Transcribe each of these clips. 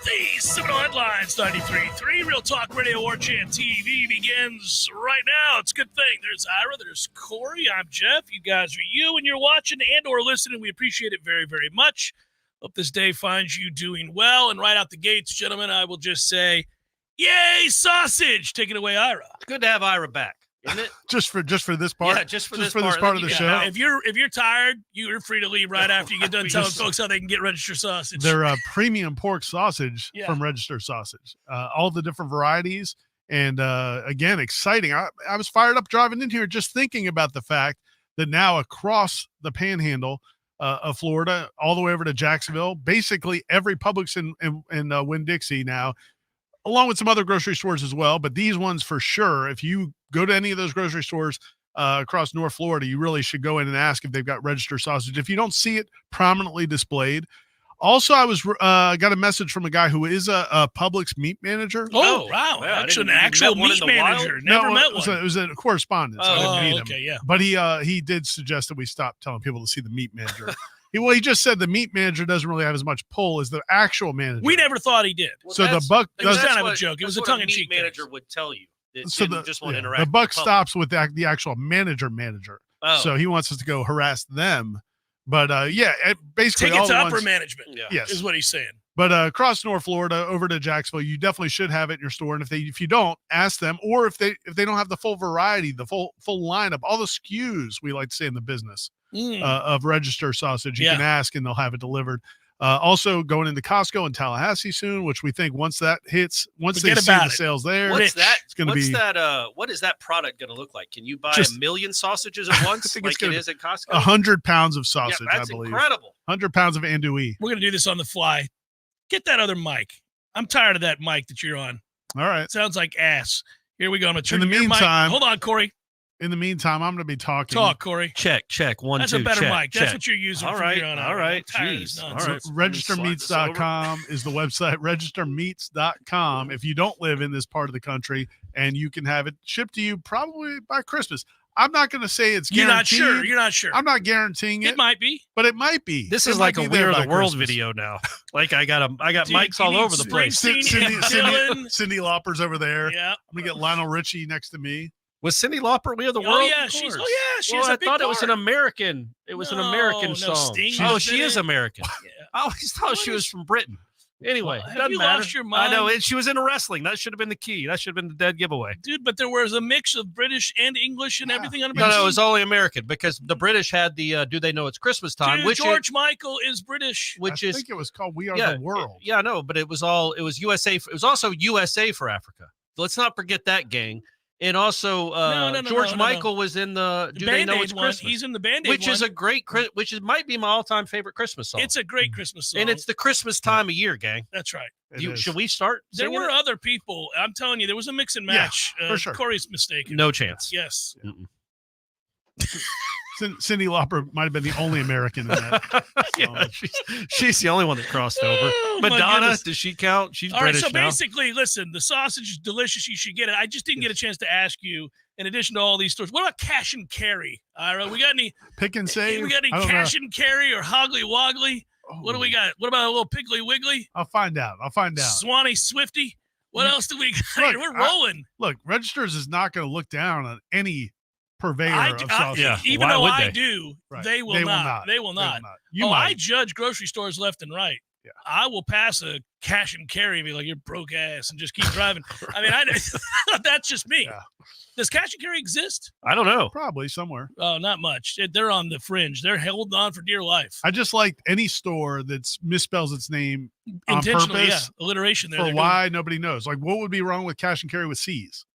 The Seminole Headlines 93.3 Real Talk Radio Warchant TV begins right now. It's a good thing. There's Ira, there's Corey, I'm Jeff. You guys are you, and you're watching and or listening. We appreciate it very, very much. Hope this day finds you doing well. And right out the gates, gentlemen, I will just say, yay, sausage! Take it away, Ira. It's good to have Ira back, isn't it? just for this part. Yeah, just for this part of the show. If you're tired, you're free to leave right after you get done telling folks how they can get Register Sausage. They're premium pork sausage from Register Sausage. All the different varieties, and again, exciting. I was fired up driving in here just thinking about the fact that now across the Panhandle of Florida, all the way over to Jacksonville, basically every Publix in Winn-Dixie now, along with some other grocery stores as well, but these ones for sure, if you go to any of those grocery stores across North Florida, you really should go in and ask if they've got Register Sausage. If you don't see it prominently displayed. Also, I was got a message from a guy who is a Publix meat manager. Oh, wow. That's an actual meat manager. Never met one. It was a correspondent. So I didn't meet him. Yeah. But he did suggest that we stop telling people to see the meat manager. He just said the meat manager doesn't really have as much pull as the actual manager. We never thought he did. Well, so the buck it was kind of a joke. It was a tongue-in-cheek manager would tell you. So the buck stops with the actual manager. Oh. So he wants us to go harass them. But basically take it all to the upper ones, management. Yes, is what he's saying. But across North Florida, over to Jacksonville, you definitely should have it in your store. And if you don't, ask them. Or if they don't have the full variety, the full lineup, all the SKUs we like to say in the business of Register Sausage, you can ask and they'll have it delivered. Also going into Costco in Tallahassee soon, which we think once that hits, once they see the sales there, what is that product going to look like? Can you buy a million sausages at once like it is at Costco? 100 pounds of sausage, that's I believe. Incredible. 100 pounds of andouille. We're going to do this on the fly. Get that other mic. I'm tired of that mic that you're on. All right. It sounds like ass. Here we go. I'm going to turn in the meantime, hold on, Corey. In the meantime, I'm going to be talking. Talk, Corey. Check. 1, That's 2, a better check, mic. That's what you're using. All right. Jeez. All right. RegisterMeats.com is the website. RegisterMeats.com. If you don't live in this part of the country, and you can have it shipped to you probably by Christmas. I'm not going to say it's guaranteed. You're not sure. I'm not guaranteeing it. It might be, but it might be. This is like a We Are the World video now. Like I got mics all over the place. Cyndi Lauper's over there. Yeah. I'm gonna get Lionel Richie next to me. Was Cyndi Lauper We Are the World? Oh yeah, she's. I thought it was an American. It was an American song. She is American. Yeah. I always thought she was from Britain. Anyway, it doesn't matter. Lost your mind? I know she was into wrestling. That should have been the key. That should have been the dead giveaway, dude. But there was a mix of British and English and everything. No, it was only American because the British had the "Do They Know It's Christmas Time?" Dude, George Michael is British. I think it was called "We Are the World." Yeah, no, but it was USA. It was also USA for Africa. Let's not forget that, gang. And also, George Michael was in the "Do They Know It's Christmas?" He's in the Band-Aid one, which is a great, might be my all-time favorite Christmas song. It's a great Christmas song, and it's the Christmas time of year, gang. That's right. Should we start? There were other people. I'm telling you, there was a mix and match. Yeah, for sure. Corey's mistaken. No chance. Yes. Cyndi Lauper might have been the only American in that. Yeah, she's the only one that crossed over. Oh, Madonna, does she count? She's all British right, so now. basically, listen, the sausage is delicious. You should get it. I just didn't get a chance to ask you, in addition to all these stores, what about cash and carry? Ira, we got any pick and save? We got any cash and carry or hoggly woggly? Oh. What do we got? What about a little Piggly Wiggly? I'll find out. Swanee Swifty? What else do we got? Look, we're rolling. Look, Registers is not going to look down on any purveyor of sausage. Even though I do, they will not. They will not. I judge grocery stores left and right. Yeah. I will pass a cash and carry and be like, you're broke ass, and just keep driving. I mean, that's just me. Yeah. Does cash and carry exist? I don't know. Probably somewhere. Oh, not much. They're on the fringe. They're held on for dear life. I just like any store that misspells its name on purpose. Alliteration there. For why nobody knows. Like, what would be wrong with cash and carry with C's?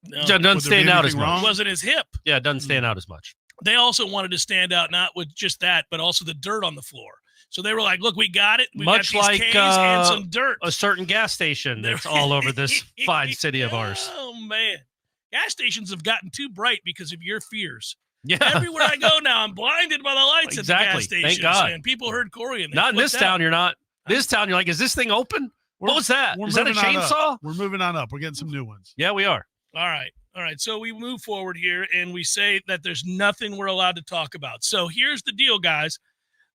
No. It doesn't stand out as much. It wasn't as hip. Yeah, it doesn't stand out as much. They also wanted to stand out not with just that, but also the dirt on the floor. So they were like, look, we got it. We much got these like and some dirt. A certain gas station that's all over this fine city of ours. Oh, man. Gas stations have gotten too bright because of your fears. Yeah. Everywhere I go now, I'm blinded by the lights at the gas stations. Thank God. And people heard Corey. And not in this town, you're not. This town, you're like, is this thing open? What was that? Is that a chainsaw? We're moving on up. We're getting some new ones. Yeah, we are. All right. So we move forward here, and we say that there's nothing we're allowed to talk about. So here's the deal, guys.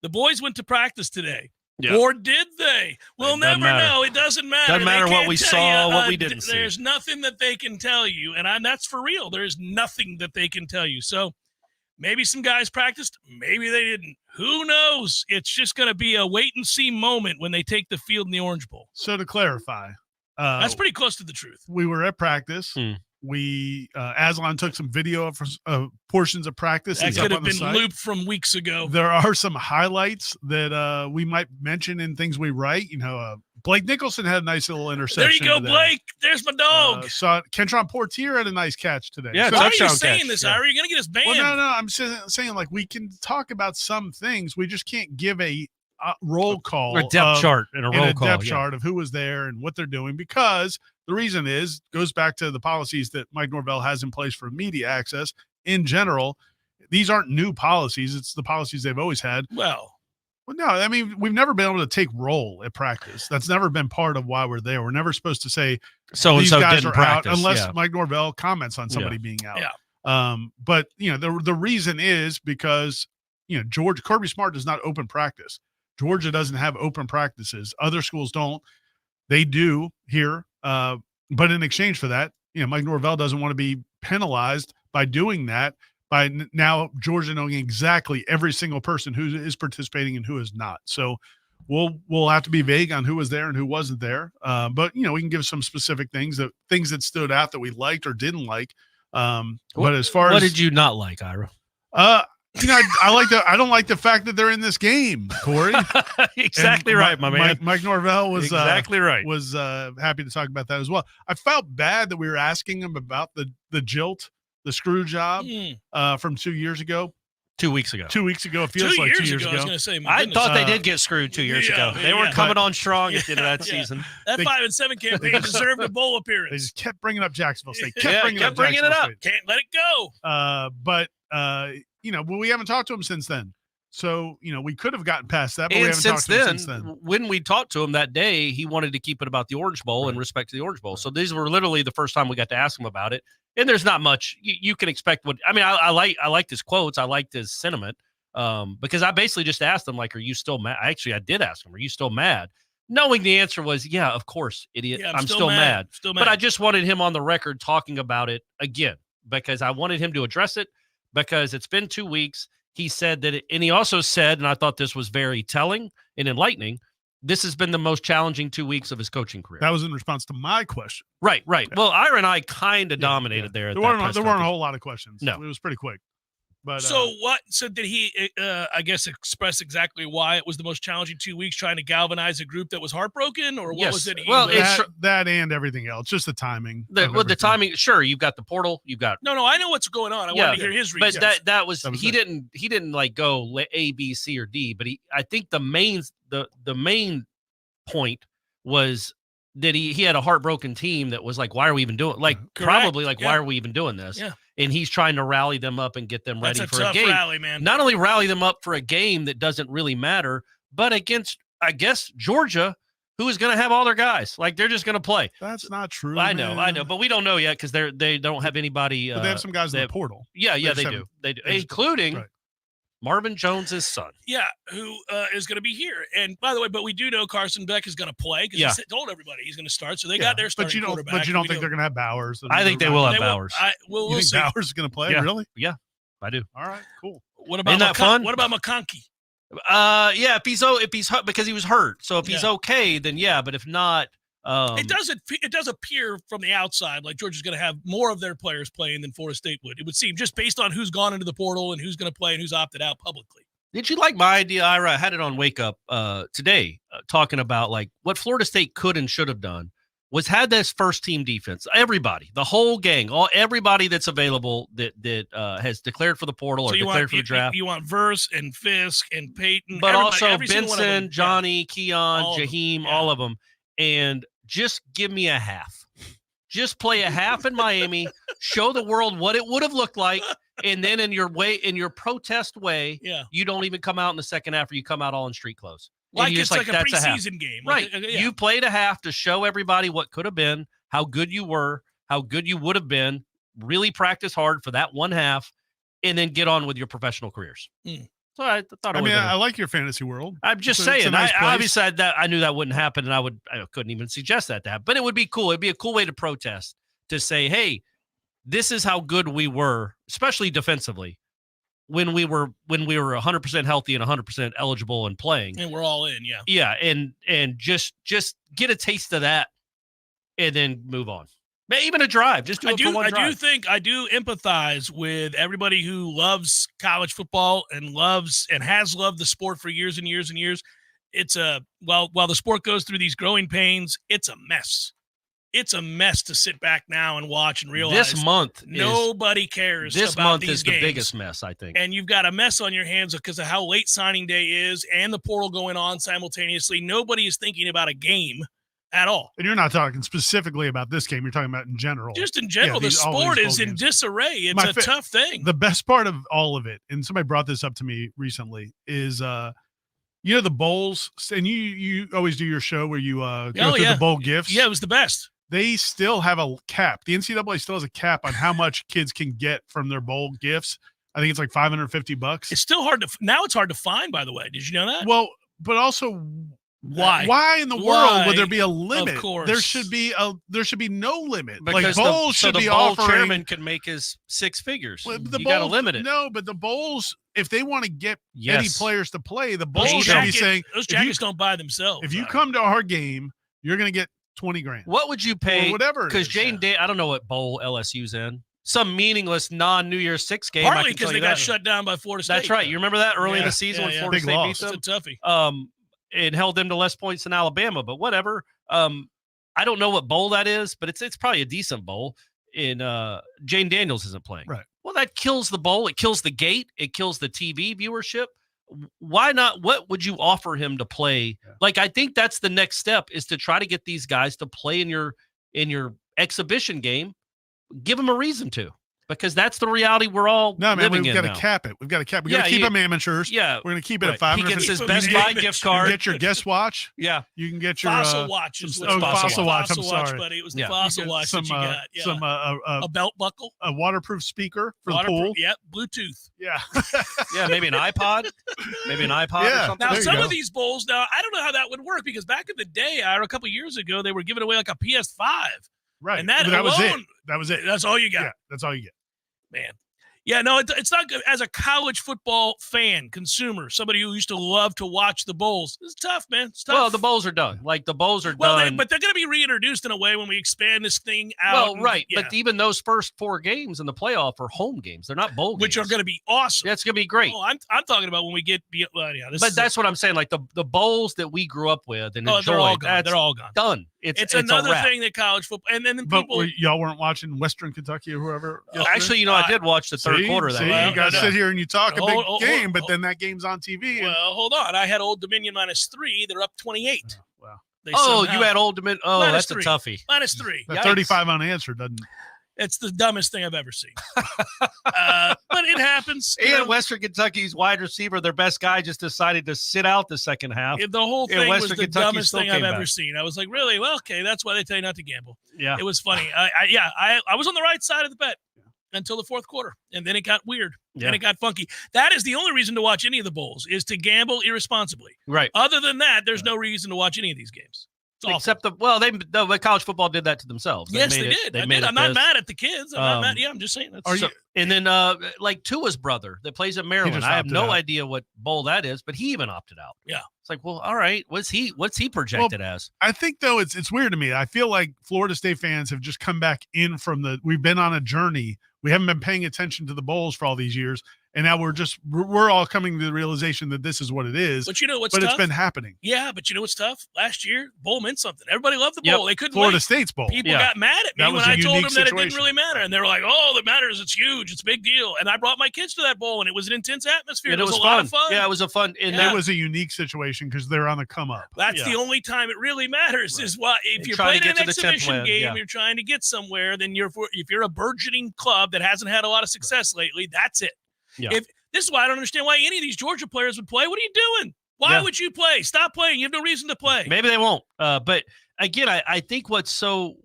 The boys went to practice today. Yeah. Or did they? We'll never know. It doesn't matter. Doesn't matter what we saw, what we didn't see. There's nothing that they can tell you, and that's for real. There's nothing that they can tell you. So maybe some guys practiced, maybe they didn't. Who knows? It's just going to be a wait-and-see moment when they take the field in the Orange Bowl. So to clarify. That's pretty close to the truth. We were at practice. We Aslan took some video of portions of practice. That could have been looped from weeks ago. There are some highlights that we might mention in things we write. Blake Nicholson had a nice little interception. There you go, today. Blake. There's my dog. Kentron Portier had a nice catch today. Yeah, why are you saying this, Ira? You're going to get us banned. Well, no. I'm saying like we can talk about some things. We just can't give a roll call or depth chart and a roll call depth chart of who was there and what they're doing, because the reason goes back to the policies that Mike Norvell has in place for media access in general. These aren't new policies. It's the policies they've always had. Well, no, I mean, we've never been able to take roll at practice. That's never been part of why we're there. We're never supposed to say these guys are practice, out unless Mike Norvell comments on somebody being out. Yeah. But the reason is because Kirby Smart does not open practice. Georgia doesn't have open practices. Other schools don't. They do here. But in exchange for that, Mike Norvell doesn't want to be penalized by doing that, by now Georgia knowing exactly every single person who is participating and who is not. So we'll have to be vague on who was there and who wasn't there. But we can give some specific things that stood out that we liked or didn't like. But as far as what did you not like, Ira? I don't like the fact that they're in this game, Corey. Exactly right, my man. Mike Norvell was exactly right. Was happy to talk about that as well. I felt bad that we were asking him about the jilt, the screw job from 2 years ago. 2 weeks ago. 2 weeks ago. It feels like 2 years ago. I was going to say, I thought they did get screwed 2 years ago. They were coming on strong at the end of that season. That 5-7 campaign deserved a bowl appearance. They just kept bringing up Jacksonville State. Kept bringing it up. Can't let it go. But we haven't talked to him since then. So, we could have gotten past that, but and we haven't talked to him since then. When we talked to him that day, he wanted to keep it about the Orange Bowl and respect to the Orange Bowl. So these were literally the first time we got to ask him about it. And there's not much you can expect. I liked his quotes. I liked his sentiment because I basically just asked him, like, are you still mad? Actually, I did ask him, are you still mad? Knowing the answer was, yeah, of course, idiot. Yeah, I'm still mad. Still mad. But I just wanted him on the record talking about it again because I wanted him to address it because it's been 2 weeks. He said that, and he also said, and I thought this was very telling and enlightening, this has been the most challenging 2 weeks of his coaching career. That was in response to my question. Right. Yeah. Well, Ira and I kind of dominated there. There weren't a whole lot of questions. No. It was pretty quick. But so did he, I guess, express exactly why it was the most challenging 2 weeks, trying to galvanize a group that was heartbroken, or what was it? Well, that and everying else, just the timing. The timing, sure. You've got the portal. You've got No, I know what's going on. I wanted to hear his reasons. But that was he didn't like go A, B, C, or D. But I think the main point was that he had a heartbroken team that was like, why are we even doing it? Like, probably like, why are we even doing this? Yeah. And he's trying to rally them up and get them ready for a game. Rally, man. Not only rally them up for a game that doesn't really matter, but against, I guess, Georgia, who is going to have all their guys. Like, they're just going to play. That's not true. I know, but we don't know yet because they don't have anybody. But they have some guys in the portal. Yeah, they do. They do, including Marvin Jones's son. Yeah, who is going to be here. And by the way, but we do know Carson Beck is going to play because he told everybody he's going to start. So they got their starting quarterback. But you don't think they're going to have Bowers? I think they will have Bowers. We'll think see. Bowers is going to play? Yeah. Really? Yeah, I do. All right, cool. What about Isn't that fun? What about McConkey? If he's because he was hurt. So if he's okay, then yeah. But if not, it does appear from the outside like Georgia's going to have more of their players playing than Florida State would. It would seem, just based on who's gone into the portal and who's going to play and who's opted out publicly. Did you like my idea, Ira? I had it on Wake Up today, talking about like what Florida State could and should have done was had this first team defense. Everybody, the whole gang, everybody that's available that has declared for the portal or declared for the draft. You want Verse and Fisk and Peyton, but also Benson, Johnny, Keon, Jaheim, all of them, and just give me a half. Just play a half in Miami, show the world what it would have looked like, and then in your protest way, you don't even come out in the second half, or you come out all in street clothes. Like it's like a preseason game. Right. You played a half to show everybody what could have been, how good you were, how good you would have been, really practice hard for that one half, and then get on with your professional careers. So I thought. I like your fantasy world. I'm just It's a saying. nice place. Obviously, I knew that wouldn't happen, and I couldn't even suggest that to happen. But it would be cool. It'd be a cool way to protest, to say, hey, this is how good we were, especially defensively, when we were 100% healthy and 100% eligible and playing. And we're all in, yeah. Yeah, and just get a taste of that, and then move on. Maybe even a drive. Just do it for one drive. I do empathize with everybody who loves college football and has loved the sport for years and years and years. It's while the sport goes through these growing pains, it's a mess. It's a mess to sit back now and watch and realize this month nobody cares. This about month these is games. the biggest mess, I think. And you've got a mess on your hands because of how late signing day is and the portal going on simultaneously. Nobody is thinking about a game at all. And you're not talking specifically about this game. You're talking about in general. Just in general, the sport is in disarray. It's a tough thing. The best part of all of it, and somebody brought this up to me recently, is the bowls. And you always do your show where you go through the bowl gifts. Yeah, it was the best. They still have a cap. The NCAA still has a cap on how much kids can get from their bowl gifts. I think it's like $550. It's still hard it's hard to find, by the way. Did you know that? Well, but also, Why in the world would there be a limit? Of course. There should be no limit. Because like bowls should be offering. The bowl chairman can make his six figures. Well, you got to limit it. No, but the bowls, if they want to get any players to play, the bowls should be saying those jackets don't buy themselves. If you come to our game, you're going to get $20,000. What would you pay? Or whatever. Because I don't know what bowl LSU's in. Some meaningless non-New Year's Six game. Partly because they got shut down by Florida State. That's right. You remember that early in the season when Florida State beat them? It's a toughie. It held them to less points than Alabama, but whatever. I don't know what bowl that is, but it's probably a decent bowl. Jane Daniels isn't playing. Right. Well, that kills the bowl. It kills the gate. It kills the TV viewership. Why not? What would you offer him to play? Yeah. Like, I think that's the next step, is to try to get these guys to play in your exhibition game. Give them a reason to. Because that's the reality we're all living we've in got to cap it. We've got to cap it. We've got to keep them amateurs. Yeah. We're going to keep it at $500. He gets his Best Buy gift card. You get your guest watch. Yeah. You can get your Fossil watch. Fossil watch. I'm sorry, buddy. It was the Fossil watch that you got. Yeah. A belt buckle. A waterproof speaker for the pool. Yep. Bluetooth. Yeah. Yeah. Maybe an iPod. Or something. Now, some of these bowls, I don't know how that would work, because back in the day, a couple of years ago, they were giving away like a PS5. Right. And that was it. That was it. That's all you got. Yeah, that's all you get. Man. Yeah, no, it's not good. As a college football fan, consumer, somebody who used to love to watch the bowls, it's tough, man. It's tough. Well, the bowls are done. Like, the bowls are done. But they're going to be reintroduced in a way when we expand this thing out. Well, right. Yeah. But even those first 4 games in the playoff are home games. They're not bowl games. Which are going to be awesome. That's going to be great. Oh, I'm talking about when we get but that's what I'm saying. Like, the bowls that we grew up with and enjoyed, they're all gone. Done. It's another thing that college football, and then people. Y'all weren't watching Western Kentucky or whoever. Actually, I did watch the third quarter of that. You guys sit here and you talk a big game, but then that game's on TV. Well, hold on. I had Old Dominion -3. They're up 28. Wow. You had Old Dominion. Oh, that's -3. a toughie. -3. That 35 unanswered doesn't. It's the dumbest thing I've ever seen. But it happens. And Western Kentucky's wide receiver, their best guy, just decided to sit out the second half. The whole thing was the dumbest thing I've ever seen. I was like, really? Well, okay, that's why they tell you not to gamble. Yeah. It was funny. I was on the right side of the bet until the fourth quarter, and then it got weird. And it got funky. That is the only reason to watch any of the bowls, is to gamble irresponsibly. Right. Other than that, there's no reason to watch any of these games. Except the college football did that to themselves. Yes, they did. I'm not mad at the kids. I'm not mad. Yeah, I'm just saying. And then like Tua's brother that plays at Maryland. I have no idea what bowl that is, but he even opted out. Yeah. It's like, well, all right. What's he projected as? I think, though, it's weird to me. I feel like Florida State fans have just come back in we've been on a journey. We haven't been paying attention to the bowls for all these years. And now we're all coming to the realization that this is what it is. But you know what's tough? It's been happening. Yeah, but you know what's tough? Last year, bowl meant something. Everybody loved the bowl. They couldn't Florida State's bowl. People got mad at me when I told them that it didn't really matter. And they were like, oh, that matters. It's huge. It's a big deal. And I brought my kids to that bowl, and it was an intense atmosphere. And it was a fun. lot of fun. Yeah, it was a fun. It was a unique situation because they're on the come up. That's the only time it really matters is if you're playing an exhibition game, you're trying to get somewhere, then if you're a burgeoning club that hasn't had a lot of success lately, that's it. Yeah. This is why I don't understand why any of these Georgia players would play. What are you doing? Why would you play? Stop playing. You have no reason to play. Maybe they won't. But again, I think what's so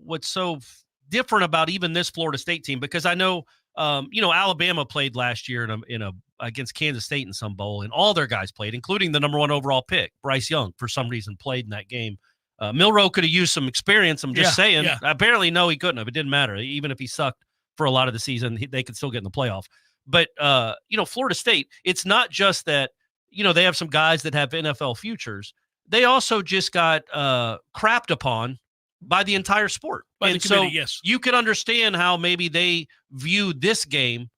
different about even this Florida State team, because I know Alabama played last year in a against Kansas State in some bowl, and all their guys played, including the number 1 overall pick, Bryce Young, for some reason played in that game. Milroe could have used some experience. I'm just saying. Yeah. Apparently, no, he couldn't have. It didn't matter. Even if he sucked for a lot of the season, they could still get in the playoff. But, Florida State, it's not just that, they have some guys that have NFL futures. They also just got crapped upon by the entire sport. By the committee, yes. You can understand how maybe they view this game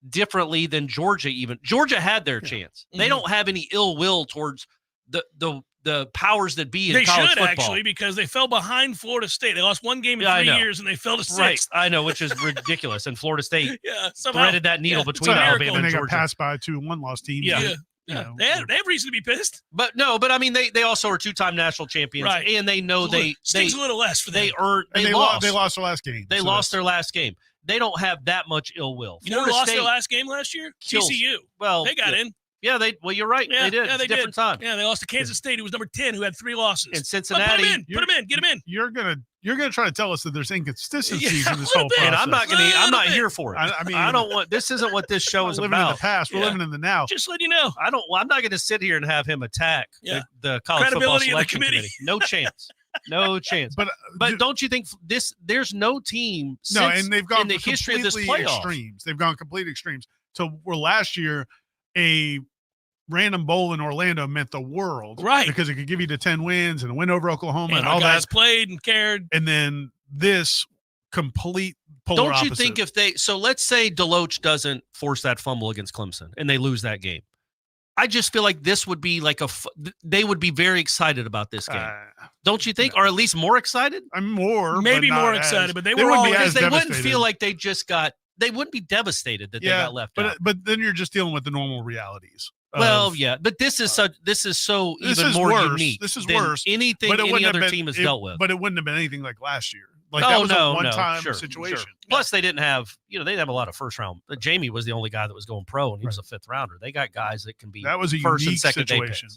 differently than Georgia even. Georgia had their chance. They don't have any ill will towards the powers that be in college football. They should, actually, because they fell behind Florida State. They lost 1 game in 3 years, and they fell to 6th. Right, I know, which is ridiculous. And Florida State threaded that needle between Alabama and they Georgia. Got passed by 2 1-loss teams. Yeah. They have reason to be pissed. But I mean, they also are 2-time national champions, right? And they know they stings a little less for them. They lost their last game. They lost their last game. They don't have that much ill will. You know who lost their last game last year? TCU. Well, they got in. Yeah, you're right. Yeah, they did. Yeah, they did. Different time. Yeah, they lost to Kansas State, who was number 10, who had 3 losses. And Cincinnati. Put him in. Get him in. You're gonna try to tell us that there's inconsistencies in this whole process. And I'm not here for it. I don't want. This isn't what this show is about. We're living in the past. We're living in the now. Just let you know. I'm not going to sit here and have him attack the college football selection committee. No chance. No chance. But don't you think there's no team and they've gone in the history of this playoff extremes. They've gone complete extremes. So where last year a random bowl in Orlando meant the world, right? Because it could give you the 10 wins and a win over Oklahoma and all guys that. Played and cared. And then this complete polar Don't you opposite. think so let's say Deloach doesn't force that fumble against Clemson and they lose that game. I just feel like this would be like they would be very excited about this game. Don't you think? No. Or at least more excited? I'm maybe more excited, but they wouldn't feel like they wouldn't be devastated that they got left out. But then you're just dealing with the normal realities. Well, but this is even more unique. This is worse. Anything any other team has dealt with. But it wouldn't have been anything like last year. That was a one-time situation. Sure. Plus, they didn't have, they didn't have a lot of first round. Jamie was the only guy that was going pro, and he was a 5th rounder. They got guys that can be that was a first unique and second situation,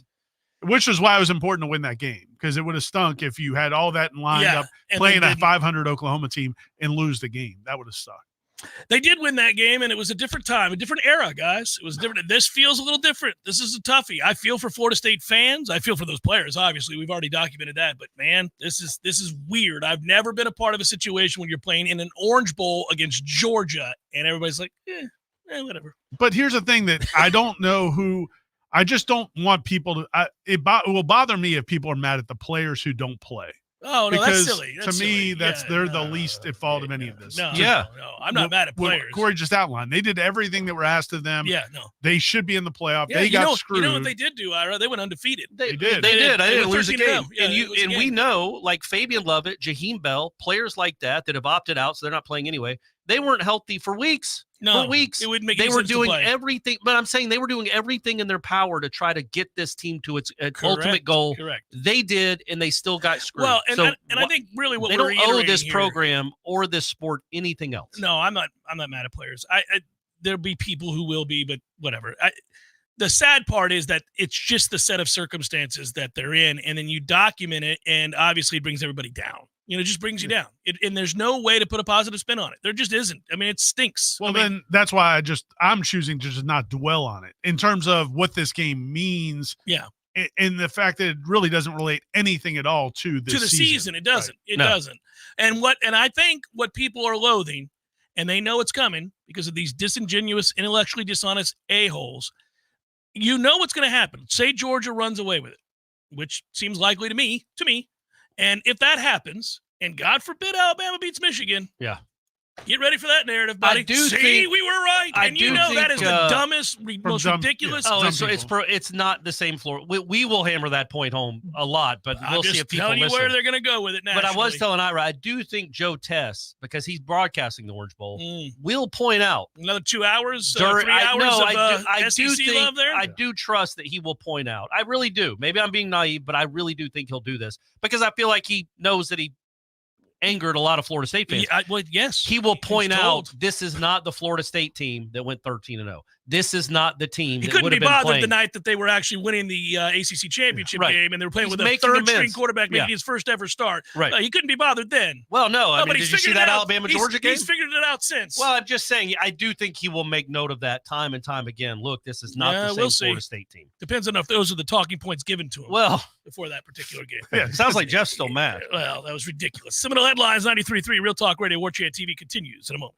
which is why it was important to win that game, because it would have stunk if you had all that lined up playing a 500 Oklahoma team and lose the game. That would have sucked. They did win that game, and it was a different time, a different era, guys. It was different. This feels a little different. This is a toughie. I feel for Florida State fans. I feel for those players, obviously. We've already documented that. But, man, this is weird. I've never been a part of a situation when you're playing in an Orange Bowl against Georgia, and everybody's like, whatever. But here's the thing that I don't know who – I just don't want people to it will bother me if people are mad at the players who don't play. Oh, no, that's silly. To me, they're the least at fault of any of this. No, I'm not mad at players. Corey just outlined. They did everything that were asked of them. Yeah, no. They should be in the playoff. Yeah, they got screwed. You know what they did do, Ira? They went undefeated. They did. They didn't lose a game. Yeah, we know, like Fabian Lovett, Jaheim Bell, players like that have opted out, so they're not playing anyway. They weren't healthy for weeks. For weeks. It wouldn't make they any were sense doing to play. everything, but I'm saying they were doing everything in their power to try to get this team to its ultimate goal. Correct. They did, and they still got screwed. Well, and I think really what they we're don't owe this here, program or this sport anything else. No, I'm not mad at players. There'll be people who will be, but whatever. The sad part is that it's just the set of circumstances that they're in, and then you document it, and obviously it brings everybody down. It just brings you down. And there's no way to put a positive spin on it. There just isn't. I mean, it stinks. Well, then that's why I'm choosing to just not dwell on it in terms of what this game means. Yeah. And the fact that it really doesn't relate anything at all to the season. It doesn't. Right. It doesn't. And I think what people are loathing, and they know it's coming because of these disingenuous, intellectually dishonest a-holes, you know what's going to happen. Say Georgia runs away with it, which seems likely to me. And if that happens, and God forbid Alabama beats Michigan, get ready for that narrative, buddy. We were right. And that is the dumbest, most ridiculous. It's not the same floor. We will hammer that point home a lot, but we'll see if people listen. I'm just telling you where they're going to go with it now. But I was telling Ira, I do think Joe Tess, because he's broadcasting the Orange Bowl, will point out. Another 2 hours, 3 hours of SEC love there? I do trust that he will point out. I really do. Maybe I'm being naive, but I really do think he'll do this because I feel like he knows that he angered a lot of Florida State fans. Yes. He will point out this is not the Florida State team that went 13-0. this is not the team. He that couldn't would be have been bothered playing. the night that they were actually winning the ACC championship Right. game, and they were playing He's with a making third-string amends. quarterback making Yeah. his first ever start. Right. He couldn't be bothered then. Well, no. I mean, but did he's you see figured that it out. Alabama-Georgia game? He's figured it out since. Well, I'm just saying, I do think he will make note of that time and time again. Look, this is not the same we'll see. Florida State team. Depends on if those are the talking points given to him Well, before that particular game. yeah, sounds like Jeff's still mad. Well, that was ridiculous. Seminole Headlines 93.3 Real Talk Radio Warchant TV continues in a moment.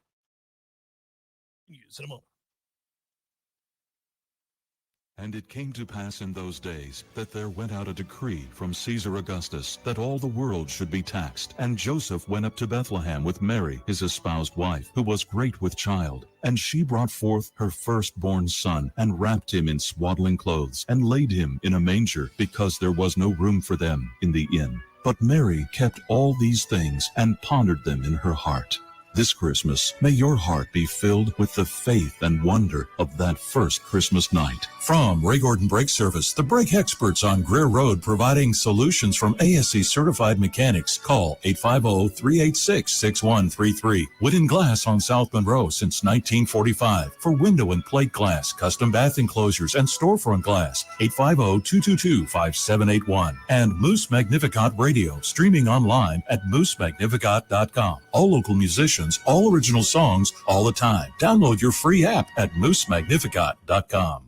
And it came to pass in those days that there went out a decree from Caesar Augustus that all the world should be taxed. And Joseph went up to Bethlehem with Mary, his espoused wife, who was great with child. And she brought forth her firstborn son, and wrapped him in swaddling clothes, and laid him in a manger, because there was no room for them in the inn. But Mary kept all these things, and pondered them in her heart. This Christmas, may your heart be filled with the faith and wonder of that first Christmas night. From Ray Gordon Brake Service, the brake experts on Greer Road, providing solutions from ASC certified mechanics. Call 850-386-6133. Wood and Glass on South Monroe since 1945. For window and plate glass, custom bath enclosures, and storefront glass. 850-222-5781. And Moose Magnificat Radio, streaming online at moosemagnificat.com. All local musicians, all original songs, all the time. Download your free app at moosemagnificat.com.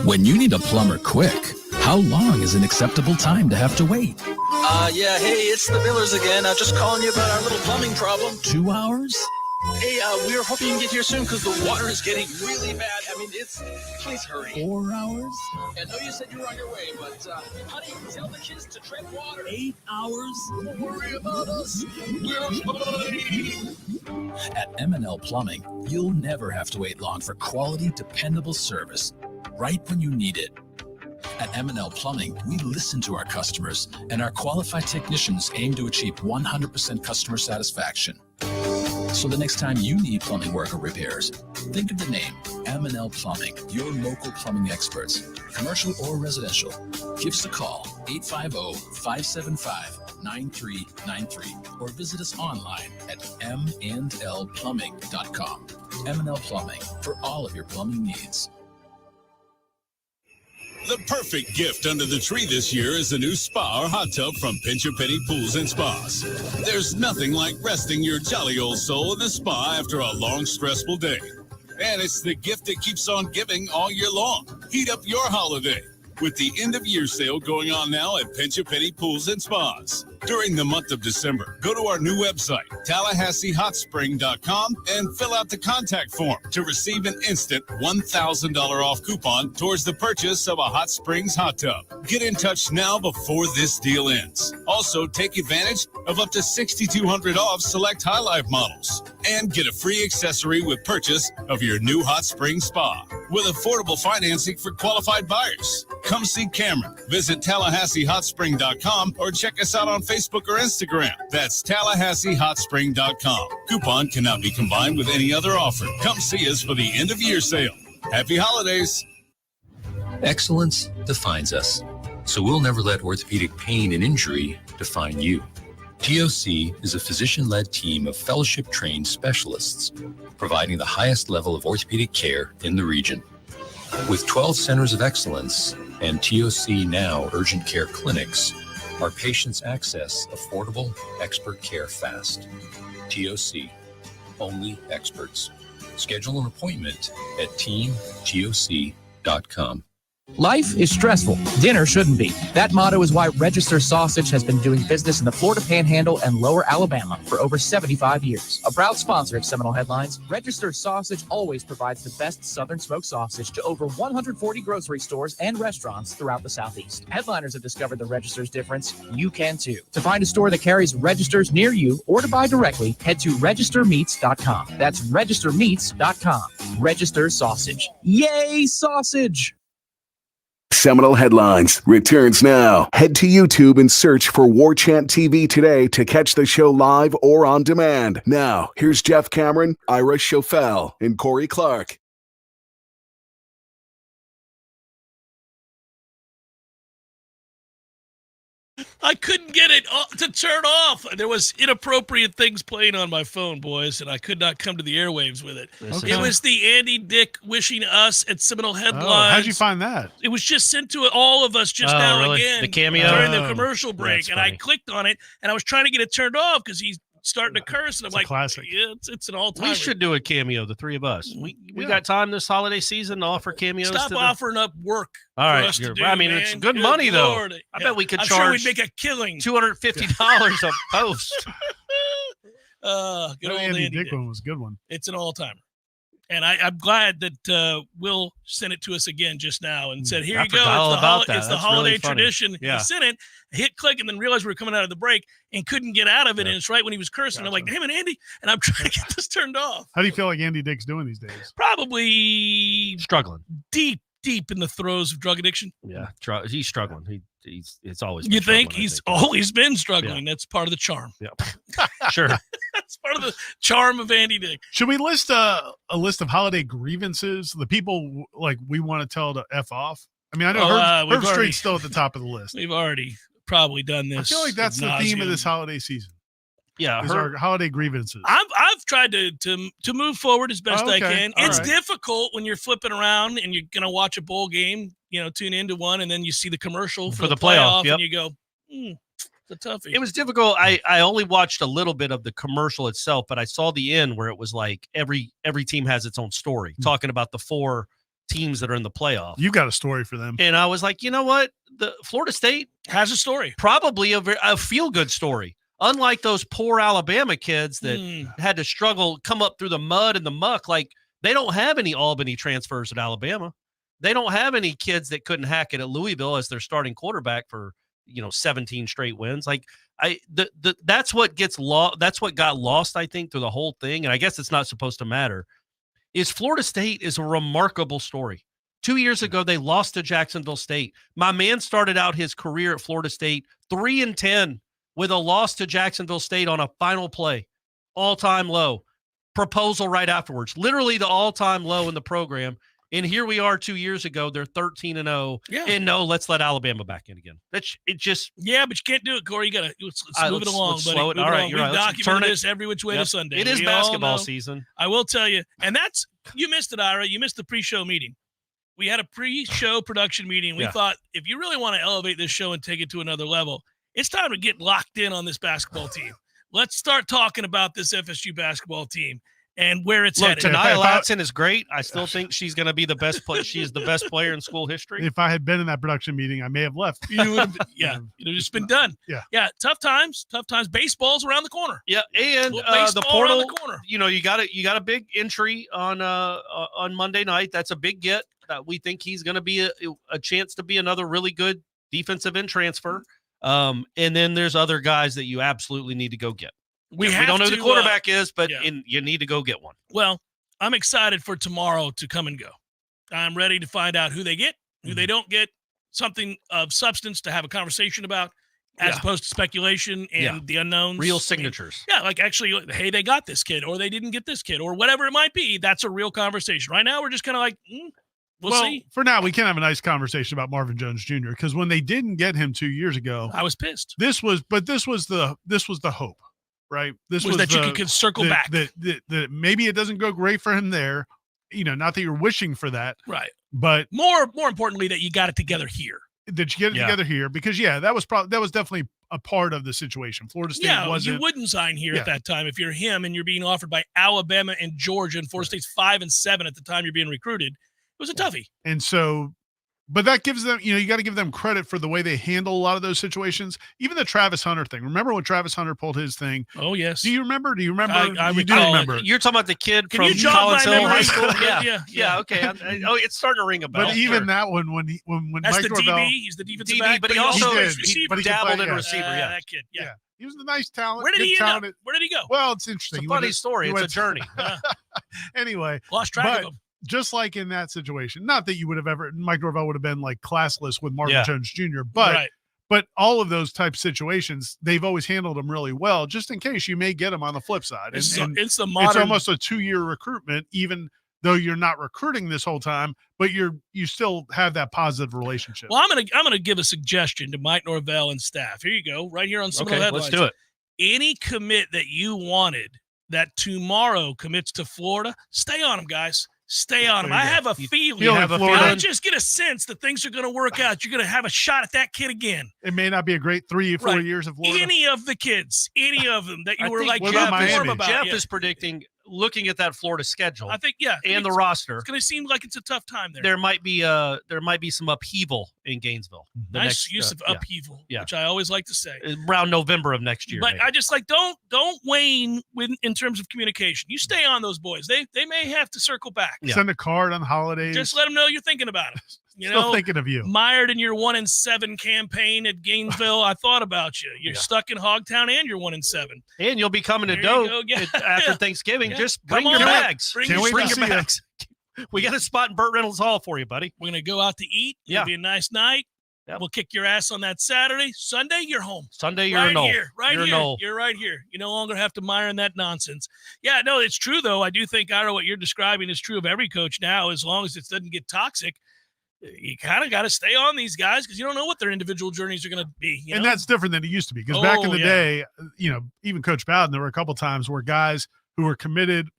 When you need a plumber quick, how long is an acceptable time to have to wait? Yeah, hey, it's the Millers again. Just calling you about our little plumbing problem. 2 hours? Hey, we're hoping you can get here soon because the water is getting really bad. I mean, please hurry. 4 hours? I know you said you were on your way, but, honey, tell the kids to tread water. 8 hours? Don't worry about us. We're fine. At M&L Plumbing, you'll never have to wait long for quality, dependable service, right when you need it. At M&L Plumbing, we listen to our customers, and our qualified technicians aim to achieve 100% customer satisfaction. So the next time you need plumbing work or repairs, think of the name M&L Plumbing, your local plumbing experts, commercial or residential. Give us a call, 850-575-9393, or visit us online at mandlplumbing.com. M&L Plumbing, for all of your plumbing needs. The perfect gift under the tree this year is a new spa or hot tub from Pinch A Penny Pools and Spas. There's nothing like resting your jolly old soul in the spa after a long, stressful day. And it's the gift that keeps on giving all year long. Heat up your holiday with the end-of-year sale going on now at Pinch A Penny Pools and Spas. During the month of December, go to our new website, TallahasseeHotSpring.com, and fill out the contact form to receive an instant $1,000 off coupon towards the purchase of a Hot Springs hot tub. Get in touch now before this deal ends. Also, take advantage of up to $6,200 off select High Life models and get a free accessory with purchase of your new Hot Springs spa with affordable financing for qualified buyers. Come see Cameron. Visit TallahasseeHotSpring.com or check us out on Facebook or Instagram. That's TallahasseeHotSpring.com. Coupon cannot be combined with any other offer. Come see us for the end-of-year sale. Happy holidays. Excellence defines us, so we'll never let orthopedic pain and injury define you. TOC is a physician-led team of fellowship-trained specialists providing the highest level of orthopedic care in the region. With 12 centers of excellence and TOC Now urgent care clinics, our patients access affordable expert care fast. TOC, only experts. Schedule an appointment at teamtoc.com. Life is stressful. Dinner shouldn't be. That motto is why Register Sausage has been doing business in the Florida Panhandle and Lower Alabama for over 75 years. A proud sponsor of Seminole Headlines, Register Sausage always provides the best Southern smoked sausage to over 140 grocery stores and restaurants throughout the Southeast. Headliners have discovered the Register's difference. You can too. To find a store that carries Registers near you or to buy directly, head to registermeats.com. That's registermeats.com. Register Sausage. Yay, sausage! Seminole Headlines returns now. Head to YouTube and search for Warchant TV today to catch the show live or on demand. Now, here's Jeff Cameron, Ira Schofel, and Corey Clark. I couldn't get it to turn off. There was inappropriate things playing on my phone, boys, and I could not come to the airwaves with it. Okay. It was the Andy Dick wishing us at Seminole Headlines. Oh, how'd you find that? It was just sent to all of us just now really? again. The cameo? during the commercial break, and funny. I clicked on it, and I was trying to get it turned off because he's starting to curse, and I'm like, classic. Yeah, it's an all-timer. We should do a cameo, the three of us. We Yeah. got time this holiday season to offer cameos. Stop to the... offering up work. All right, for us to do, I mean, it's man. good money though. Lord. I bet we could I'm sure charge we'd make a killing. $250 a post. Good old That Andy Dick Dick. one was a good one. It's an all-timer. And I'm glad that Will sent it to us again just now and said, here I you go. forgot all about that. It's the That's holiday really funny. tradition. Yeah. He sent it, hit click, and then realized we were coming out of the break and couldn't get out of it. Yeah. And it's right when he was cursing. I'm like, damn it, Andy. And I'm trying to get this turned off. How do you feel like Andy Dick's doing these days? Probably Struggling. deep in the throes of drug addiction. Yeah, he's struggling. It's always. You been think? struggling, I He's always been struggling. That's part of the charm. Yeah. Sure. That's part of the charm of Andy Dick. Should we list a list of holiday grievances? The people like we want to tell to F off. I mean, I know Herb we've already- Street's still at the top of the list. We've already probably done I this. feel like that's the ad theme of nauseum. this holiday season. Yeah, Is our holiday grievances. I've tried to move forward as best I Okay. can. All It's right. difficult when you're flipping around and you're gonna watch a bowl game. Tune into one, and then you see the commercial for the playoff, yep. and you go, it's a toughie. It was difficult. I only watched a little bit of the commercial itself, but I saw the end where it was like every team has its own story, talking about the 4 teams that are in the playoff. You've got a story for them. And I was like, you know what? The Florida State has a story, probably a feel-good story. Unlike those poor Alabama kids that had to struggle, come up through the mud and the muck. Like, they don't have any Albany transfers at Alabama. They don't have any kids that couldn't hack it at Louisville as their starting quarterback for 17 straight wins. Like, that's what gets lost. That's what got lost, I think, through the whole thing. And I guess it's not supposed to matter. Is Florida State is a remarkable story. 2 years ago, they lost to Jacksonville State. My man started out his career at Florida State 3-10 with a loss to Jacksonville State on a final play, all-time low. Proposal right afterwards, literally the all-time low in the program. And here we are 2 years ago. They're 13-0. Yeah. And no, let's let Alabama back in again. That's it. Just but you can't do it, Corey. You gotta let's move it along. Let's buddy. slow it. Move All right, along. you're We've right. Let's documented turn it. this every which way Yep. to Sunday. It is We all basketball know. season. I will tell you, and that's you missed it, Ira. You missed the pre-show meeting. We had a pre-show production meeting. We thought if you really want to elevate this show and take it to another level, it's time to get locked in on this basketball team. Let's start talking about this FSU basketball team and where it's Look, headed. Tanaya Latson is great. I still think she's going to be the best player. She's the best player in school history. If I had been in that production meeting, I may have left. You would have, yeah, it'd have just been done. Yeah. Tough times. Baseball's around the corner. Yeah, and the Baseball portal. around the corner. You got a big entry on Monday night. That's a big get. We think he's going to be a chance to be another really good defensive end transfer. And then there's other guys that you absolutely need to go get. We don't know who the quarterback is, but you need to go get one. Well, I'm excited for tomorrow to come and go. I'm ready to find out who they get, who they don't get, something of substance to have a conversation about, as opposed to speculation and the unknowns. Real signatures. Like actually, hey, they got this kid, or they didn't get this kid, or whatever it might be. That's a real conversation. Right now, we're just kind of like, we'll see. For now, we can have a nice conversation about Marvin Jones Jr. because when they didn't get him 2 years ago, I was pissed. This was the hope, right? This was that you could circle back. That maybe it doesn't go great for him there. Not that you're wishing for that, right? But more importantly, that you got it together here. That you get it together here because that was definitely a part of the situation. Florida State wasn't. You wouldn't sign here at that time if you're him and you're being offered by Alabama and Georgia, and Florida State's 5-7 at the time you're being recruited. It was a toughie. And so, but that gives them, you got to give them credit for the way they handle a lot of those situations. Even the Travis Hunter thing. Remember when Travis Hunter pulled his thing? Oh, yes. Do you remember? I you recall do remember. You're talking about the kid Can from you jog Collins my Hill memory? High School? Yeah. Okay. It's starting to ring a bell. But even that one, when that's Mike the Norvell, DB. He's the defensive DB, back, but he also receiver. he dabbled in receiver. That kid. Yeah. He was a nice talent. Where did he end up? Where did he go? Well, it's interesting. It's a funny story. It's a journey. Anyway, lost track of him. Just like in that situation, not that you would have ever, Mike Norvell would have been like classless with Marvin Jones Jr., but all of those type situations, they've always handled them really well, just in case you may get them on the flip side. It's the modern. It's almost a 2-year recruitment, even though you're not recruiting this whole time, but you still have that positive relationship. Well, I'm gonna give a suggestion to Mike Norvell and staff. Here you go, right here on Seminole Headlines. Let's do it. Any commit that you wanted that tomorrow commits to Florida, stay on them, guys. Stay on them. I have a feeling. I just get a sense that things are going to work out. You're going to have a shot at that kid again. It may not be a great 3 or 4 years of Florida. Any of the kids, any of them that you were like, Jeff is predicting, looking at that Florida schedule. I think, and the roster, it's going to seem like it's a tough time there. There might be some upheaval in Gainesville. Nice use of upheaval, which I always like to say. Around November of next year. But maybe. I just don't wane in terms of communication. You stay on those boys. They may have to circle back. Send a card on holidays. Just let them know you're thinking about it. Still thinking of you. Mired in your 1-7 campaign at Gainesville, I thought about you. You're stuck in Hogtown and you're 1-7. And you'll be coming to Doe after Thanksgiving. Just bring your bags. Bring your bags. We got a spot in Burt Reynolds Hall for you, buddy. We're going to go out to eat. It'll be a nice night. Yep. We'll kick your ass on that Saturday. Sunday, you're home. Sunday, you're a Nole. You're right here. You no longer have to mire in that nonsense. Yeah, no, it's true, though. I do think, Ira, what you're describing is true of every coach now, as long as it doesn't get toxic. You kind of got to stay on these guys because you don't know what their individual journeys are going to be. And that's different than it used to be. Because back in the day, even Coach Bowden, there were a couple of times where guys who were committed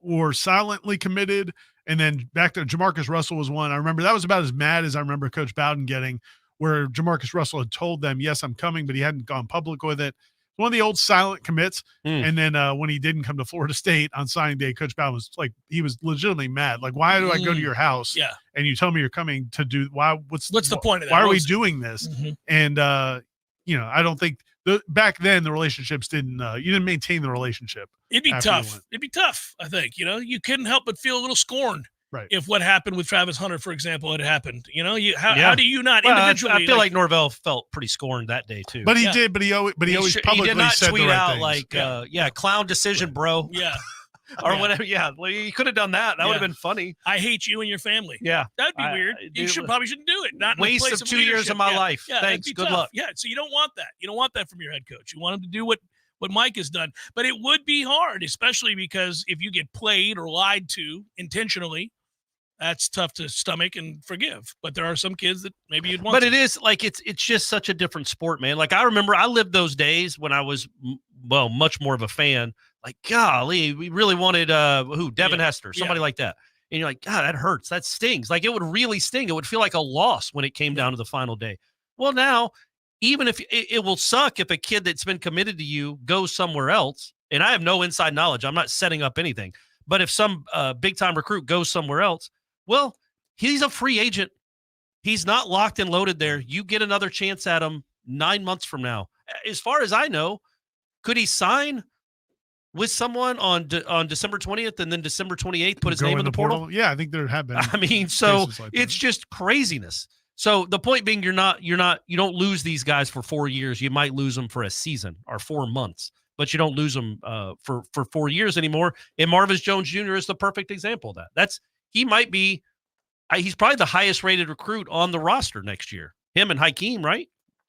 or silently committed. And then back to Jamarcus Russell was one. I remember that was about as mad as I remember Coach Bowden getting, where Jamarcus Russell had told them, yes, I'm coming, but he hadn't gone public with it. One of the old silent commits. And then when he didn't come to Florida State on signing day, Coach Bowden was like, he was legitimately mad. Like, why do I go to your house? Yeah. And you tell me you're coming to do what's the point of that? Why are we doing this? And I don't think back then the relationships didn't you didn't maintain the relationship. It'd be tough. It'd be tough, I think. You couldn't help but feel a little scorned. Right. If what happened with Travis Hunter, for example, had happened, how do you not individually? I feel like Norvell felt pretty scorned that day too. But he did. But he always publicly he did not said tweet the right out things. like, clown decision, bro. Yeah. Or whatever. Yeah. Well, you could have done that. That would have been funny. I hate you and your family. Yeah. That'd be weird. You probably shouldn't do it. Not waste in the place of 2 years of my life. Yeah, thanks. Good luck. Yeah. So you don't want that. You don't want that from your head coach. You want him to do what Mike has done. But it would be hard, especially because if you get played or lied to intentionally, that's tough to stomach and forgive. But there are some kids that maybe you'd want. But it is like it's just such a different sport, man. Like I remember I lived those days when I was much more of a fan. Like, golly, we really wanted Devin Hester, somebody like that. And you're like, God, that hurts. That stings. Like it would really sting. It would feel like a loss when it came down to the final day. Well, now, even if it will suck if a kid that's been committed to you goes somewhere else. And I have no inside knowledge. I'm not setting up anything. But if some big time recruit goes somewhere else, well, he's a free agent. He's not locked and loaded there. You get another chance at him 9 months from now. As far as I know, could he sign with someone on December 20th and then December 28th put his name in the portal? Yeah, I think there have been. I mean, so it's just craziness. So the point being, you don't lose these guys for 4 years. You might lose them for a season or 4 months, but you don't lose them for 4 years anymore. And Marvis Jones Jr. is the perfect example of that. He's probably the highest rated recruit on the roster next year. Him and Hakeem, right?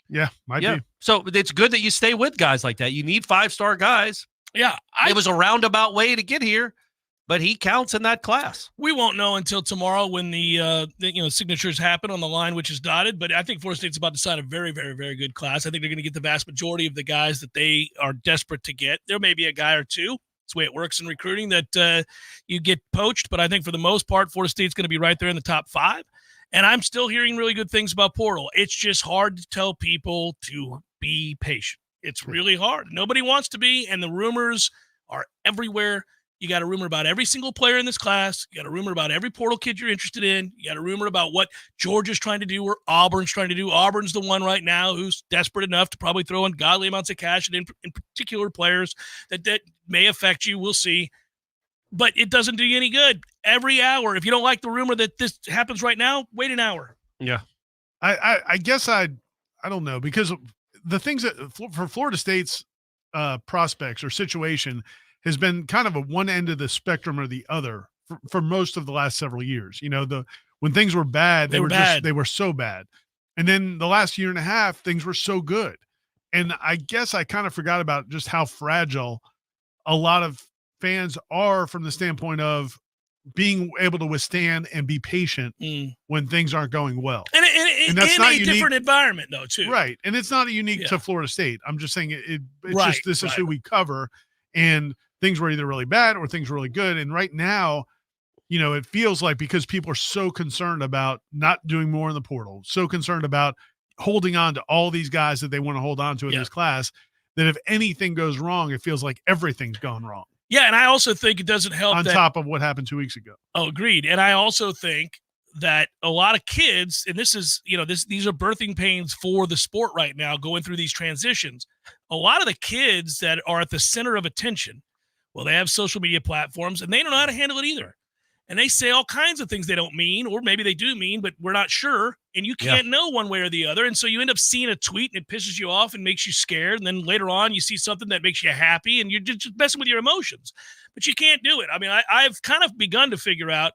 Yeah, might be. So it's good that you stay with guys like that. You need 5-star guys. Yeah. It was a roundabout way to get here, but he counts in that class. We won't know until tomorrow when the signatures happen on the line, which is dotted. But I think Florida State's about to sign a very, very, very good class. I think they're going to get the vast majority of the guys that they are desperate to get. There may be a guy or two. It's the way it works in recruiting that you get poached. But I think for the most part, Florida State's going to be right there in the top 5. And I'm still hearing really good things about portal. It's just hard to tell people to be patient. It's really hard. Nobody wants to be, and the rumors are everywhere. You got a rumor about every single player in this class. You got a rumor about every portal kid you're interested in. You got a rumor about what Georgia's trying to do or Auburn's trying to do. Auburn's the one right now who's desperate enough to probably throw in godly amounts of cash in particular players that may affect you. We'll see. But it doesn't do you any good. Every hour, if you don't like the rumor that this happens right now, wait an hour. Yeah. I guess I don't know, because the things that for Florida State's prospects or situation has been kind of a one end of the spectrum or the other for most of the last several years. When things were bad, they were so bad. And then the last year and a half, things were so good. And I guess I kind of forgot about just how fragile a lot of fans are from the standpoint of being able to withstand and be patient when things aren't going well. And that's in not a different environment, though, too. Right. And it's not unique to Florida State. I'm just saying it's right, just this is who we cover. And things were either really bad or things were really good. And right now, it feels like because people are so concerned about not doing more in the portal, so concerned about holding on to all these guys that they want to hold on to in this class, that if anything goes wrong, it feels like everything's gone wrong. Yeah, and I also think it doesn't help on top of what happened 2 weeks ago. Oh, agreed. And I also think that a lot of kids, and this is, these are birthing pains for the sport right now, going through these transitions. A lot of the kids that are at the center of attention, well, they have social media platforms, and they don't know how to handle it either. And they say all kinds of things they don't mean, or maybe they do mean, but we're not sure. And you can't know one way or the other. And so you end up seeing a tweet and it pisses you off and makes you scared. And then later on you see something that makes you happy and you're just messing with your emotions. But you can't do it. I mean, I've kind of begun to figure out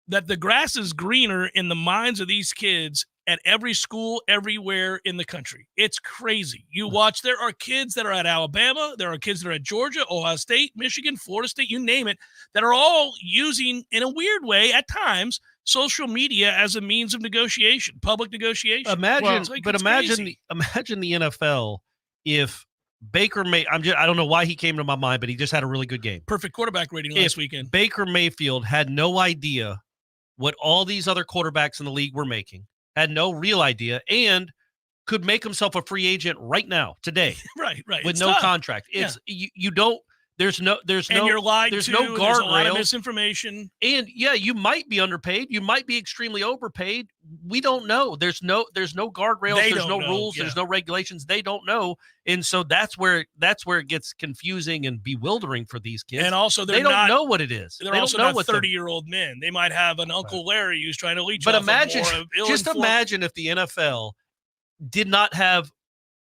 that the grass is greener in the minds of these kids at every school, everywhere in the country. It's crazy. You watch, there are kids that are at Alabama, there are kids that are at Georgia, Ohio State, Michigan, Florida State, you name it, that are all using, in a weird way at times, social media as a means of negotiation, public negotiation. Imagine the NFL if Baker I don't know why he came to my mind, but he just had a really good game. Perfect quarterback rating last weekend. Baker Mayfield had no idea what all these other quarterbacks in the league were making, had no real idea, and could make himself a free agent right now, today. right. With it's no tough. contract. It's you don't. There's no you're lied there's to, no there's a lot of guardrails. misinformation. And you might be underpaid. You might be extremely overpaid. We don't know. There's no guardrails. There's no rules. There's no regulations. They don't know. And so that's where it gets confusing and bewildering for these kids. And also they don't know what it is. They're they also don't know not 30-year-old men. They might have an Uncle Larry who's trying to leech But off imagine, of more of just imagine if the NFL did not have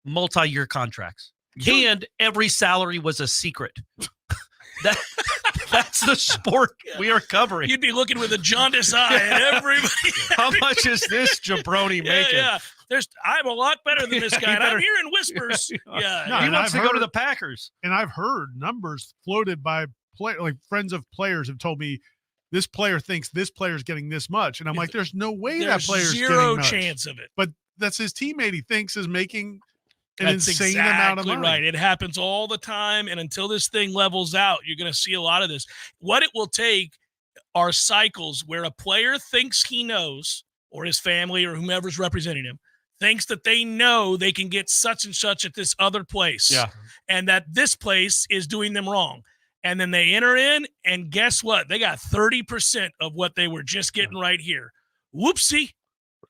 multi-year contracts and every salary was a secret. That's the sport we are covering. You'd be looking with a jaundiced eye at everybody. How much is this jabroni making? Yeah. I'm a lot better than this guy. And I'm hearing whispers. Yeah. He wants to go to the Packers. And I've heard numbers floated by friends of players have told me this player thinks this player's getting this much. And I'm like, there's no way that player's zero getting chance of it. But that's his teammate he thinks is making an That's insane amount of money. Right. It happens all the time. And until this thing levels out, you're going to see a lot of this. What it will take are cycles where a player thinks he knows, or his family or whomever's representing him thinks that they know they can get such and such at this other place. Yeah. And that this place is doing them wrong. And then they enter in, and guess what? They got 30% of what they were just getting right here. Whoopsie.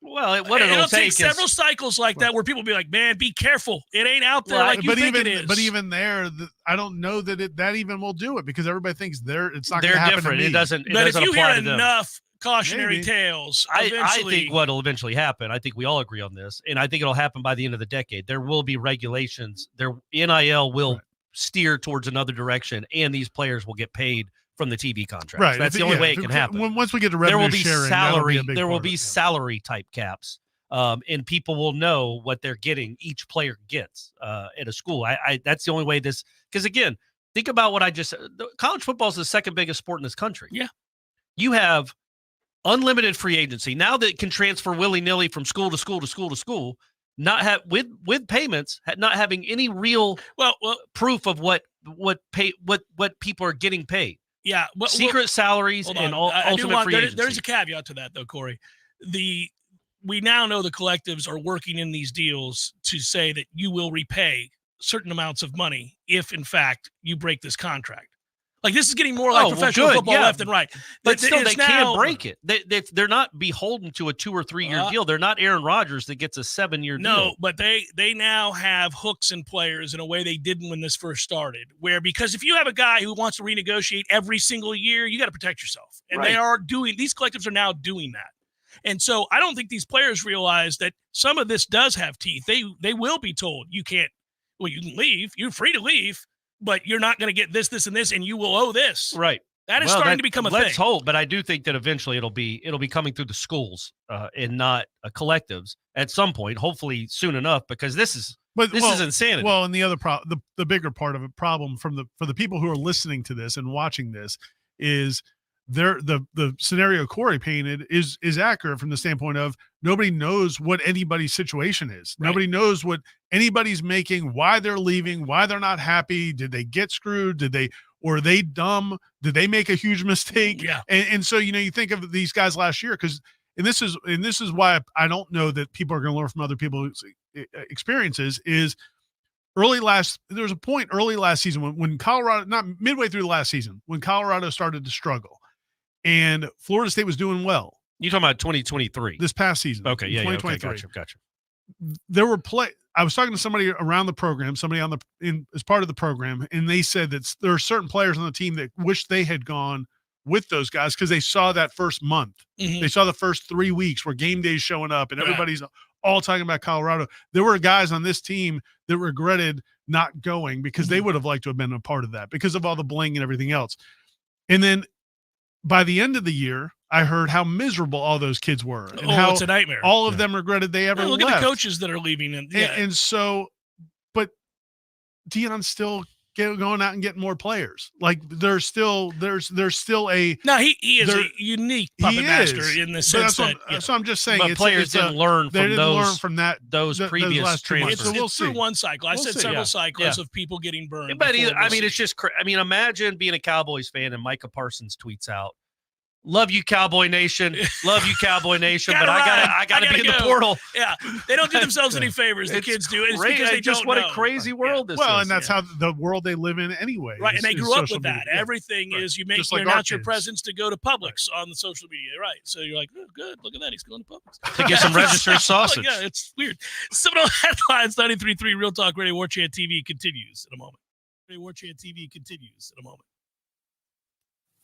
Well, it'll take several cycles like that where people be like, man, be careful. It ain't out there like you think it is. But even there, I don't know that that even will do it because everybody thinks it's not going to happen different. To me. It doesn't But if you hear apply to them. enough cautionary tales, I think what will eventually happen, I think we all agree on this, and I think it'll happen by the end of the decade. There will be regulations. NIL will steer towards another direction, and these players will get paid from the TV contracts. Right. That's the only way it can happen. Once we get to revenue sharing, there will be salary type caps, and people will know what they're getting. Each player gets at a school. That's the only way this. Because again, think about what I just said. College football is the second biggest sport in this country. Yeah, you have unlimited free agency now that can transfer willy nilly from school to school to school to school. Not have with payments, not having any real proof of what people are getting paid. Yeah, secret salaries and ultimate free agency. There's a caveat to that, though, Corey. We now know the collectives are working in these deals to say that you will repay certain amounts of money if, in fact, you break this contract. Like, this is getting more like professional football left and right. But still, they can't break it. They're not beholden to a 2 or 3 year deal. They're not Aaron Rodgers that gets a 7-year deal. No, but they now have hooks in players in a way they didn't when this first started. Because if you have a guy who wants to renegotiate every single year, you got to protect yourself. And these collectives are now doing that. And so I don't think these players realize that some of this does have teeth. They will be told you can leave. You're free to leave. But you're not going to get this, and this, and you will owe this. Right. That is starting to become a thing. Let's hope, but I do think that eventually it'll be coming through the schools and not collectives at some point, hopefully soon enough, because this is insanity. Well, and the other the bigger part of a problem for the people who are listening to this and watching this is the scenario Corey painted is accurate from the standpoint of nobody knows what anybody's situation is. Right. Nobody knows what anybody's making, why they're leaving, why they're not happy. Did they get screwed? Or are they dumb? Did they make a huge mistake? Yeah. And so, you think of these guys last year, and this is why I don't know that people are going to learn from other people's experiences is there was a point early last season when Colorado, not midway through the last season, when Colorado started to struggle and Florida State was doing well. You're talking about 2023. This past season. Okay, yeah, 2023. Okay, gotcha. There were I was talking to somebody around the program, somebody as part of the program, and they said that there are certain players on the team that wish they had gone with those guys because they saw that first month. Mm-hmm. They saw the first 3 weeks where game day's showing up and everybody's all talking about Colorado. There were guys on this team that regretted not going because they would have liked to have been a part of that because of all the bling and everything else. And then by the end of the year, I heard how miserable all those kids were and how it's a nightmare. All of them regretted they ever look left. At the coaches that are leaving. And so, but Deion's still going out and getting more players. Like there's still a no. He is a unique puppet master in the sense that. So I'm just saying, but players didn't learn from those previous transfers. So it's through one cycle. I said several cycles of people getting burned. But it's just. Imagine being a Cowboys fan and Micah Parsons tweets out, "Love you, Cowboy Nation. Love you, Cowboy Nation." But I gotta be in the portal. Yeah, they don't do themselves any favors. The kids do. It's because they just don't what know. a crazy world this is. Well, and that's how the world they live in anyway. Right, and they grew up with that. Everything is you announce your presence to go to Publix on the social media. Right, so you're like, oh, good. Look at that. He's going to Publix to get some registered sausage. Yeah, it's weird. Seminole Headlines 93.3 Real Talk Radio Warchant TV continues in a moment. Warchant TV continues in a moment.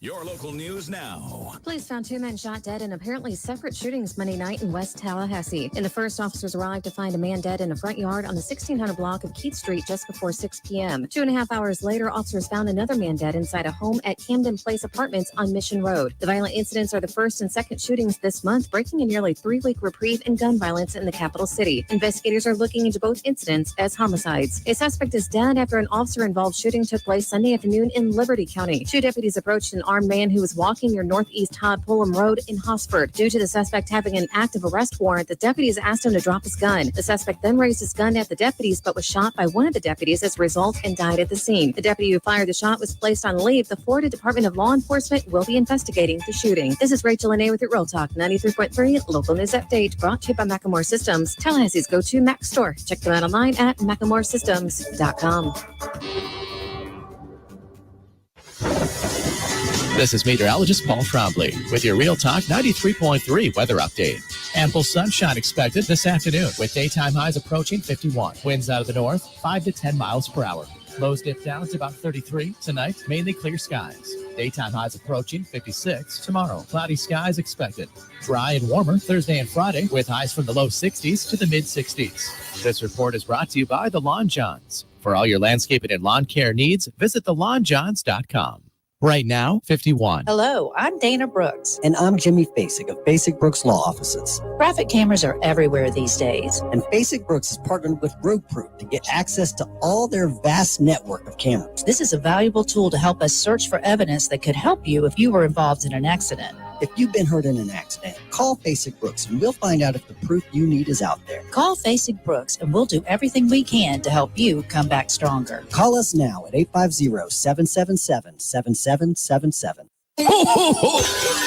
Your local news now. Police found 2 men shot dead in apparently separate shootings Monday night in West Tallahassee. In the first, officers arrived to find a man dead in a front yard on the 1600 block of Keith Street just before 6 p.m. 2.5 hours later, officers found another man dead inside a home at Camden Place Apartments on Mission Road. The violent incidents are the first and second shootings this month, breaking a nearly 3-week reprieve in gun violence in the capital city. Investigators are looking into both incidents as homicides. A suspect is dead after an officer-involved shooting took place Sunday afternoon in Liberty County. 2 deputies approached an armed man who was walking near Northeast Todd Pullum Road in Hosford. Due to the suspect having an active arrest warrant, the deputies asked him to drop his gun. The suspect then raised his gun at the deputies but was shot by one of the deputies as a result and died at the scene. The deputy who fired the shot was placed on leave. The Florida Department of Law Enforcement will be investigating the shooting. This is Rachel Lene with your Real Talk 93.3 Local News Update, brought to you by Macklemore Systems, Tallahassee's go-to Mac store. Check them out online at MacklemoreSystems.com. This is meteorologist Paul Trombley with your Real Talk 93.3 weather update. Ample sunshine expected this afternoon with daytime highs approaching 51. Winds out of the north, 5 to 10 miles per hour. Lows dip down to about 33. Tonight, mainly clear skies. Daytime highs approaching 56. Tomorrow, cloudy skies expected. Dry and warmer Thursday and Friday with highs from the low 60s to the mid 60s. This report is brought to you by The Lawn Johns. For all your landscaping and lawn care needs, visit thelawnjohns.com. Right now, 51. Hello, I'm Dana Brooks. And I'm Jimmy Basic of Basic Brooks Law Offices. Traffic cameras are everywhere these days. And Basic Brooks has partnered with RoadProof to get access to all their vast network of cameras. This is a valuable tool to help us search for evidence that could help you if you were involved in an accident. If you've been hurt in an accident, call Basic Brooks and we'll find out if the proof you need is out there. Call Basic Brooks and we'll do everything we can to help you come back stronger. Call us now at 850-777-7777. Ho, ho, ho!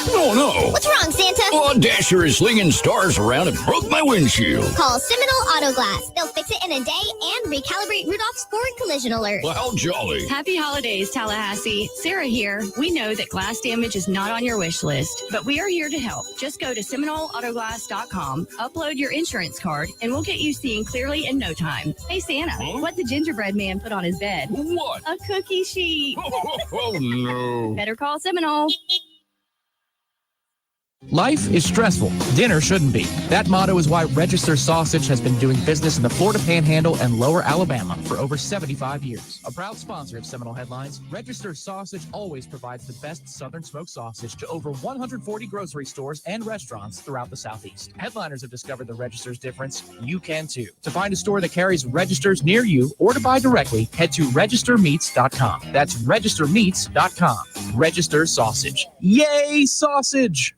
Oh, no. What's wrong, Santa? Oh, Dasher is slinging stars around and broke my windshield. Call Seminole Auto Glass. They'll fix it in a day and recalibrate Rudolph's forward collision alert. Well, how jolly. Happy holidays, Tallahassee. Sarah here. We know that glass damage is not on your wish list, but we are here to help. Just go to SeminoleAutoGlass.com, upload your insurance card, and we'll get you seeing clearly in no time. Hey, Santa, what the gingerbread man put on his bed? What? A cookie sheet. Oh, no. Better call Seminole. Life is stressful. Dinner shouldn't be. That motto is why Register Sausage has been doing business in the Florida Panhandle and Lower Alabama for over 75 years. A proud sponsor of Seminole Headlines, Register Sausage always provides the best Southern smoked sausage to over 140 grocery stores and restaurants throughout the Southeast. Headliners have discovered the Register's difference. You can too. To find a store that carries Registers near you or to buy directly, head to registermeats.com. That's registermeats.com. Register Sausage. Yay, sausage!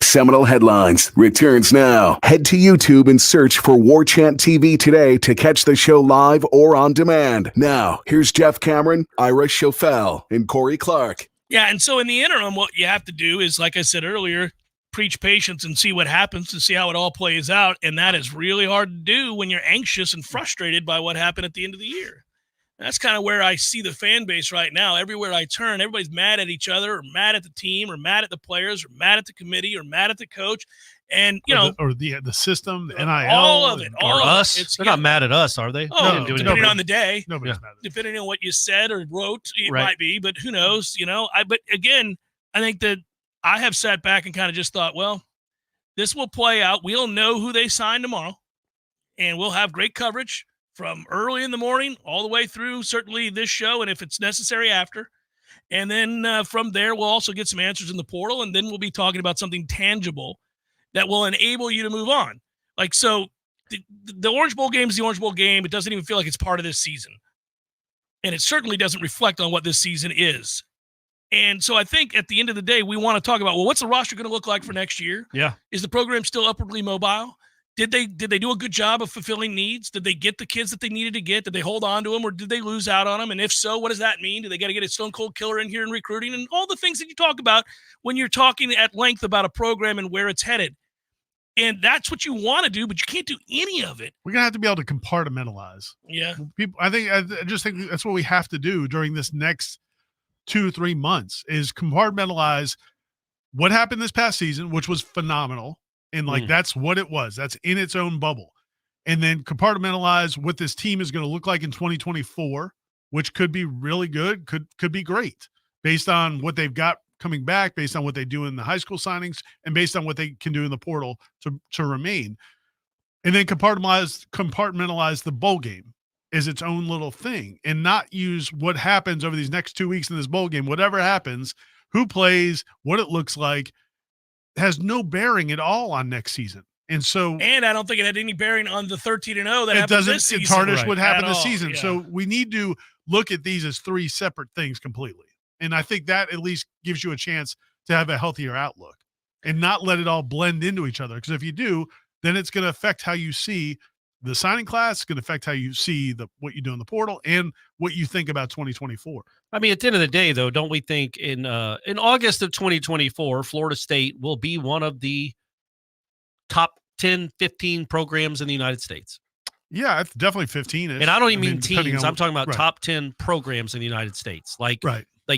Seminole Headlines returns now. Head to YouTube and search for Warchant TV today to catch the show live or on demand. Now, here's Jeff Cameron, Ira Schofel, and Corey Clark. Yeah, and so in the interim, what you have to do is, like I said earlier, preach patience and see what happens and see how it all plays out. And that is really hard to do when you're anxious and frustrated by what happened at the end of the year. And that's kind of where I see the fan base right now. Everywhere I turn, everybody's mad at each other or mad at the team or mad at the players or mad at the committee or mad at the coach. And, the system, the NIL. All of it. Or us. They're not mad at us, are they? Oh, depending on the day. Nobody's mad at us. Depending on what you said or wrote, it Right. might be, but who knows, But again, I think that I have sat back and kind of just thought, well, this will play out. We'll know who they sign tomorrow, and we'll have great coverage from early in the morning all the way through certainly this show, and if it's necessary after. And then from there, we'll also get some answers in the portal, and then we'll be talking about something tangible that will enable you to move on. Like, so the Orange Bowl game is the Orange Bowl game. It doesn't even feel like it's part of this season. And it certainly doesn't reflect on what this season is. And so I think at the end of the day, we want to talk about, well, what's the roster going to look like for next year? Yeah. Is the program still upwardly mobile? Did they do a good job of fulfilling needs? Did they get the kids that they needed to get? Did they hold on to them, or did they lose out on them? And if so, what does that mean? Do they got to get a stone cold killer in here in recruiting and all the things that you talk about when you're talking at length about a program and where it's headed? And that's what you want to do, but you can't do any of it. We're gonna have to be able to compartmentalize. Yeah. I just think that's what we have to do during this next 2-3 months is compartmentalize what happened this past season, which was phenomenal. And that's what it was. That's in its own bubble. And then compartmentalize what this team is going to look like in 2024, which could be really good, could be great based on what they've got coming back, based on what they do in the high school signings, and based on what they can do in the portal to remain. And then compartmentalize the bowl game as its own little thing and not use what happens over these next 2 weeks in this bowl game, whatever happens, who plays, what it looks like, has no bearing at all on next season. And I don't think it had any bearing on the 13-0 that happened this season. It tarnish what happened this all. season. Yeah. So we need to look at these as three separate things completely. And I think that at least gives you a chance to have a healthier outlook and not let it all blend into each other. Because if you do, then it's going to affect how you see the signing class. It's going to affect how you see what you do in the portal and what you think about 2024. I mean, at the end of the day, though, don't we think in August of 2024, Florida State will be one of the top 10, 15 programs in the United States? Yeah, it's definitely 15. And I don't even mean teams. I'm talking about top 10 programs in the United States. Like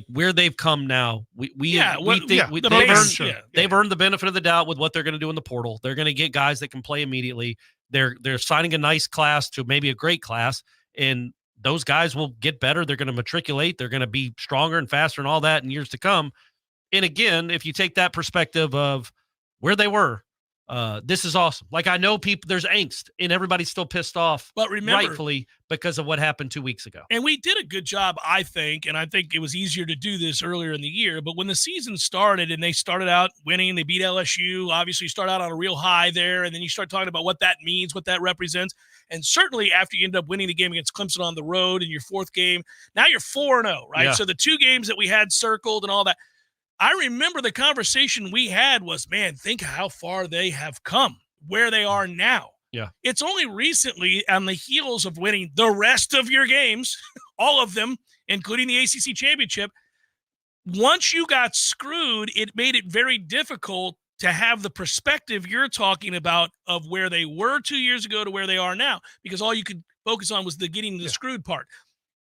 where they've come now. They've earned the benefit of the doubt with what they're going to do in the portal. They're going to get guys that can play immediately. They're signing a nice class to maybe a great class, and those guys will get better. They're going to matriculate. They're going to be stronger and faster and all that in years to come. And again, if you take that perspective of where they were, this is awesome. Like, I know there's angst and everybody's still pissed off, but remember, rightfully, because of what happened 2 weeks ago. And we did a good job, I think, and I think it was easier to do this earlier in the year. But when the season started and they started out winning, they beat LSU, obviously you start out on a real high there, and then you start talking about what that means, what that represents. And certainly after you end up winning the game against Clemson on the road in your fourth game, now you're 4-0, right? Yeah. So the two games that we had circled and all that, I remember the conversation we had was, man, think how far they have come, where they are now. Yeah. It's only recently on the heels of winning the rest of your games, all of them, including the ACC championship. Once you got screwed, it made it very difficult to have the perspective you're talking about of where they were 2 years ago to where they are now, because all you could focus on was the getting the screwed part.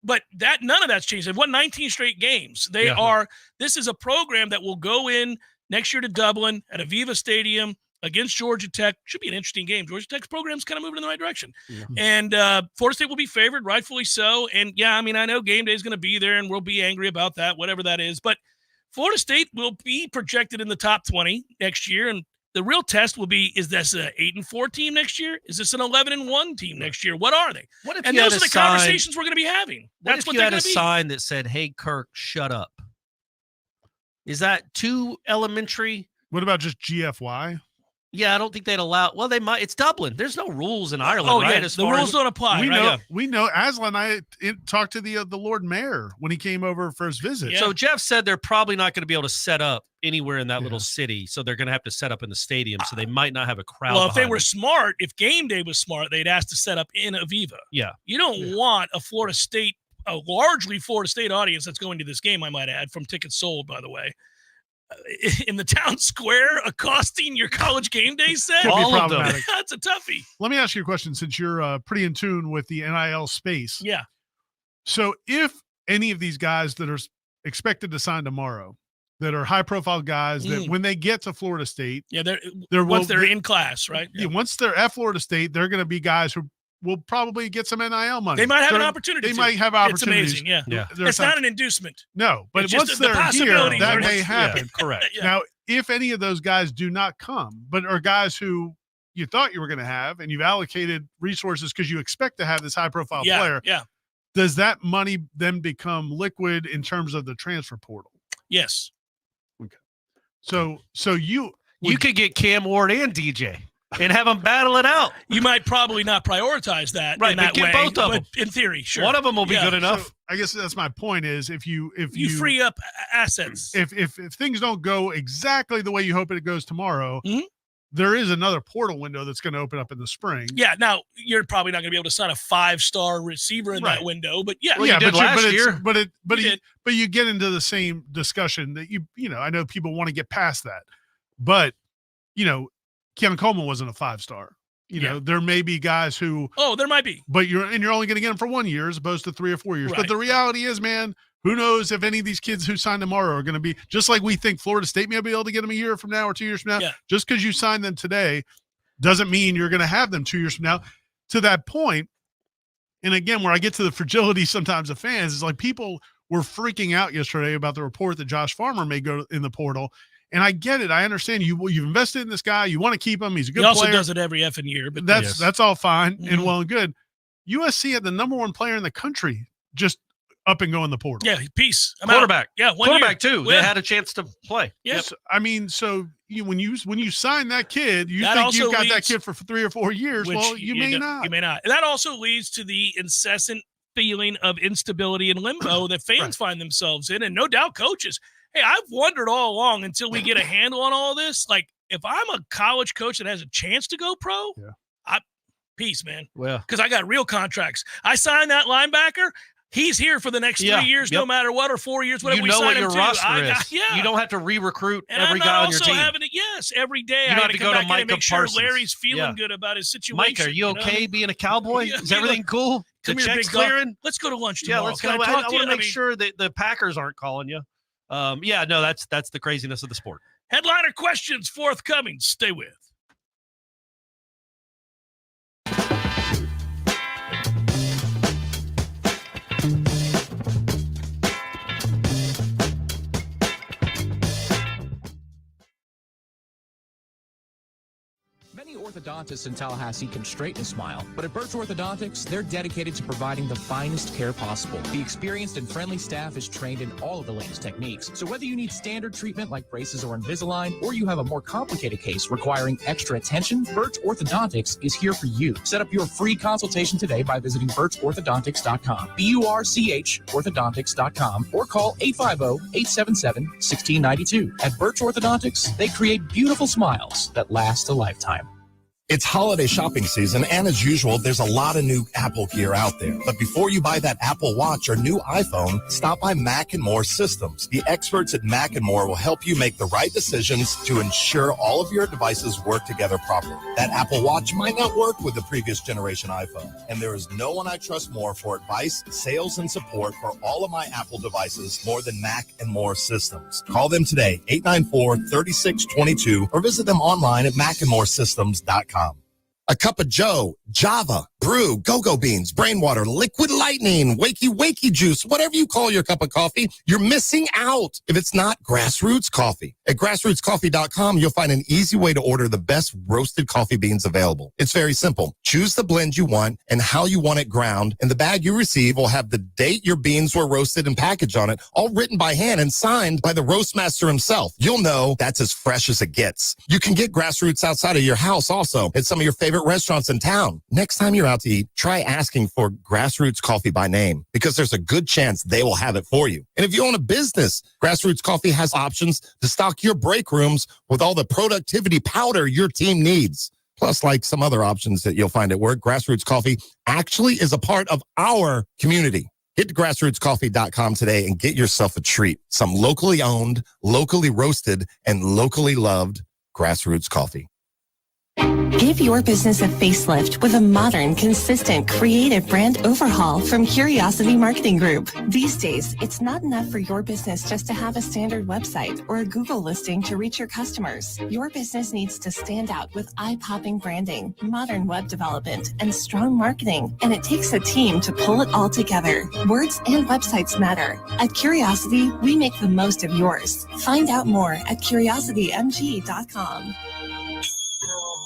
But none of that's changed. They've won 19 straight games. This is a program that will go in next year to Dublin at Aviva Stadium against Georgia Tech. Should be an interesting game. Georgia Tech's program's kind of moving in the right direction. Yeah. And Florida State will be favored, rightfully so. And yeah, I mean, I know game day is going to be there and we'll be angry about that, whatever that is. But Florida State will be projected in the top 20 next year. And the real test will be, is this an 8-4 team next year? Is this an 11-1 team next year? What are they? And those are the conversations we're going to be having. That's what they're going to be. What if you had a sign that said, "Hey, Kirk, shut up"? Is that too elementary? What about just GFY? Yeah, I don't think they'd allow. Well, they might. It's Dublin. There's no rules in Ireland, right? Yeah, the rules don't apply. We know. Aslan and I talked to the Lord Mayor when he came over for his visit. Yeah. So Jeff said they're probably not going to be able to set up anywhere in that little city, so they're going to have to set up in the stadium. So they might not have a crowd. Well, if they were smart, if game day was smart, they'd ask to set up in Aviva. Yeah, you don't want a largely Florida State audience that's going to this game. I might add, from tickets sold, by the way. In the town square, accosting your college game day set. All of them. That's a toughie. Let me ask you a question, since you're pretty in tune with the NIL space. Yeah. So if any of these guys that are expected to sign tomorrow, that are high-profile guys, that when they get to Florida State, once they're in class, right? Yeah. Once they're at Florida State, they're going to be guys who will probably get some NIL money. They might have an opportunity. They might have opportunities. It's amazing, yeah. It's not an inducement. No, but it's once they're here, that may happen. Correct. Now, if any of those guys do not come, but are guys who you thought you were going to have, and you've allocated resources because you expect to have this high-profile player, does that money then become liquid in terms of the transfer portal? Yes. Okay. So you could get Cam Ward and DJ. And have them battle it out. You might probably not prioritize that in that way, both of them. In theory, sure. One of them will be good enough. So I guess that's my point. Is if you free up assets, if things don't go exactly the way you hope it goes tomorrow, there is another portal window that's going to open up in the spring. Yeah. Now you're probably not going to be able to sign a 5-star receiver in that window, but yeah, well, you did last year. But you get into the same discussion that I know people want to get past that, but Keon Coleman wasn't a 5-star. There may be guys who. Oh, there might be. But you're only going to get them for 1 year as opposed to 3 or 4 years. Right. But the reality is, man, who knows if any of these kids who sign tomorrow are going to be just like we think Florida State may be able to get them a year from now or 2 years from now. Yeah. Just because you sign them today doesn't mean you're going to have them 2 years from now. To that point, and again, where I get to the fragility sometimes of fans is like people were freaking out yesterday about the report that Josh Farmer may go in the portal. And I get it. I understand you've invested in this guy. You want to keep him. He's a good player. He also does it every effing year. But that's all fine and well and good. USC had the number one player in the country just up and go in the portal. Yeah, peace. Quarterback. Yeah, quarterback too. They had a chance to play. Yes. I mean, so when you sign that kid, you think you've got that kid for 3 or 4 years. Well, you may not. You may not. And that also leads to the incessant feeling of instability and limbo that fans find themselves in, and no doubt coaches. Hey, I've wondered all along until we get a handle on all this. Like, if I'm a college coach that has a chance to go pro, peace, man. Well, because I got real contracts. I signed that linebacker. He's here for the next 3 years, no matter what, or 4 years, whatever we sign him to. You know what your roster is. You don't have to re-recruit every guy on your team. Every day you I don't have to go come to back in and Micah make sure Parsons. Larry's feeling good about his situation. Mike, are you okay being a Cowboy? Is everything cool? Come here, check's big dog. clearing? Let's go to lunch tomorrow. Yeah, let's go. I want to make sure that the Packers aren't calling you. That's the craziness of the sport. Headliner questions forthcoming. Stay with. Many orthodontists in Tallahassee can straighten a smile, but at Birch Orthodontics, they're dedicated to providing the finest care possible. The experienced and friendly staff is trained in all of the latest techniques, so whether you need standard treatment like braces or Invisalign, or you have a more complicated case requiring extra attention, Birch Orthodontics is here for you. Set up your free consultation today by visiting birchorthodontics.com, BURCH orthodontics.com, or call 850-877-1692. At Birch Orthodontics, they create beautiful smiles that last a lifetime. It's holiday shopping season, and as usual, there's a lot of new Apple gear out there. But before you buy that Apple Watch or new iPhone, stop by Mac & More Systems. The experts at Mac & More will help you make the right decisions to ensure all of your devices work together properly. That Apple Watch might not work with the previous generation iPhone, and there is no one I trust more for advice, sales, and support for all of my Apple devices more than Mac & More Systems. Call them today, 894-3622, or visit them online at macandmoresystems.com. A cup of Joe, Java, brew, go-go beans, brain water, liquid lightning, wakey juice, whatever you call your cup of coffee, you're missing out if it's not Grassroots Coffee. At grassrootscoffee.com, you'll find an easy way to order the best roasted coffee beans available. It's very simple. Choose the blend you want and how you want it ground, and the bag you receive will have the date your beans were roasted and packaged on it, all written by hand and signed by the roast master himself. You'll know that's as fresh as it gets. You can get Grassroots outside of your house also at some of your favorite restaurants in town. Next time you're out to eat, try asking for Grassroots Coffee by name, because there's a good chance they will have it for you. And if you own a business, Grassroots Coffee has options to stock your break rooms with all the productivity powder your team needs. Plus, like some other options that you'll find at work, Grassroots Coffee actually is a part of our community. Get to grassrootscoffee.com today and get yourself a treat. Some locally owned, locally roasted, and locally loved Grassroots Coffee. Give your business a facelift with a modern, consistent, creative brand overhaul from Curiosity Marketing Group. These days, it's not enough for your business just to have a standard website or a Google listing to reach your customers. Your business needs to stand out with eye-popping branding, modern web development, and strong marketing. And it takes a team to pull it all together. Words and websites matter. At Curiosity, we make the most of yours. Find out more at curiositymg.com.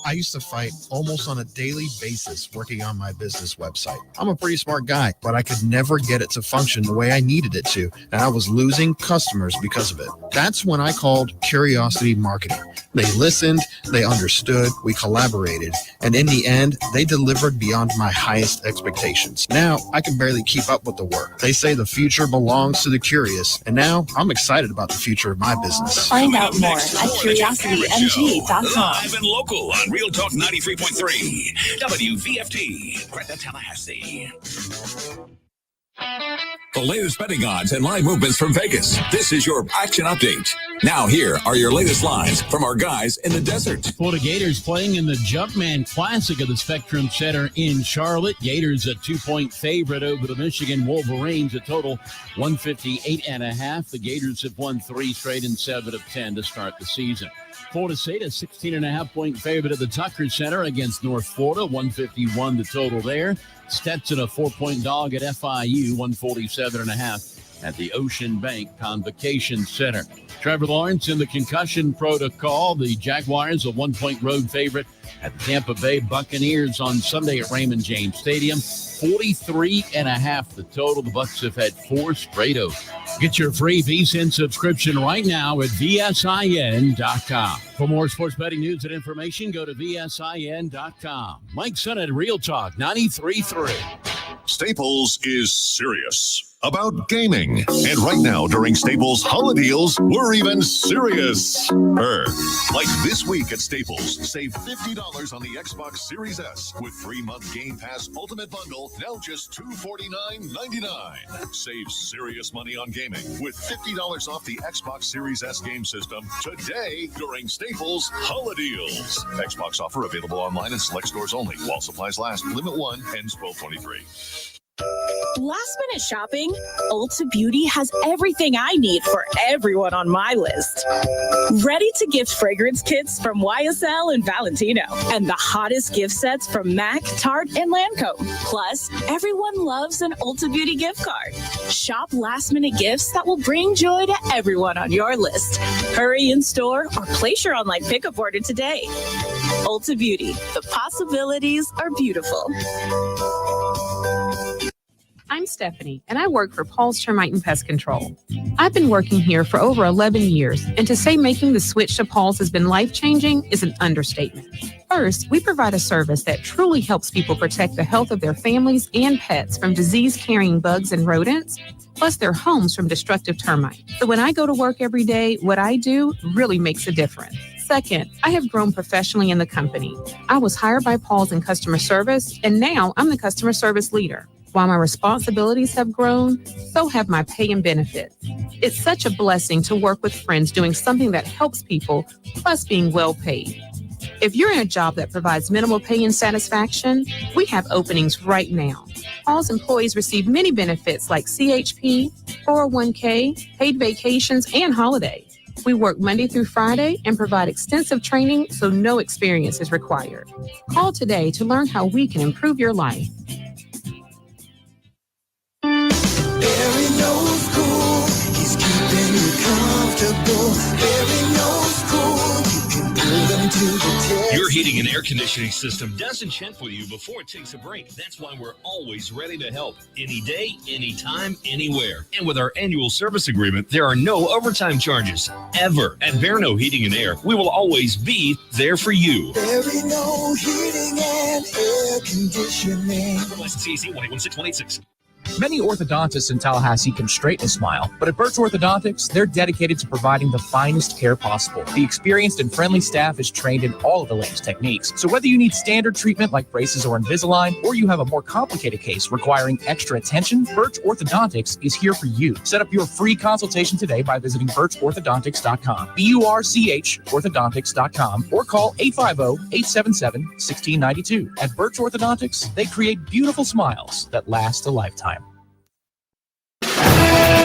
I used to fight almost on a daily basis working on my business website. I'm a pretty smart guy, but I could never get it to function the way I needed it to, and I was losing customers because of it. That's when I called Curiosity Marketing. They listened, they understood, we collaborated, and in the end, they delivered beyond my highest expectations. Now, I can barely keep up with the work. They say the future belongs to the curious, and now I'm excited about the future of my business. Find out more at curiositymg.com. Live and local on Real Talk 93.3 WVFT, Greta, Tallahassee. The latest betting odds and live movements from Vegas. This is your action update. Now here are your latest lines from our guys in the desert. Florida Gators playing in the Jumpman Classic of the Spectrum Center in Charlotte. Gators a 2-point favorite over the Michigan Wolverines, a total 158.5. The Gators have won 3 straight and 7 of 10 to start the season. Florida State a 16.5-point favorite at the Tucker Center against North Florida, 151 the total there. Stetson a 4-point dog at FIU, 147.5 at the Ocean Bank Convocation Center. Trevor Lawrence in the concussion protocol. The Jaguars a 1-point road favorite at the Tampa Bay Buccaneers on Sunday at Raymond James Stadium. 43.5 the total. The Bucs have had 4 straight overs. Get your free VSiN subscription right now at VSIN.com. For more sports betting news and information, go to VSIN.com. Mike Son at Real Talk 93.3. Staples is serious about gaming. And right now, during Staples Holiday Deals, we're even serious. Like this week at Staples, save $50 on the Xbox Series S with 3-month Game Pass Ultimate Bundle, now just $249.99. Save serious money on gaming with $50 off the Xbox Series S game system today during Staples Holiday Deals. Xbox offer available online in select stores only. While supplies last. Limit 1 ends 12/23. Last minute shopping? Ulta Beauty has everything I need for everyone on my list. Ready to gift fragrance kits from YSL and Valentino. And the hottest gift sets from MAC, Tarte, and Lancome. Plus, everyone loves an Ulta Beauty gift card. Shop last minute gifts that will bring joy to everyone on your list. Hurry in store or place your online pickup order today. Ulta Beauty. The possibilities are beautiful. I'm Stephanie, and I work for Paul's Termite and Pest Control. I've been working here for over 11 years, and to say making the switch to Paul's has been life-changing is an understatement. First, we provide a service that truly helps people protect the health of their families and pets from disease-carrying bugs and rodents, plus their homes from destructive termites. So when I go to work every day, what I do really makes a difference. Second, I have grown professionally in the company. I was hired by Paul's in customer service, and now I'm the customer service leader. While my responsibilities have grown, so have my pay and benefits. It's such a blessing to work with friends doing something that helps people, plus being well paid. If you're in a job that provides minimal pay and satisfaction, we have openings right now. Paul's employees receive many benefits like CHP, 401k, paid vacations, and holidays. We work Monday through Friday and provide extensive training so no experience is required. Call today to learn how we can improve your life. Barry knows cool. He's keeping you comfortable. Barry knows cool. You can pull them to the test. Your heating and air conditioning system doesn't check for you before it takes a break. That's why we're always ready to help. Any day, anytime, anywhere. And with our annual service agreement, there are no overtime charges. Ever. At Verno Heating and Air, we will always be there for you. Barry knows heating and air conditioning. License CAC 1816186. Many orthodontists in Tallahassee can straighten a smile, but at Birch Orthodontics, they're dedicated to providing the finest care possible. The experienced and friendly staff is trained in all of the latest techniques. So whether you need standard treatment like braces or Invisalign, or you have a more complicated case requiring extra attention, Birch Orthodontics is here for you. Set up your free consultation today by visiting birchorthodontics.com, BURCH orthodontics.com, or call 850-877-1692. At Birch Orthodontics, they create beautiful smiles that last a lifetime.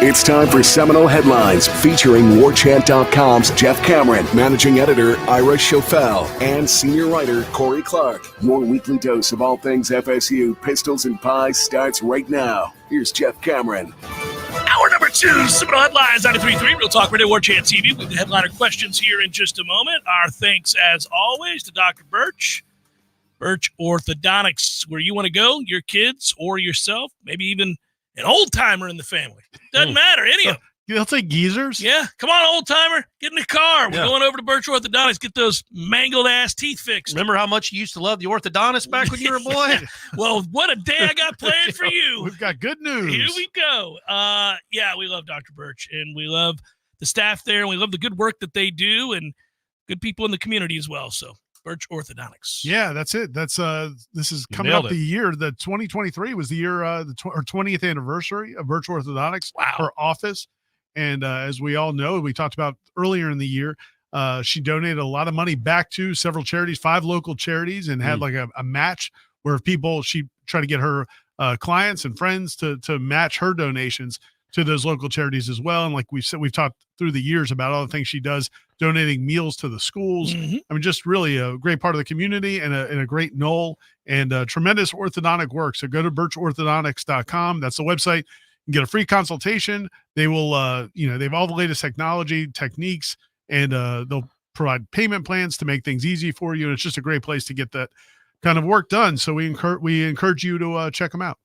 It's time for Seminole Headlines, featuring Warchant.com's Jeff Cameron, managing editor Ira Schofel, and senior writer Corey Clark. Your weekly dose of all things FSU, pistols, and pies starts right now. Here's Jeff Cameron. Hour number 2, Seminole Headlines, 93.3 Real Talk Radio, Warchant TV. With the headliner questions here in just a moment. Our thanks, as always, to Dr. Birch. Birch Orthodontics, where you want to go, your kids or yourself, maybe even an old-timer in the family. Doesn't matter, any of them. They'll take geezers. Yeah, come on, old-timer, get in the car. We're going over to Birch Orthodontics, get those mangled-ass teeth fixed. Remember how much you used to love the orthodontist back when you were a boy? Well, what a day I got planned for you. We've got good news. Here we go. Yeah, we love Dr. Birch, and we love the staff there, and we love the good work that they do, and good people in the community as well, so. Birch Orthodontics. Yeah, that's it. This is coming up the year. The 2023 was the year, the 20th anniversary of Birch Orthodontics, her office. And as we all know, we talked about earlier in the year, she donated a lot of money back to several charities, 5 local charities, and had like a match where she tried to get her clients and friends to match her donations to those local charities as well. And like we said, we've talked through the years about all the things she does, donating meals to the schools. I mean, just really a great part of the community and a great Nole and tremendous orthodontic work. So go to birchorthodontics.com. That's the website. You can get a free consultation. They will, they have all the latest technology, techniques, and they'll provide payment plans to make things easy for you. And it's just a great place to get that kind of work done. So we encourage you to check them out.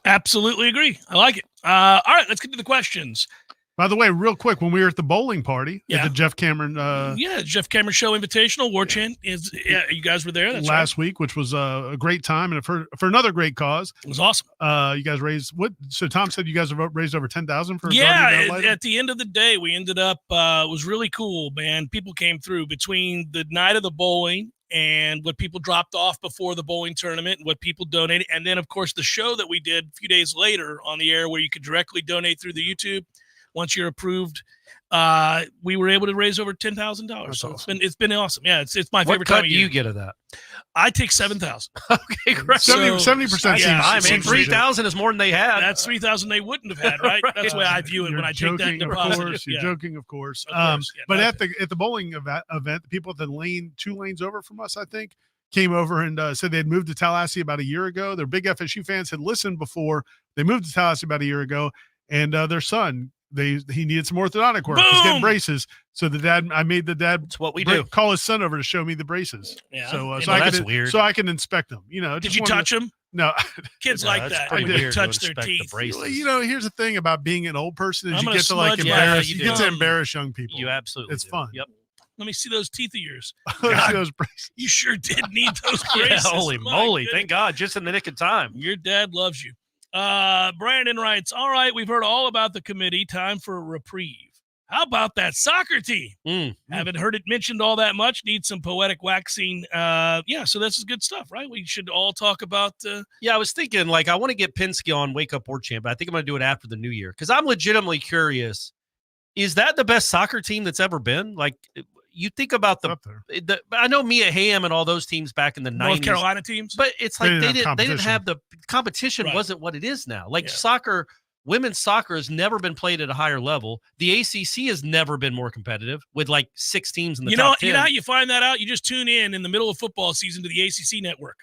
Absolutely agree. I like it. All right, let's get to the questions. By the way, real quick, when we were at the bowling party at the Jeff Cameron Jeff Cameron Show Invitational, Warchant you guys were there. That's last week, which was a great time and for another great cause. It was awesome. You guys raised what? So Tom said you guys have raised over 10,000 for at the end of the day, we ended up it was really cool, man. People came through between the night of the bowling and what people dropped off before the bowling tournament and what people donated. And then, of course, the show that we did a few days later on the air where you could directly donate through the YouTube. Once you're approved, we were able to raise over $10,000. So awesome. It's been awesome. Yeah, it's my favorite what time cut of do year. you get of that? I take 7,000. Okay, great. 70%. Yeah, man, 3,000 is more than they had. That's 3,000 they wouldn't have had, right? That's the way I view it when I take that deposit. You're joking, of course. But at the bowling event, the people at the 2 lanes over from us, I think, came over and said they had moved to Tallahassee about a year ago. They're big FSU fans, had listened before. They moved to Tallahassee about a year ago, and their son, he needed some orthodontic work. He's getting braces. So I made the dad That's what we do. Call his son over to show me the braces. Yeah. So that's weird. So I can inspect them. Did you touch them? No. Kids like that. I did touch their teeth. Here's the thing about being an old person is you get to embarrass. You get to embarrass young people. You absolutely. It's fun. Yep. Let me see those teeth of yours. Those braces. You sure did need those braces. Holy moly. Thank God. Just in the nick of time. Your dad loves you. Brandon writes, all right, we've heard all about the committee. Time for a reprieve. How about that soccer team? Haven't heard it mentioned all that much. Need some poetic waxing. So this is good stuff, right? We should all talk about. I was thinking, I want to get Penske on Wake Up Warchant, but I think I'm going to do it after the new year because I'm legitimately curious. Is that the best soccer team that's ever been? You think about the I know Mia Hamm and all those teams back in the 90s. North Carolina teams. But it's they didn't have the competition wasn't what it is now. Soccer women's soccer has never been played at a higher level. The ACC has never been more competitive with like 6 teams in the top 10. You know how you find that out? You just tune in the middle of football season to the ACC network.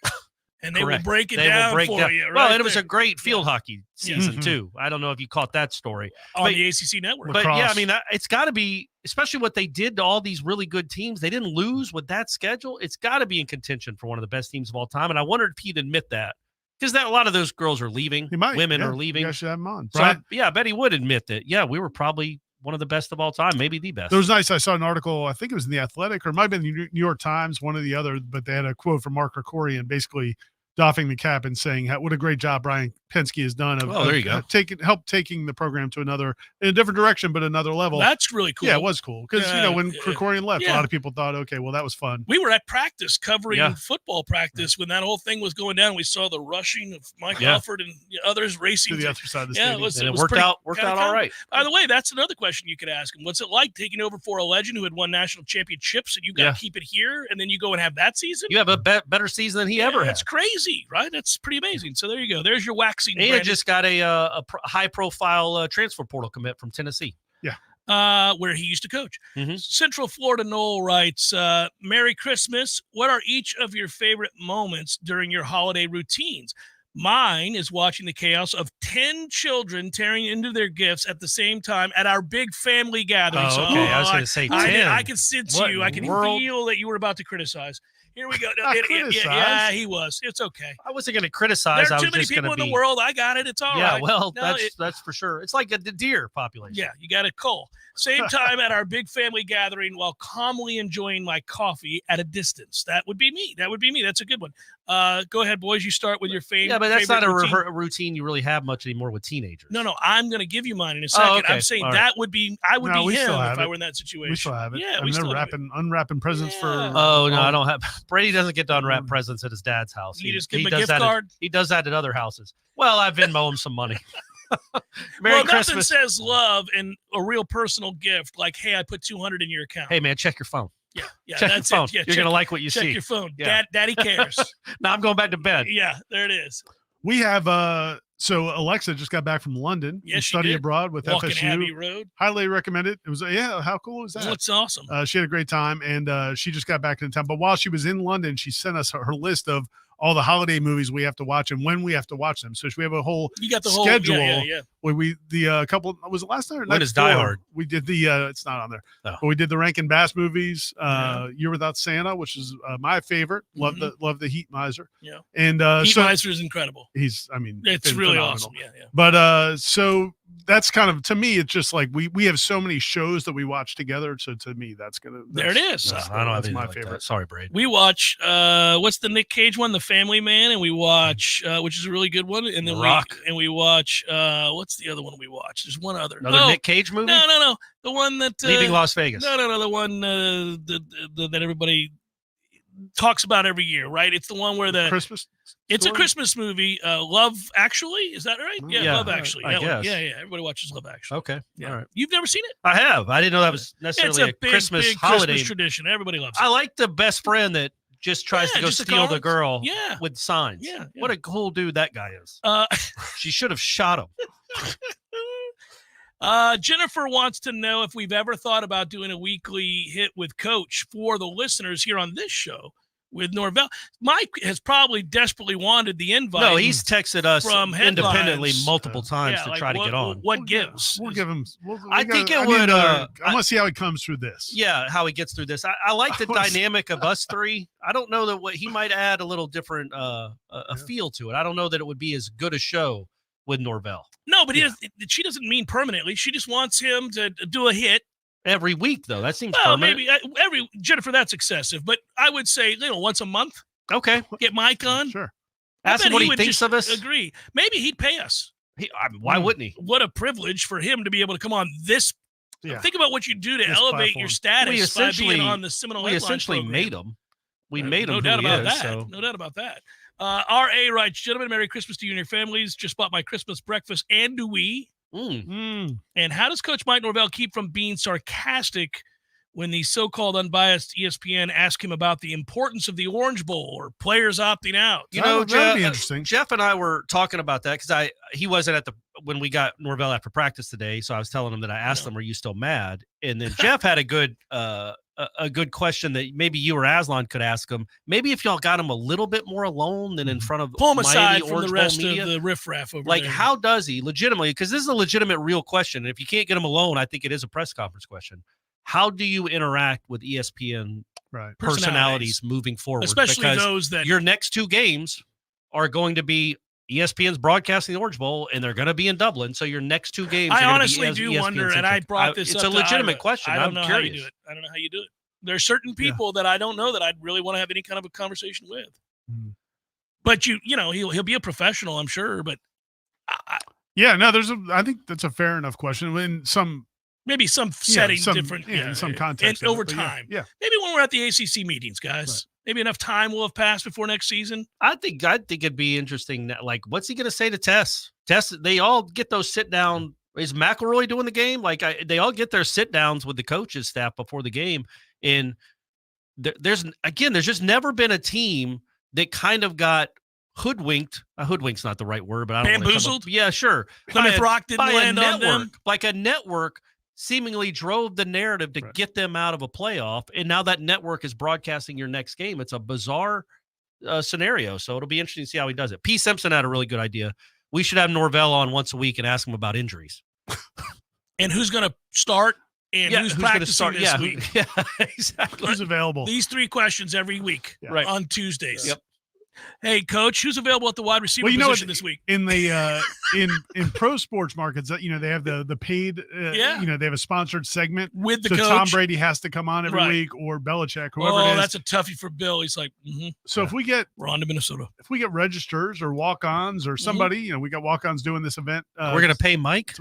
And they will break it down for you. Right, well, and it was a great field hockey season, too. I don't know if you caught that story. On the ACC network. But, yeah, I mean, it's got to be, especially what they did to all these really good teams. They didn't lose with that schedule. It's got to be in contention for one of the best teams of all time. And I wondered if he'd admit that. Because a lot of those girls are leaving. Women are leaving. You guys should have him on. So, I bet he would admit that, we were probably one of the best of all time, maybe the best. It was nice. I saw an article, I think it was in The Athletic, or it might have been the New York Times, one or the other, but they had a quote from Mark Krikorian basically doffing the cap and saying what a great job Brian Pensky has done of there you go. taking the program to in a different direction, but another level. That's really cool. Yeah, it was cool because when Krikorian left, a lot of people thought, okay, well, that was fun. We were at practice covering football practice when that whole thing was going down. We saw the rushing of Mike Alford and others racing to the other side of the stadium. It worked out all right. By the way, that's another question you could ask him. What's it like taking over for a legend who had won national championships, and you got to keep it here, and then you go and have that season? You have a better season than he ever had. It's crazy, right? That's pretty amazing. So there you go. There's your waxing. He had just got a high-profile transfer portal commit from Tennessee. Yeah. Where he used to coach. Central Florida Noel writes, Merry Christmas. What are each of your favorite moments during your holiday routines? Mine is watching the chaos of 10 children tearing into their gifts at the same time at our big family gathering. Oh, okay. I was going to say 10. I can sense you. I can feel that you were about to criticize. Here we go. Yeah, he was. It's okay. I wasn't going to criticize. There are too many people in the world. I got it. It's all right. Yeah, well, that's for sure. It's like the deer population. Yeah, you got it, Cole. Same time at our big family gathering while calmly enjoying my coffee at a distance. That would be me. That's a good one. Go ahead, boys. You start with your favorite. Yeah, but that's not a routine you really have much anymore with teenagers. No. I'm going to give you mine in a second. Okay. I'm saying I would be him if I were in that situation. We still have it. Yeah, unwrapping presents for. Oh no, I don't have. Brady doesn't get to unwrap presents at his dad's house. You just give him a gift card. He does that at other houses. Well, I Venmo him some money. Merry Christmas. Nothing says love and a real personal gift like, hey, I put $200 in your account. Hey man, check your phone. Yeah, check that's your phone. it. Yeah, You're gonna like what you see. Check your phone. Yeah. Daddy cares. Now I'm going back to bed. Yeah, there it is. We have so Alexa just got back from London. Yes, she study did. abroad with Walking FSU. Abbey Road. Highly recommend it. It was how cool was that? That's awesome. She had a great time, and she just got back in town. But while she was in London, she sent us her list of all the holiday movies we have to watch and when we have to watch them. So we have a whole schedule. Yeah. Where we couple was it last night or when is Die Hard? We did the it's not on there. Oh. But we did the Rankin Bass movies. Year Without Santa, which is my favorite. Love the Heat Miser. Yeah. And Heat Miser is incredible. It's really phenomenal. awesome. Yeah. But so that's kind of, to me, it's just like we have so many shows that we watch together. So to me, that's there it is. I don't have my like favorite. That. Sorry, Braid. We watch what's the Nick Cage one, The Family Man, and we watch which is a really good one, and then we watch what's the other one we watch? There's one other. Another Nick Cage movie? No. The one that Leaving Las Vegas. No. The one that everybody talks about every year, right? It's the one where the Christmas. It's a Christmas movie. Love Actually, is that right? Yeah, Love Actually. I guess. Yeah. Everybody watches Love Actually. Okay. Yeah. All right. You've never seen it? I have. I didn't know that was necessarily it's a big, Christmas big holiday Christmas tradition. Everybody loves it. I like the best friend that just tries to go steal the girl with signs. Yeah. What a cool dude that guy is. She should have shot him. Jennifer wants to know if we've ever thought about doing a weekly hit with Coach for the listeners here on this show with Norvell. Mike has probably desperately wanted the invite. No, he's texted us from independently multiple times to try to get on. What gives? We'll give him. I think it would. I want to see how he comes through this. Yeah, how he gets through this. I like the dynamic of us three. I don't know that he might add a little different a feel to it. I don't know that it would be as good a show with Norvell. No, but she doesn't mean permanently. She just wants him to do a hit. Every week, though, that seems permanent. Maybe Jennifer, that's excessive. But I would say, once a month. Okay, get Mike on. Sure. Ask him what he thinks of us. Agree. Maybe he'd pay us. Why wouldn't he? What a privilege for him to be able to come on this. Yeah. Think about what you do to elevate your status by being on the Seminole Headlines. We essentially made him. We made him. No doubt about that. So. No doubt about that. R.A. writes, gentlemen, Merry Christmas to you and your families. Just bought my Christmas breakfast andouille. And how does Coach Mike Norvell keep from being sarcastic when the so-called unbiased ESPN asked him about the importance of the Orange Bowl or players opting out. You know, that'd be interesting. Jeff and I were talking about that because he wasn't when we got Norvell after practice today. So I was telling him that I asked him, "Are you still mad?" And then Jeff had a good question that maybe you or Aslan could ask him. Maybe if y'all got him a little bit more alone than in front of pull him aside Miami from Orange the rest Bowl media. of the riffraff over like, there. how does he legitimately? Because this is a legitimate, real question. And if you can't get him alone, I think it is a press conference question. How do you interact with ESPN personalities moving forward? Especially because those that your next 2 games are going to be ESPN's broadcasting the Orange Bowl, and they're going to be in Dublin. So your next 2 games. I are honestly be do ESPN wonder, centric. and I brought this it's up. It's a legitimate Ira. question. I don't know how you curious. do it. I don't know how you do it. There are certain people that I don't know that I'd really want to have any kind of a conversation with. But you know, he'll be a professional, I'm sure. But I think that's a fair enough question. In some setting different, in some context, and over time. Yeah, maybe when we're at the ACC meetings, guys. Right. Maybe enough time will have passed before next season. I think it'd be interesting. Like, what's he going to say to Tess? Tess, they all get those sit down. Is McElroy doing the game? Like, they all get their sit downs with the coaches staff before the game. And there's just never been a team that kind of got hoodwinked. Hoodwinked's not the right word, but I don't bamboozled. Yeah, sure. Plymouth Rock didn't land on them. Like a network seemingly drove the narrative to get them out of a playoff, and now that network is broadcasting your next game. It's a bizarre scenario, so it'll be interesting to see how he does it. P. Simpson had a really good idea. We should have Norvell on once a week and ask him about injuries. And who's going to start and who's practicing this week. Yeah, exactly. Who's available? These 3 questions every week on Tuesdays. Yep. Hey, Coach, who's available at the wide receiver position this week? In the in pro sports markets, they have the paid, they have a sponsored segment with the coach. Tom Brady has to come on every week, or Belichick, whoever it is. That's a toughie for Bill. He's like, So if we're on to Minnesota. If we get registers or walk-ons or somebody, we got walk-ons doing this event. We're going to pay Mike.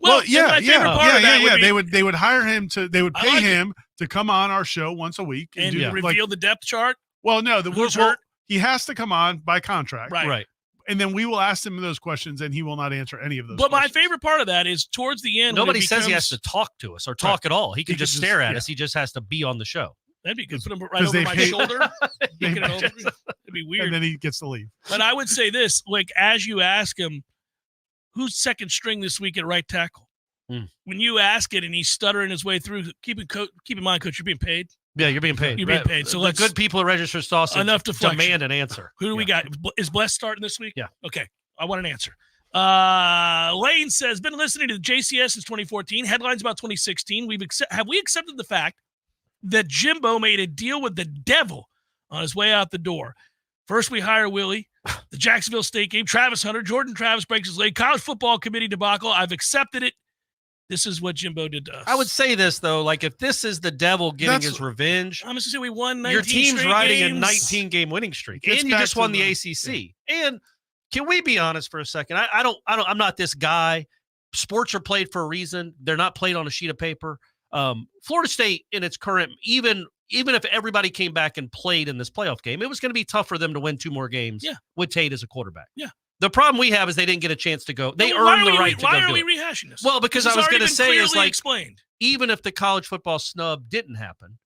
Well, yeah. They would hire him they would pay him to come on our show once a week and reveal the depth chart. Well, no, who's hurt? He has to come on by contract. Right. And then we will ask him those questions, and he will not answer any of those questions. My favorite part of that is towards the end. Nobody says he has to talk to us or talk at all. He can just stare at us. He just has to be on the show. That'd be good. Put him right over my shoulder. It'd be weird. And then he gets to leave. But I would say this, like, as you ask him, who's second string this week at right tackle? When you ask it and he's stuttering his way through, keep in mind, Coach, you're being paid. Yeah, you're being paid. You're being paid. So the good people at Register Sausage enough deflection. Demand an answer. Who do we got? Is Bless starting this week? Yeah. Okay. I want an answer. Lane says, been listening to the JCS since 2014. Headlines about 2016. Have we accepted the fact that Jimbo made a deal with the devil on his way out the door? First, we hire Willie. The Jacksonville State game. Travis Hunter. Jordan Travis breaks his leg. College football committee debacle. I've accepted it. This is what Jimbo did to us. I would say this, though. Like, if this is the devil getting his revenge, I'm going to say we won 19 your team's riding games. a 19-game winning streak, and you just won the ACC. Yeah. And can we be honest for a second? I'm not this guy. Sports are played for a reason. They're not played on a sheet of paper. Florida State, in its current, even if everybody came back and played in this playoff game, it was going to be tough for them to win 2 more games with Tate as a quarterback. Yeah. The problem we have is they didn't get a chance to go. They earned the right to go. Why are we rehashing this? Well, because I was going to say is like, explained. Even if the college football snub didn't happen,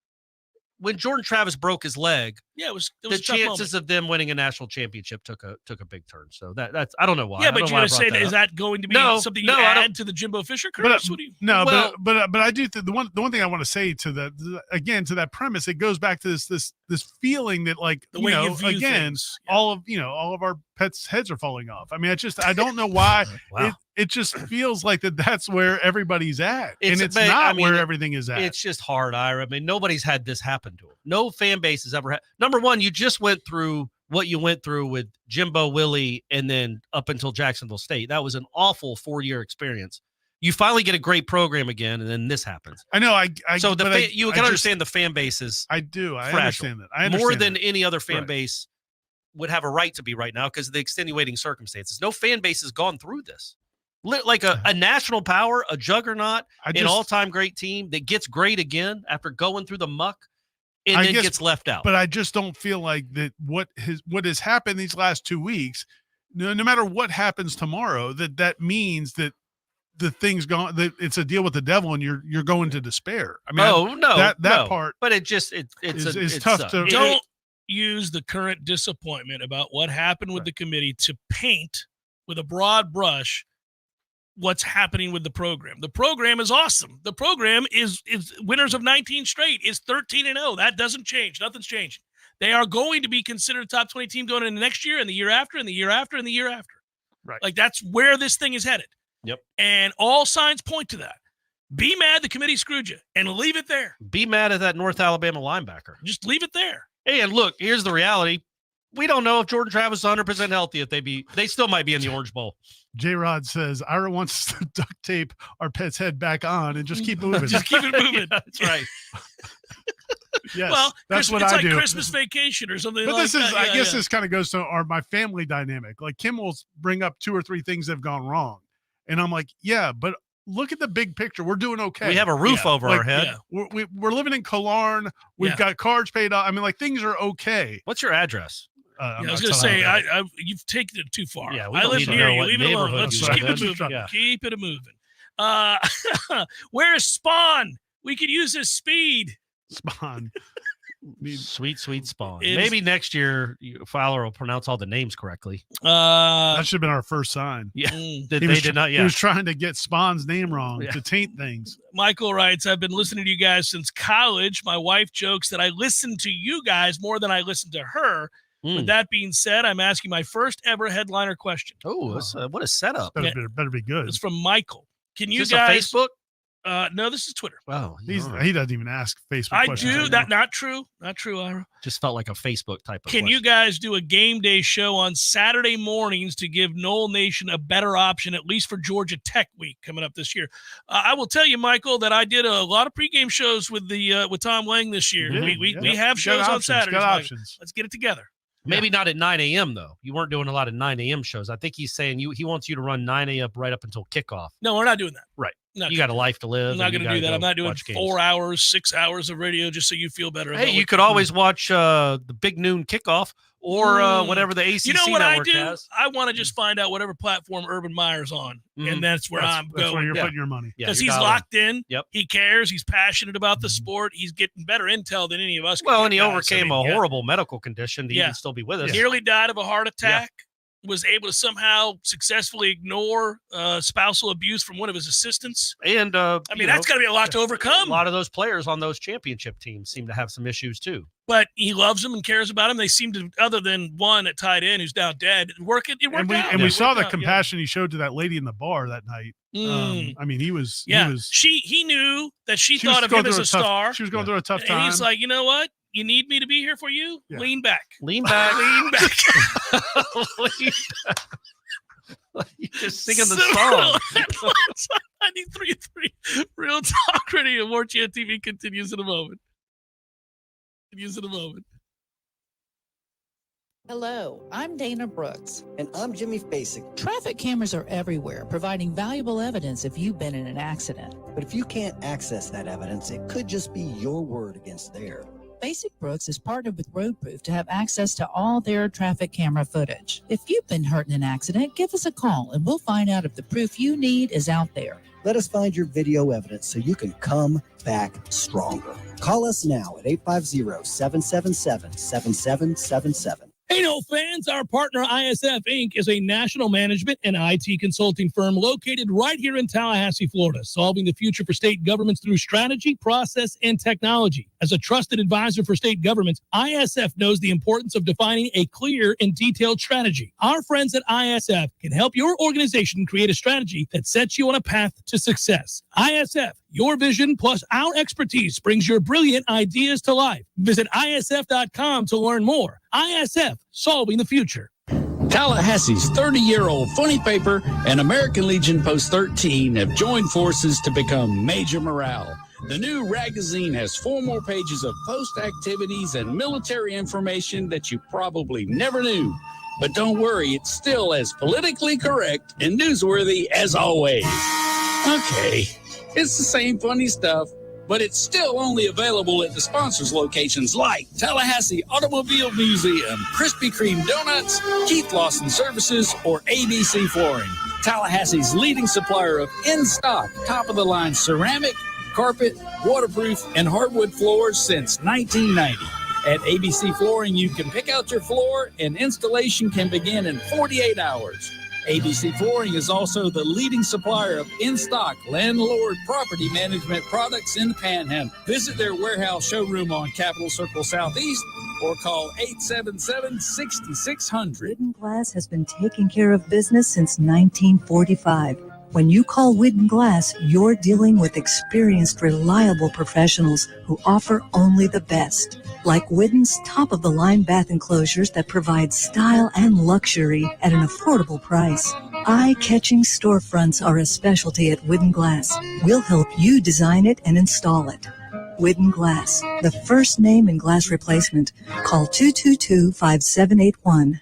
when Jordan Travis broke his leg, it was the chances of them winning a national championship took a big turn. So that's I don't know why. Yeah, but you're going to say that is that going to be something you add to the Jimbo Fisher curse? But I do think the one thing I want to say to that premise, it goes back to this feeling that, like, all of our pets' heads are falling off. I mean, I don't know why. Wow. It just feels like that's where everybody's at, and it's not where everything is at. It's just hard, Ira. I mean, nobody's had this happen to them. No fan base has ever had. Number one, you just went through what you went through with Jimbo, Willie, and then up until Jacksonville State. That was an awful 4-year experience. You finally get a great program again, and then this happens. I know. You can understand the fan base is. I do. I fragile. understand that. More than any other fan base would have a right to be right now because of the extenuating circumstances. No fan base has gone through this. Like a national power, a juggernaut, an all-time great team that gets great again after going through the muck and then gets left out. But I just don't feel like that what has happened these last 2 weeks, no matter what happens tomorrow, that means that the thing's going, that it's a deal with the devil, and you're going to despair. I mean, that part. But it's tough to. Don't use the current disappointment about what happened with the committee to paint with a broad brush what's happening with the program. The program is awesome. The program is winners of 19 straight, is 13-0. That doesn't change. Nothing's changed. They are going to be considered a top 20 team going into next year and the year after and the year after and the year after. Right. Like, that's where this thing is headed. Yep. And all signs point to that. Be mad the committee screwed you and leave it there. Be mad at that North Alabama linebacker. Just leave it there. Hey, and look, here's the reality. We don't know if Jordan Travis is 100% healthy. If they still might be in the Orange Bowl. J-Rod says, Ira wants to duct tape our pet's head back on and just keep moving. Just keep it moving. That's right. Yes, well, that's what it's I like do. Christmas vacation or something. But like this is, that. I guess, this kind of goes to my family dynamic. Like, Kim will bring up 2 or 3 things that have gone wrong, and I'm like, yeah, but look at the big picture. We're doing okay. We have a roof over our head. We're living in Killarn. We've got cars paid off. I mean, like, things are okay. What's your address? I was going to say, you've taken it too far. Yeah, I live near you. Leave it alone. Let's just keep it moving. Yeah. Keep it moving. Where is Spawn? We could use his speed. Spawn. Sweet Spawn. Maybe next year Fowler will pronounce all the names correctly. That should have been our first sign. Yeah. He was trying to get Spawn's name wrong to taint things. Michael writes, I've been listening to you guys since college. My wife jokes that I listen to you guys more than I listen to her. With that being said, I'm asking my first ever headliner question. Oh, what a setup. Better be good. It's from Michael. Can you Is guys this a Facebook? No, this is Twitter. Oh, he doesn't even ask Facebook I questions. do. That not true. Not true, Ira. Just felt like a Facebook type of Can question. you guys do a game day show on Saturday mornings to give Nole Nation a better option, at least for Georgia Tech week coming up this year? I will tell you, Michael, that I did a lot of pregame shows with Tom Lang this year. We have shows on Saturdays. Let's get it together. Maybe not at 9 a.m. though. You weren't doing a lot of 9 a.m. shows. I think he's saying he wants you to run 9 a.m. right up until kickoff. No, we're not doing that. Right. Not you got a life to live. I'm not going to do that. I'm not doing 4 hours, 6 hours of radio just so you feel better. Hey, you could always watch the big noon kickoff or whatever the ACC network has. You know what I do? I want to just find out whatever platform Urban Meyer's on, and that's where I'm going. That's where you're putting your money. Because he's locked in. Yep. He cares. He's passionate about the sport. He's getting better intel than any of us. Well, and he overcame a horrible medical condition to even still be with us. Nearly died of a heart attack. Was able to somehow successfully ignore spousal abuse from one of his assistants. And I mean, that's got to be a lot to overcome. A lot of those players on those championship teams seem to have some issues too. But he loves them and cares about them. They seem to, other than one at tight end who's now dead, it worked out. And we saw the compassion he showed to that lady in the bar that night. I mean, he was. He knew that she thought of him as a star. She was going through a tough time. And he's like, you know what? You need me to be here for you? Yeah. Lean back. Lean back. Lean back. You're just singing the song. 93.3 Real Talk Radio. Warchant TV continues in a moment. Hello, I'm Dana Brooks. And I'm Jimmy Basic. Traffic cameras are everywhere, providing valuable evidence if you've been in an accident. But if you can't access that evidence, it could just be your word against theirs. Basic Brooks is partnered with Roadproof to have access to all their traffic camera footage. If you've been hurt in an accident, give us a call and we'll find out if the proof you need is out there. Let us find your video evidence so you can come back stronger. Call us now at 850-777-7777. Hey, no fans, our partner ISF Inc. is a national management and IT consulting firm located right here in Tallahassee, Florida, solving the future for state governments through strategy, process, and technology. As a trusted advisor for state governments, ISF knows the importance of defining a clear and detailed strategy. Our friends at ISF can help your organization create a strategy that sets you on a path to success. ISF, your vision plus our expertise brings your brilliant ideas to life. Visit ISF.com to learn more. ISF, solving the future. Tallahassee's 30-year-old funny paper and American Legion Post 13 have joined forces to become Major Morale. The new magazine has 4 more pages of post activities and military information that you probably never knew. But don't worry, it's still as politically correct and newsworthy as always. Okay, it's the same funny stuff, but it's still only available at the sponsors' locations like Tallahassee Automobile Museum, Krispy Kreme Donuts, Keith Lawson Services, or ABC Flooring. Tallahassee's leading supplier of in-stock, top-of-the-line ceramic, carpet, waterproof, and hardwood floors since 1990. At ABC Flooring, you can pick out your floor and installation can begin in 48 hours. ABC Flooring is also the leading supplier of in-stock landlord property management products in the Panhandle. Visit their warehouse showroom on Capitol Circle Southeast or call 877-6600. Wooden Glass has been taking care of business since 1945. When you call Wooden Glass, you're dealing with experienced, reliable professionals who offer only the best. Like Wooden's top-of-the-line bath enclosures that provide style and luxury at an affordable price. Eye-catching storefronts are a specialty at Wooden Glass. We'll help you design it and install it. Wooden Glass, the first name in glass replacement. Call 222-5781.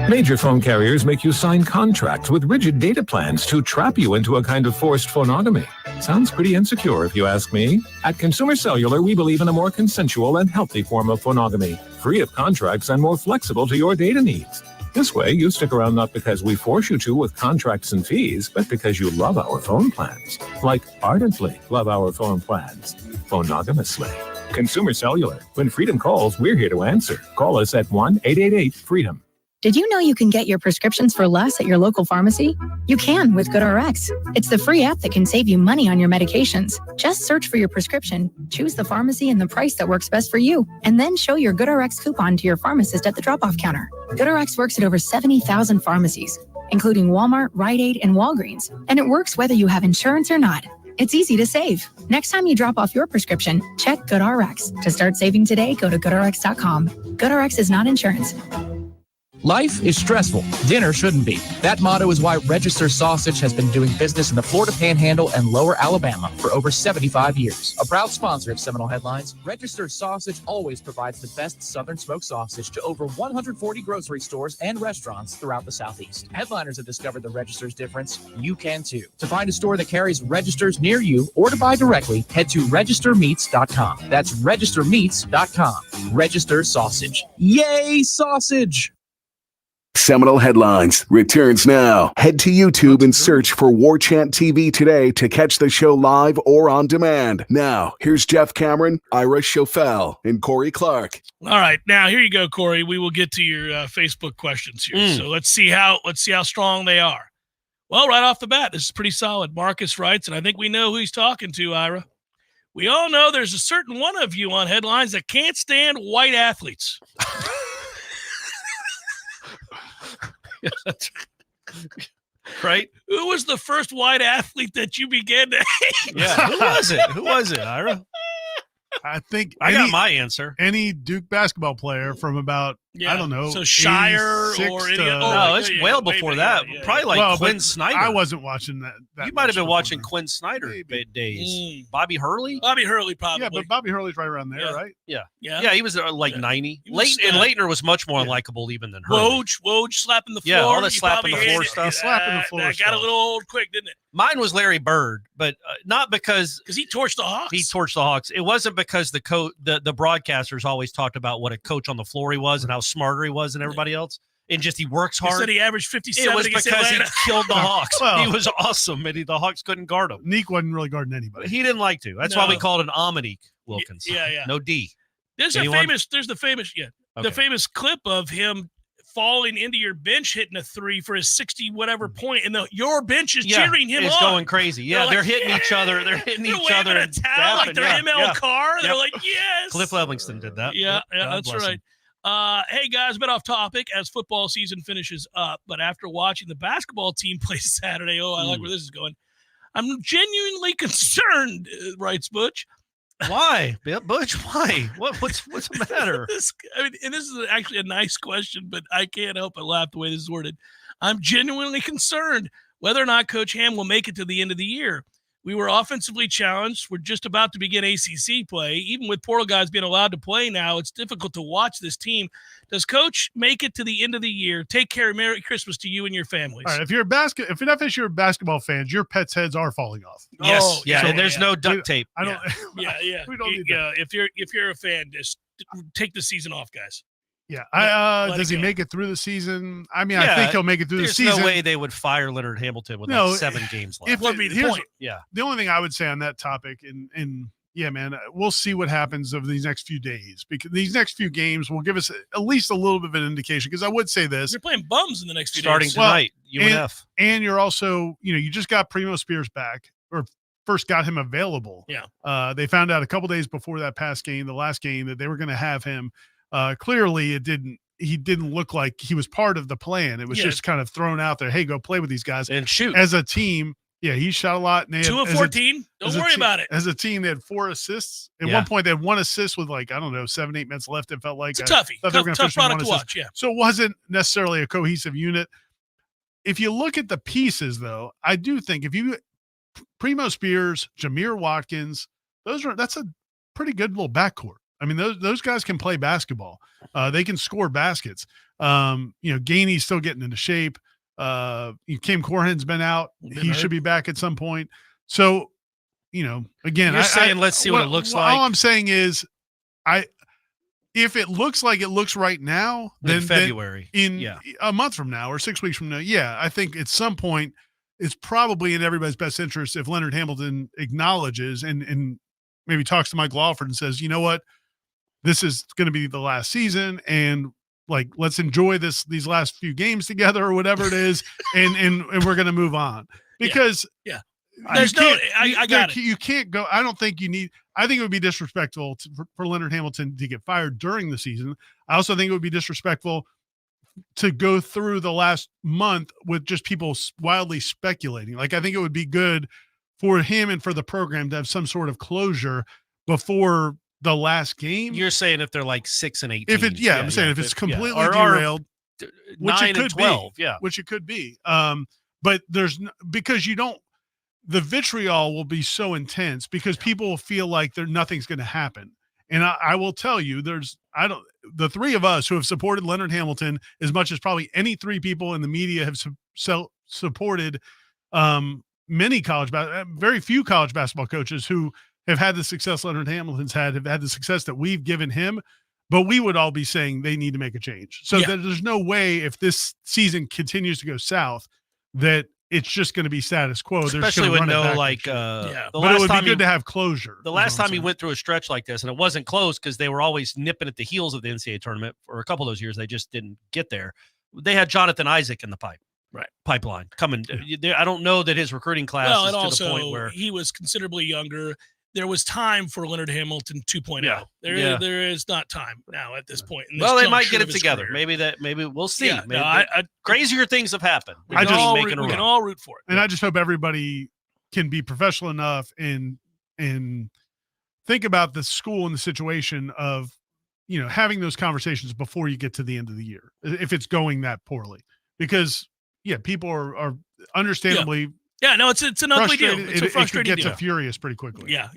Major phone carriers make you sign contracts with rigid data plans to trap you into a kind of forced phonogamy. Sounds pretty insecure if you ask me. At Consumer Cellular, we believe in a more consensual and healthy form of phonogamy, free of contracts and more flexible to your data needs. This way, you stick around not because we force you to with contracts and fees, but because you love our phone plans. Like ardently love our phone plans. Phonogamously. Consumer Cellular. When freedom calls, we're here to answer. Call us at 1-888-FREEDOM. Did you know you can get your prescriptions for less at your local pharmacy? You can with GoodRx. It's the free app that can save you money on your medications. Just search for your prescription, choose the pharmacy and the price that works best for you, and then show your GoodRx coupon to your pharmacist at the drop-off counter. GoodRx works at over 70,000 pharmacies, including Walmart, Rite Aid, and Walgreens, and it works whether you have insurance or not. It's easy to save. Next time you drop off your prescription, check GoodRx. To start saving today, go to GoodRx.com. GoodRx is not insurance. Life is stressful. Dinner shouldn't be. That motto is why Register Sausage has been doing business in the Florida Panhandle and Lower Alabama for over 75 years. A proud sponsor of Seminole Headlines, Register Sausage always provides the best Southern smoked sausage to over 140 grocery stores and restaurants throughout the Southeast. Headliners have discovered the Register's difference. You can too. To find a store that carries Registers near you or to buy directly, head to registermeats.com. That's registermeats.com. Register Sausage. Yay, sausage! Seminole Headlines returns now. Head to YouTube and search for Warchant TV today to catch the show live or on demand. Now, here's Jeff Cameron, Ira Schofel, and Corey Clark. All right, now here you go, Corey. We will get to your Facebook questions here. So let's see how strong they are. Well, right off the bat, this is pretty solid. Marcus writes, and I think we know who he's talking to, Ira. We all know there's a certain one of you on Headlines that can't stand white athletes. Right? Who was the first white athlete that you began to hate? Yeah, who was it, Ira? I think I got my answer. Any Duke basketball player from about, I don't know. So Shire or any no, it's well before that. Probably like Quinn Snyder. I wasn't watching that you might have been watching Quinn Snyder days. Bobby Hurley? Bobby Hurley, probably. Yeah, but Bobby Hurley's right around there, right? Yeah. He was like 90. And Leitner was much more unlikable even than Hurley. Woj slapping the floor. Yeah, all the slapping the floor stuff. Slapping the floor That got a little old quick, didn't it? Mine was Larry Bird, but not because he torched the Hawks. He torched the Hawks. It wasn't because the broadcasters always talked about what a coach on the floor he was and how smarter he was than everybody else, and just he works hard. He said he averaged 57. It was because he killed the Hawks. Well, he was awesome, and the Hawks couldn't guard him. Neek wasn't really guarding anybody. He didn't like to. That's why we called him Amanique Wilkins. Yeah. No D. There's the famous clip of him falling into your bench, hitting a three for his 60 whatever point, and your bench is cheering him on. It's going crazy. Yeah, they're hitting each other. They're hitting each other. A towel like they're ML Carr. They're like, yes. Cliff Levingston did that. Yeah, that's right. Hey guys, a bit off topic as football season finishes up, but after watching the basketball team play Saturday, I like where this is going. I'm genuinely concerned, writes Butch. Why, Butch? Why? What's the matter? This is actually a nice question, but I can't help but laugh the way this is worded. I'm genuinely concerned whether or not Coach Ham will make it to the end of the year. We were offensively challenged. We're just about to begin ACC play. Even with portal guys being allowed to play now, it's difficult to watch this team. Does Coach make it to the end of the year? Take care. Merry Christmas to you and your families. All right, if you're an FSU basketball fans, your pets' heads are falling off. Yes, and there's no duct tape. I don't. Yeah. We don't need that. If you're a fan, just take the season off, guys. Yeah. Does he make it through the season? I mean, Yeah, I think he'll make it through the season. There's no way they would fire Leonard Hamilton with like 7 games left. What would be the point? Yeah. The only thing I would say on that topic, and yeah, man, we'll see what happens over these next few days, because these next few games will give us at least a little bit of an indication. Because I would say this: you're playing bums in the next few starting days. tonight, UNF, and you're also, you just got Primo Spears back, or first got him available. Yeah. They found out a couple days before that past game, the last game, that they were going to have him. Clearly, he didn't look like he was part of the plan. It was just kind of thrown out there. Hey, go play with these guys and shoot as a team. Yeah, he shot a lot. 2 of 14. Don't worry about it. As a team, they had 4 assists. At one point, they had 1 assist with 7-8 minutes left. It felt like it's a toughie. Tough product to watch. Yeah. So it wasn't necessarily a cohesive unit. If you look at the pieces, though, I do think Primo Spears, Jameer Watkins, that's a pretty good little backcourt. I mean, those guys can play basketball. They can score baskets. Gainey's still getting into shape. Kim Corhin's been out. He should be back at some point. So, again, you're saying let's see what it looks like. All I'm saying is, if it looks like it looks right now, then February, in a month from now or 6 weeks from now, I think at some point it's probably in everybody's best interest if Leonard Hamilton acknowledges and maybe talks to Mike Lawford and says, you know what, this is going to be the last season, and let's enjoy these last few games together or whatever it is, and we're going to move on, because there's I got it. You can't go. I don't think you need. I think it would be disrespectful for Leonard Hamilton to get fired during the season. I also think it would be disrespectful to go through the last month with just people wildly speculating. I think it would be good for him and for the program to have some sort of closure before the last game. You're saying if they're 6 and 8, if it's completely derailed, which it could 12, be, which it could be. But because the vitriol will be so intense because people will feel like nothing's going to happen. And I will tell you, the 3 of us who have supported Leonard Hamilton as much as probably any 3 people in the media have supported very few college basketball coaches who have had the success Leonard Hamilton's have had the success that we've given him, but we would all be saying they need to make a change. So there's no way, if this season continues to go south, that it's just going to be status quo. Especially with but it would be good to have closure. The last time he went through a stretch like this, and it wasn't close because they were always nipping at the heels of the NCAA tournament for a couple of those years. They just didn't get there. They had Jonathan Isaac in the pipeline coming. I don't know that his recruiting class is to the point where he was considerably younger. There was time for Leonard Hamilton 2.0. There is not time now at this point. Well, they might get it together. Career. Maybe we'll see. Crazier things have happened. We can all root for it. And I just hope everybody can be professional enough and think about the school and the situation of, having those conversations before you get to the end of the year, if it's going that poorly, because people are understandably. Yeah, no, it's an ugly deal. It's a frustrating deal. It gets furious pretty quickly. Yeah.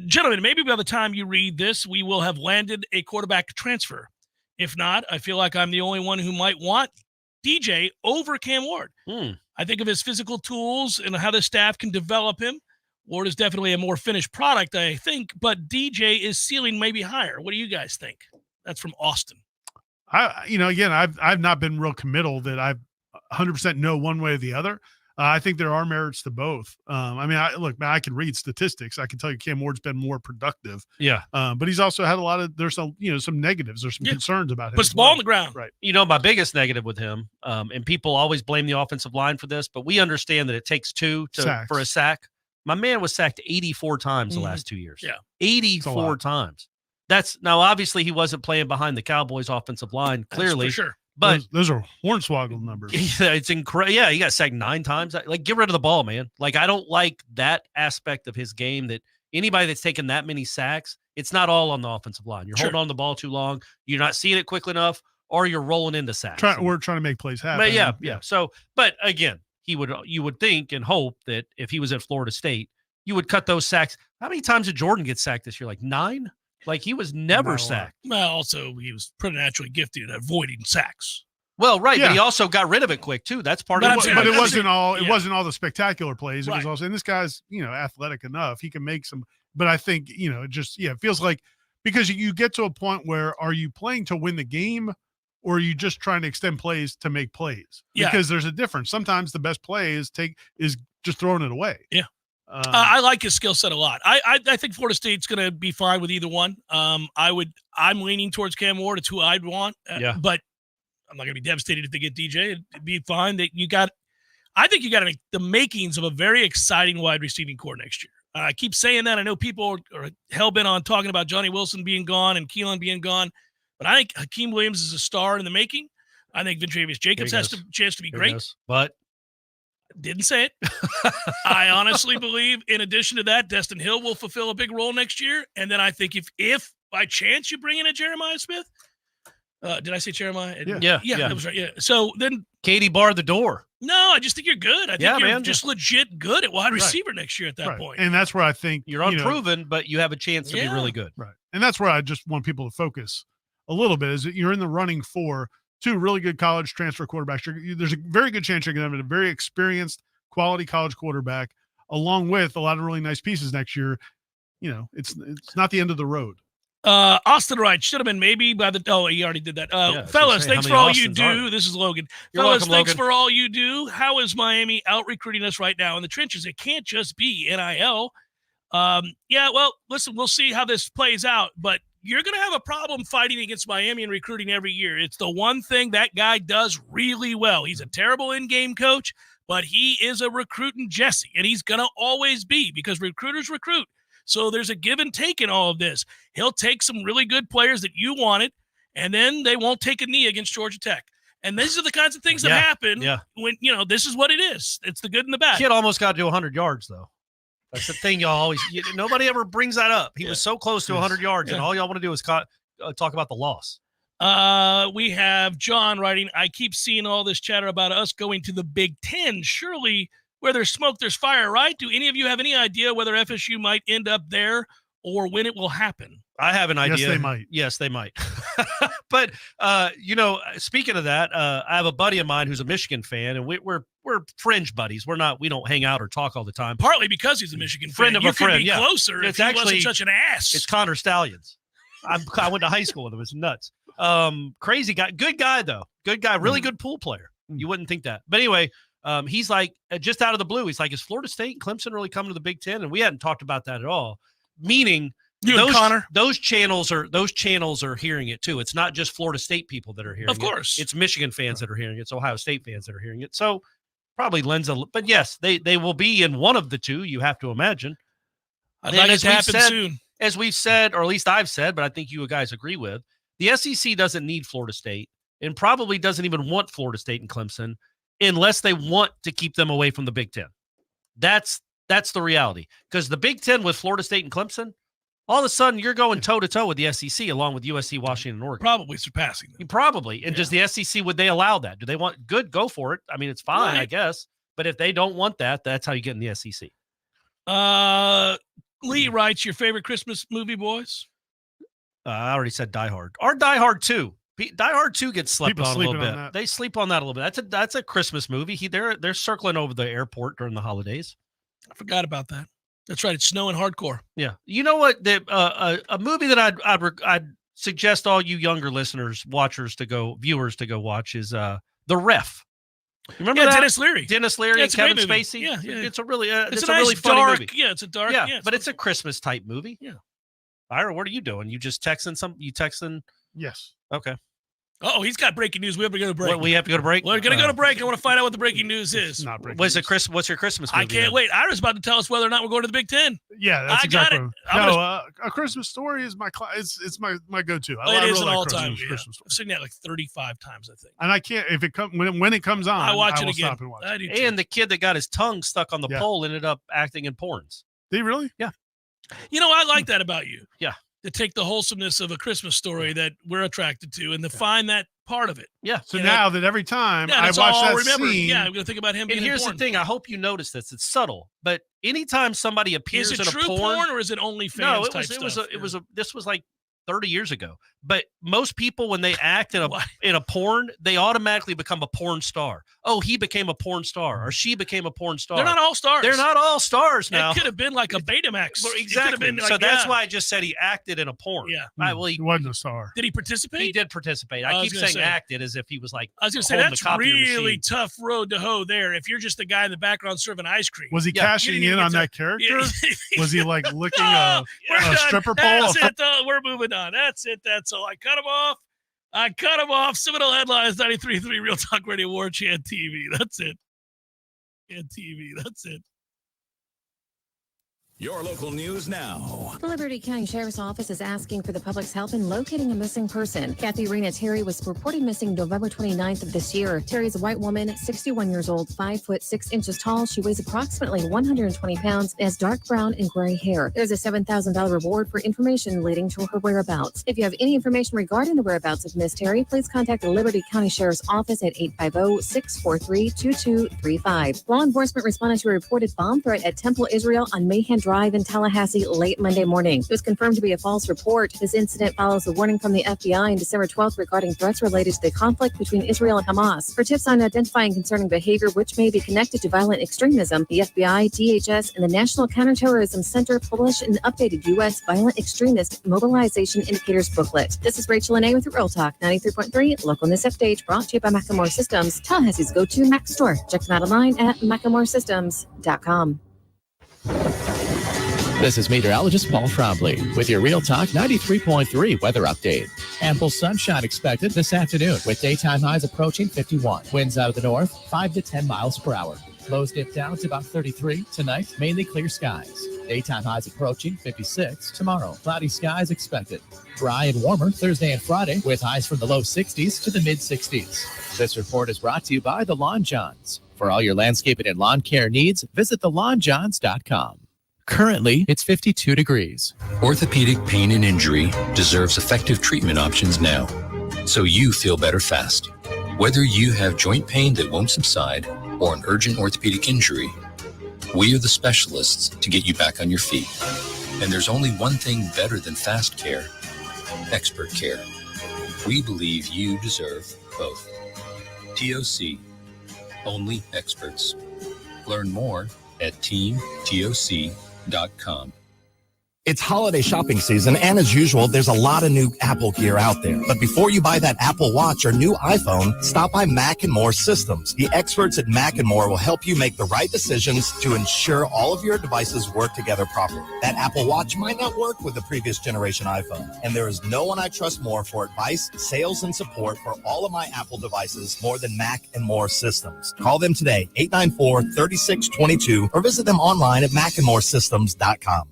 Gentlemen, maybe by the time you read this, we will have landed a quarterback transfer. If not, I feel like I'm the only one who might want DJ over Cam Ward. I think of his physical tools and how the staff can develop him. Ward is definitely a more finished product, I think, but DJ is ceiling maybe higher. What do you guys think? That's from Austin. I've not been real committal that I've 100% know one way or the other. I think there are merits to both. I can read statistics. I can tell you Cam Ward's been more productive. Yeah. But he's also had there's some negatives. There's some concerns about him. Puts the ball on the ground. Right. My biggest negative with him, and people always blame the offensive line for this, but we understand that it takes 2 for a sack. My man was sacked 84 times the last 2 years. Yeah. 84 times. Now, obviously, he wasn't playing behind the Cowboys' offensive line, clearly. That's for sure. But those are hornswoggle numbers. It's incredible. Yeah, he got sacked 9 times. Get rid of the ball, man. I don't like that aspect of his game, that anybody that's taken that many sacks, it's not all on the offensive line. You're holding on to the ball too long. You're not seeing it quickly enough, or you're rolling into sacks. We're trying to make plays happen. But yeah. So, but again, you would think and hope that if he was at Florida State, you would cut those sacks. How many times did Jordan get sacked this year? 9? He was never sacked. Well, also, he was preternaturally gifted at avoiding sacks. Well, right, but he also got rid of it quick too. That's part of it. But it wasn't all. It wasn't all the spectacular plays. It was also, and this guy's athletic enough. He can make some. But I think it feels like because you get to a point where are you playing to win the game or are you just trying to extend plays to make plays? Yeah. Because there's a difference. Sometimes the best play is just throwing it away. Yeah. I like his skill set a lot. I think Florida State's going to be fine with either one. I'm leaning towards Cam Ward. It's who I'd want. But I'm not going to be devastated if they get DJ. It'd be fine. I think you got the makings of a very exciting wide receiving core next year. I keep saying that. I know people are hell-bent on talking about Johnny Wilson being gone and Keelan being gone. But I think Hakeem Williams is a star in the making. I think Ventravius Jacobs has a chance to be great. But didn't say it. I honestly believe, in addition to that, Destin Hill will fulfill a big role next year. And then I think if by chance you bring in a Jeremiah Smith, did I say Jeremiah? Yeah, that was right. Yeah. So then Katie barred the door. No, I just think you're good. I think you're just legit good at wide receiver next year at that point. And that's where I think you're unproven, but you have a chance to be really good. Right. And that's where I just want people to focus a little bit, is that you're in the running for two really good college transfer quarterbacks. There's a very good chance you're going to have a very experienced, quality college quarterback, along with a lot of really nice pieces next year. It's not the end of the road. Austin Wright should have been maybe by the. Oh, he already did that. Fellas, thanks for all you do. This is Logan. Fellas, thanks for all you do. How is Miami out recruiting us right now in the trenches? It can't just be NIL. Well, listen, we'll see how this plays out, but you're going to have a problem fighting against Miami and recruiting every year. It's the one thing that guy does really well. He's a terrible in-game coach, but he is a recruiting Jesse, and he's going to always be, because recruiters recruit. So there's a give and take in all of this. He'll take some really good players that you wanted, and then they won't take a knee against Georgia Tech. And these are the kinds of things that happen when, this is what it is. It's the good and the bad. Kid almost got to 100 yards, though. That's the thing nobody ever brings that up. He was so close to 100 yards, and all y'all want to do is talk about the loss. We have John writing, I keep seeing all this chatter about us going to the Big Ten. Surely where there's smoke, there's fire, right? Do any of you have any idea whether FSU might end up there or when it will happen? I have an idea. Yes, they might. But, speaking of that, I have a buddy of mine who's a Michigan fan, and we're fringe buddies. We don't hang out or talk all the time. Partly because he's a Michigan friend fan. of a friend. You could be closer if he wasn't such an ass. It's Connor Stallions. I went to high school with him. It's nuts. Crazy guy. Good guy, though. Good guy. Really good pool player. You wouldn't think that. But anyway, he's like, just out of the blue, he's like, is Florida State and Clemson really coming to the Big Ten? And we hadn't talked about that at all. Meaning, those channels are hearing it too. It's not just Florida State people that are hearing it. Of course. It's Michigan fans that are hearing it. It's Ohio State fans that are hearing it. So probably lends but yes, they will be in one of the two, you have to imagine. I'd like it to happen soon. As we've said, or at least I've said, but I think you guys agree with, the SEC doesn't need Florida State and probably doesn't even want Florida State and Clemson unless they want to keep them away from the Big Ten. That's the reality. Because the Big Ten with Florida State and Clemson, all of a sudden you're going toe-to-toe with the SEC along with USC, Washington, and Oregon. Probably surpassing them. Probably. And does the SEC, would they allow that? Do they want good? Go for it. I mean, it's fine, I guess. But if they don't want that, that's how you get in the SEC. Lee writes, your favorite Christmas movie, boys? I already said Die Hard. Or Die Hard 2. Die Hard 2 gets slept on a little bit. They sleep on that a little bit. That's a Christmas movie. They're circling over the airport during the holidays. I forgot about that. That's right. It's snowing hardcore. Yeah. You know what? A movie that I'd suggest all you younger listeners, viewers to go watch is The Ref. Remember that? Dennis Leary. And Kevin Spacey. Yeah. It's a really it's a really nice funny dark movie. Yeah, it's a dark. Yeah, but it's a Christmas type movie. Yeah. Ira, what are you doing? You just texting Yes. Okay. Oh, he's got breaking news. We have to go to break. We have to go to break? We're going to go to break. I want to find out what the breaking news is. Not breaking What's your Christmas movie? I can't wait. Ira's about to tell us whether or not we're going to the Big Ten. Yeah, that's exactly right. A Christmas Story is my it's my go-to. It is an all-time. I've seen that like 35 times, I think. And I can't, if it when it comes on, I watch it again. Stop and watch it. I do too. And the kid that got his tongue stuck on the pole ended up acting in porns. Did he really? Yeah. I like that about you. Yeah. To take the wholesomeness of a Christmas Story that we're attracted to and to find that part of it. Yeah. So now that every time I watch that scene. Yeah, I'm going to think about him being And here's the thing. I hope you notice this. It's subtle. But anytime somebody appears in a porn. Is it true porn or is it OnlyFans type stuff? This was like 30 years ago. But most people, when they act in a porn, they automatically become a porn star. Oh, he became a porn star, or she became a porn star. They're not all stars. They're not all stars now. It could have been like a Betamax. Well, exactly. So that's why I just said he acted in a porn. Yeah. Well, he wasn't a star. Did he participate? He did participate. I keep saying acted as if he was like. I was going to say that's really tough road to hoe there. If you're just the guy in the background serving ice cream. Was he cashing in on that character? Was he like licking a stripper pole? That's it. We're moving on. That's it. That's all. I cut him off. Seminole Headlines, 93.3 Real Talk Radio, Warchant TV. That's it. And TV. That's it. Your local news now. The Liberty County Sheriff's Office is asking for the public's help in locating a missing person. Kathy Rena Terry was reported missing November 29th of this year. Terry is a white woman, 61 years old, 5 foot 6 inches tall. She weighs approximately 120 pounds and has dark brown and gray hair. There's a $7,000 reward for information leading to her whereabouts. If you have any information regarding the whereabouts of Miss Terry, please contact the Liberty County Sheriff's Office at 850-643-2235. Law enforcement responded to a reported bomb threat at Temple Israel on Mahan Drive in Tallahassee late Monday morning. It was confirmed to be a false report. This incident follows a warning from the FBI on December 12th regarding threats related to the conflict between Israel and Hamas. For tips on identifying concerning behavior which may be connected to violent extremism, the FBI, DHS, and the National Counterterrorism Center published an updated U.S. Violent Extremist Mobilization Indicators booklet. This is Rachel Lene with Real Talk 93.3 Local News Update, brought to you by Macklemore Systems, Tallahassee's go-to Mac store. Check them out online at MacklemoreSystems.com. This is meteorologist Paul Trombley with your Real Talk 93.3 weather update. Ample sunshine expected this afternoon with daytime highs approaching 51. Winds out of the north, 5 to 10 miles per hour. Lows dip down to about 33. Tonight, mainly clear skies. Daytime highs approaching 56. Tomorrow, cloudy skies expected. Dry and warmer Thursday and Friday with highs from the low 60s to the mid 60s. This report is brought to you by The Lawn Johns. For all your landscaping and lawn care needs, visit thelawnjohns.com. Currently, it's 52 degrees. Orthopedic pain and injury deserves effective treatment options now, so you feel better fast. Whether you have joint pain that won't subside or an urgent orthopedic injury, we are the specialists to get you back on your feet. And there's only one thing better than fast care: expert care. We believe you deserve both. TOC, only experts. Learn more at teamtoc.com. It's holiday shopping season, and as usual, there's a lot of new Apple gear out there. But before you buy that Apple Watch or new iPhone, stop by Mac & More Systems. The experts at Mac & More will help you make the right decisions to ensure all of your devices work together properly. That Apple Watch might not work with the previous generation iPhone, and there is no one I trust more for advice, sales, and support for all of my Apple devices more than Mac & More Systems. Call them today, 894-3622, or visit them online at macandmoresystems.com.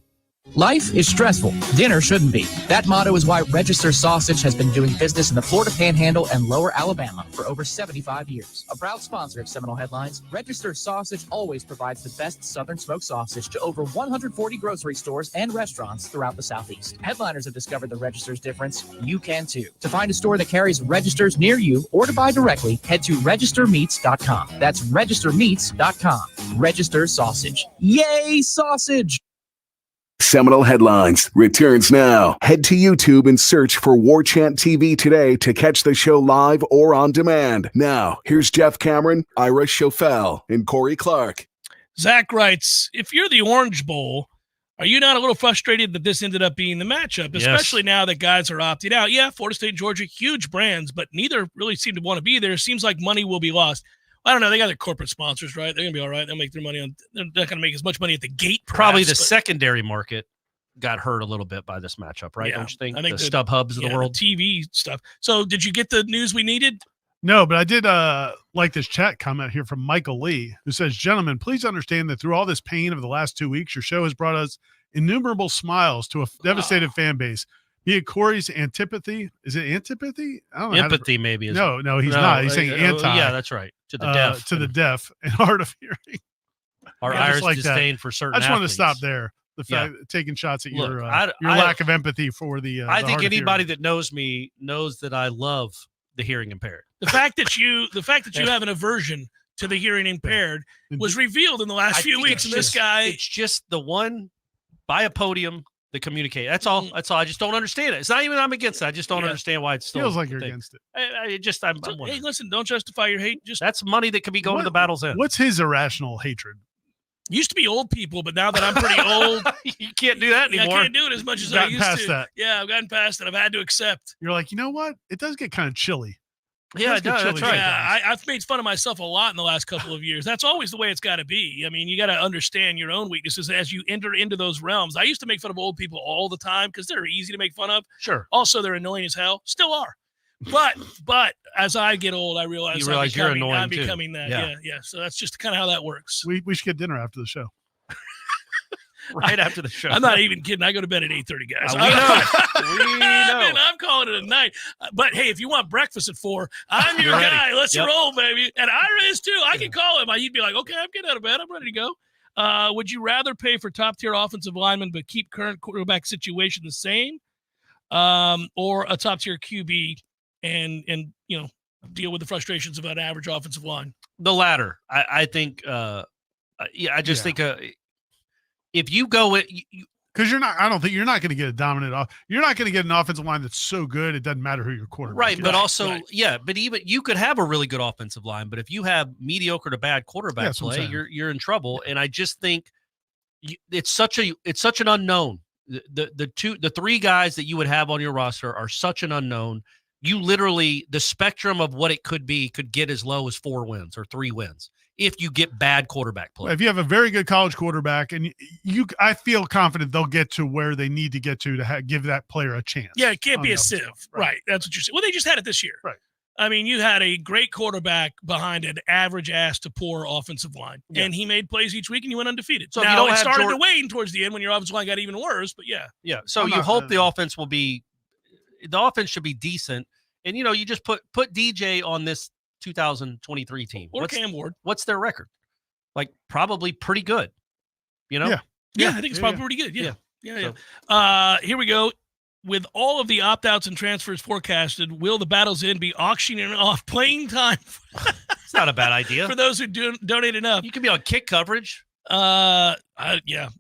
Life is stressful. Dinner shouldn't be. That motto is why Register Sausage has been doing business in the Florida Panhandle and Lower Alabama for over 75 years. A proud sponsor of Seminole Headlines, Register Sausage always provides the best Southern smoked sausage to over 140 grocery stores and restaurants throughout the Southeast. Headliners have discovered the Register's difference. You can too. To find a store that carries Registers near you or to buy directly, head to registermeats.com. That's registermeats.com. Register Sausage. Yay, sausage! Seminole Headlines returns now. Head to YouTube and search for Warchant TV today to catch the show live or on demand. Now, here's Jeff Cameron, Ira Schofel, and Corey Clark. Zach writes, if you're the Orange Bowl, are you not a little frustrated that this ended up being the matchup, especially now that guys are opting out? Yeah, Florida State and Georgia, huge brands, but neither really seem to want to be there. Seems like money will be lost. I don't know. They got their corporate sponsors, right? They're going to be all right. They'll make their money on. They're not going to make as much money at the gate. Perhaps, probably the secondary market got hurt a little bit by this matchup, right? Yeah, Don't you think? I think the StubHubs of the world, the TV stuff. So, did you get the news we needed? No, but I did like this chat comment here from Michael Lee, who says, "Gentlemen, please understand that through all this pain of the last 2 weeks, your show has brought us innumerable smiles to a devastated fan base. Be it Corey's antipathy. Is it antipathy? I don't know. Empathy, maybe. No, he's not. He's saying anti. Yeah, that's right. To the deaf. To the deaf and hard of hearing. Our Irish disdain for certain I just want to athletes. stop there. The fact taking shots at your lack of empathy for the I think anybody that knows me knows that I love the hearing impaired. The fact that you have an aversion to the hearing impaired was revealed in the last few weeks. And this guy, it's just the one by a podium the communicate. That's all. That's all. I just don't understand it. It's not even I'm against it. I just don't understand why it's still Feels like you're against it. I'm hey, listen, don't justify your hate. Just that's money that could be going to the battle's end. What's his irrational hatred? Used to be old people, but now that I'm pretty old, you can't do that anymore. I can't do it as much as I used to. That. Yeah, I've gotten past it. I've had to accept. You're like, you know what? It does get kind of chilly. Yeah, it does. That's right. Yeah, I've made fun of myself a lot in the last couple of years. That's always the way it's got to be. I mean, you got to understand your own weaknesses as you enter into those realms. I used to make fun of old people all the time because they're easy to make fun of. Sure. Also, they're annoying as hell. Still are. But as I get old, I realize you're annoying I'm too. becoming that. Yeah. So that's just kind of how that works. We should get dinner after the show. Right after the show. I'm not even kidding. I go to bed at 8:30, guys. We know. I'm calling it a night. But hey, if you want breakfast at 4, I'm your guy. Let's roll, baby. And Ira is too. I can call him. He'd be like, okay, I'm getting out of bed. I'm ready to go. Would you rather pay for top-tier offensive linemen but keep current quarterback situation the same, or a top-tier QB and deal with the frustrations of an average offensive line? The latter. I think. I think. If you go with, because I don't think you're not going to get a dominant. You're not going to get an offensive line that's so good it doesn't matter who your quarterback right, is. But also, but even you could have a really good offensive line, but if you have mediocre to bad quarterback play, you're in trouble. And I just think it's such an unknown. The three guys that you would have on your roster are such an unknown. You literally, the spectrum of what it could be could get as low as 4 wins or 3 wins if you get bad quarterback play. If you have a very good college quarterback, and I feel confident they'll get to where they need to get to give that player a chance. Yeah, it can't be a sieve. Right. That's what you're saying. Well, they just had it this year. Right. I mean, you had a great quarterback behind an average ass to poor offensive line, and he made plays each week, and you went undefeated. So now it started to wane towards the end when your offensive line got even worse, but yeah. Yeah, so you hope the offense should be decent, and, you just put DJ on this 2023 team. Or Cam Ward. What's their record? Like, probably pretty good, Yeah, I think it's probably pretty good. Yeah. Here we go. With all of the opt-outs and transfers forecasted, will the Battle's End be auctioning off playing time? It's not a bad idea. For those who donate enough. You can be on kick coverage. Man,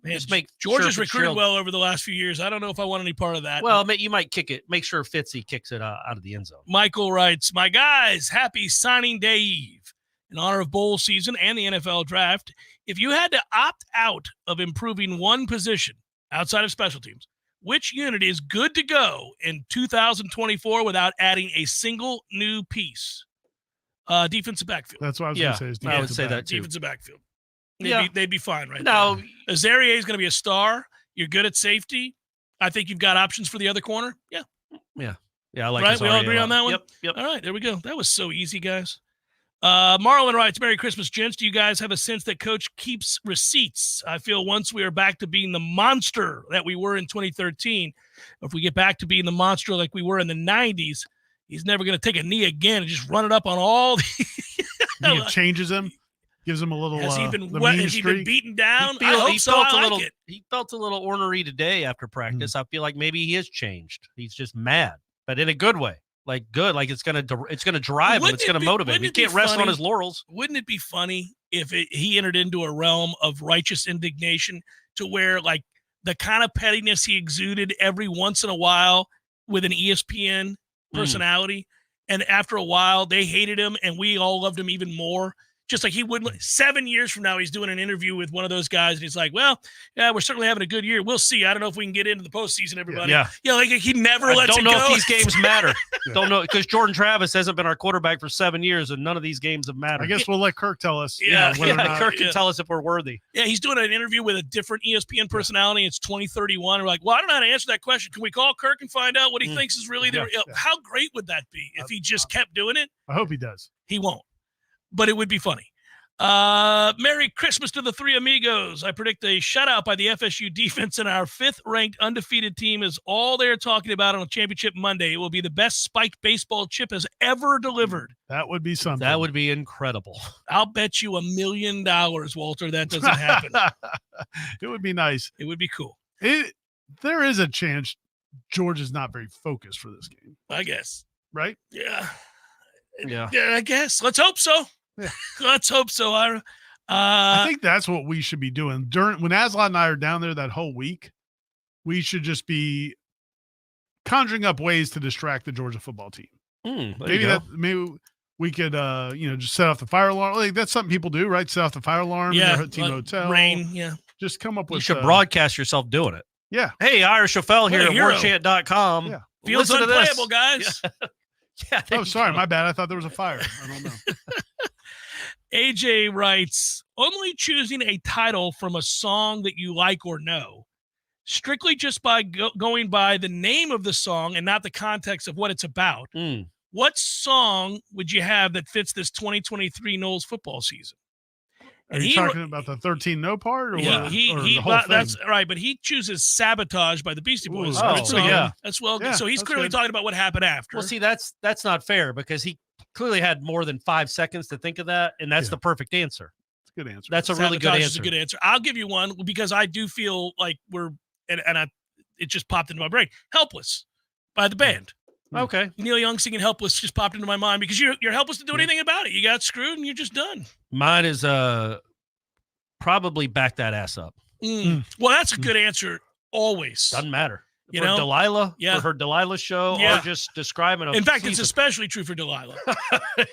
just make Georgia's recruited well over the last few years. I don't know if I want any part of that. Well, you might kick it. Make sure Fitzy kicks it out of the end zone. Michael writes, my guys, happy signing day eve. In honor of bowl season and the NFL draft, if you had to opt out of improving one position outside of special teams, which unit is good to go in 2024 without adding a single new piece? Defensive backfield. That's what I was going to say. Is I would say that too. Defensive backfield. Yeah. They'd be fine right now. No. Azarier is going to be a star. You're good at safety. I think you've got options for the other corner. Yeah. I like right. Azarier. We all agree on that one? Yep. All right, there we go. That was so easy, guys. Marlon writes, Merry Christmas, gents. Do you guys have a sense that Coach keeps receipts? I feel once we are back to being the monster that we were in 2013, if we get back to being the monster like we were in the 90s, he's never going to take a knee again and just run it up on all the He changes him. Gives him a little. Has he been Has he been beaten down? He felt a little ornery today after practice. I feel like maybe he has changed. He's just mad, but in a good way. Like good, like it's gonna drive him. It's gonna motivate him. He can't rest on his laurels. Wouldn't it be funny if he entered into a realm of righteous indignation to where, like, the kind of pettiness he exuded every once in a while with an ESPN personality, and after a while they hated him and we all loved him even more. Just like he wouldn't. 7 years from now, he's doing an interview with one of those guys, and he's like, "Well, yeah, we're certainly having a good year. We'll see. I don't know if we can get into the postseason, everybody." Yeah, like he never lets it go. Don't know if these games matter. Don't know, because Jordan Travis hasn't been our quarterback for 7 years, and none of these games have mattered. I guess we'll let Kirk tell us. Kirk can tell us if we're worthy. Yeah, he's doing an interview with a different ESPN personality. It's 2031. We're like, well, I don't know how to answer that question. Can we call Kirk and find out what he thinks is really there? How great would that be if he just kept doing it? I hope he does. He won't, but it would be funny. Merry Christmas to the three amigos. I predict a shutout by the FSU defense, and our 5th-ranked undefeated team is all they're talking about on a championship Monday. It will be the best spiked baseball chip has ever delivered. That would be something. That would be incredible. I'll bet you $1 million, Walter, that doesn't happen. It would be nice. It would be cool. There is a chance George is not very focused for this game. I guess. Right? Yeah, I guess. Let's hope so. Yeah. Let's hope so, Ira. I think that's what we should be doing when Aslan and I are down there that whole week. we should just be conjuring up ways to distract the Georgia football team. Maybe we could, just set off the fire alarm. Like, that's something people do, right? Set off the fire alarm in their team hotel. Rain, yeah. Just come up with. You should broadcast yourself doing it. Yeah. Hey, Irish O'Fell here at warchant.com. Yeah. Feels Listen to unplayable, this. guys. Oh, sorry, my bad. I thought there was a fire. I don't know. AJ writes, only choosing a title from a song that you like or know, strictly just by going by the name of the song and not the context of what it's about. What song would you have that fits this 2023 Noles football season? Are you talking about the 13 no part? Or the whole thing? That's right, but he chooses Sabotage by the Beastie Boys. That's well good. So he's clearly talking about what happened after. Well, see, that's not fair because he clearly had more than 5 seconds to think of that, and that's the perfect answer. It's a good answer. That's a really good answer. Is a good answer. I'll give you one because I do feel like it just popped into my brain. Helpless by the band. Okay. Neil Young singing Helpless just popped into my mind because you're helpless to do anything about it. You got screwed and you're just done. Mine is probably Back That Ass Up. Well, that's a good answer always. Doesn't matter. You for know? Delilah, Yeah. for her Delilah show, Yeah. or just describing In fact, it's especially true for Delilah.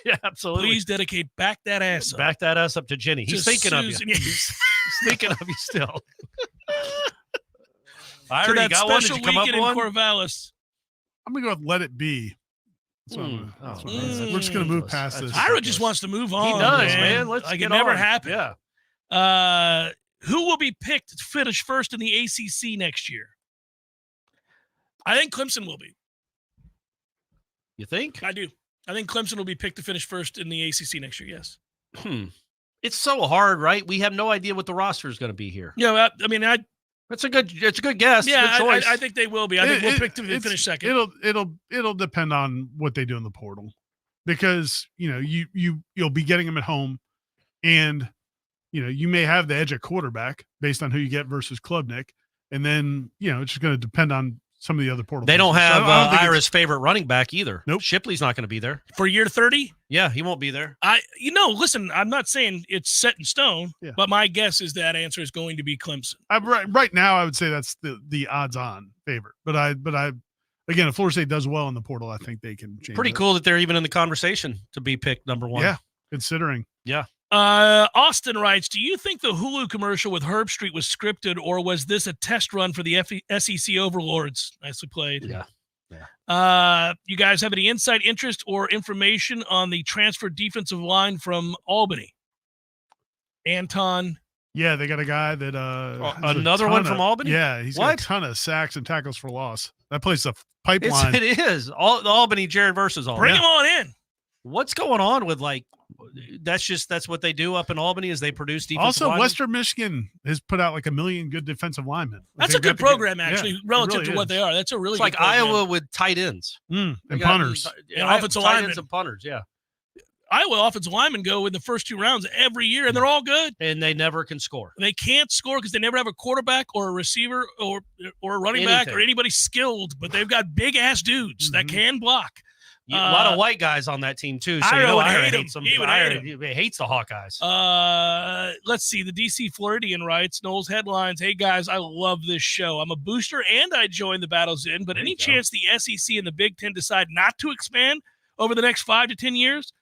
Yeah, absolutely. Please dedicate Back That Ass Up. Back that ass up to Jenny. He's To thinking Susan. of you. He's thinking of you still. I To already that got one. Did special you come up weekend with in one? Corvallis. I'm going to go with Let It Be. We're just going to move past this. Ira just wants to move on. He does, man. Let's like get it never on. happened. Yeah. Who will be picked to finish first in the ACC next year? I think Clemson will be. You think? I do. I think Clemson will be picked to finish first in the ACC next year. Yes. It's so hard, right? We have no idea what the roster is going to be here. Yeah, it's a good guess. Yeah, good choice. I think they will be. I think we'll pick them to finish second. It'll depend on what they do in the portal, because you'll be getting them at home, and you may have the edge at quarterback based on who you get versus Klubnik, and then it's just going to depend on some of the other portal. They don't pieces. have So I don't think Ira's favorite running back either. Nope. Shipley's not going to be there. For year 30? Yeah, he won't be there. Listen, I'm not saying it's set in stone, but my guess is that answer is going to be Clemson. Right now, I would say that's the odds-on favorite. But I again, if Florida State does well in the portal, I think they can change. Pretty cool that they're even in the conversation to be picked number one. Yeah, considering. Yeah. Austin writes, do you think the Hulu commercial with Herb Street was scripted, or was this a test run for the SEC overlords? Nicely played. Yeah. You guys have any insight, interest, or information on the transferred defensive line from Albany? Anton. Yeah, they got a guy that another one from Albany? Yeah, he's got a ton of sacks and tackles for loss. That place is a pipeline. It is. The Albany Jared versus Albany. Bring him on in. What's going on with that's what they do up in Albany is they produce defensive Also, linemen? Western Michigan has put out like 1 million good defensive linemen. That's a good program, actually, relative to what they are. That's a really it's good like program. Iowa with tight ends. And punters. And offensive tight linemen. ends and punters, yeah. Iowa offensive linemen go in the first 2 rounds every year, and they're all good. And they never can score. They can't score because they never have a quarterback or a receiver or a running back or anybody skilled, but they've got big-ass dudes that can block. A lot of white guys on that team, too. So Ira would hate hates him. them. He would hate him. He hates the Hawkeyes. Let's see. The DC Floridian writes, Noles Headlines, hey, guys, I love this show. I'm a booster, and I join the Battles In, but any chance the SEC and the Big Ten decide not to expand over the next 5 to 10 years?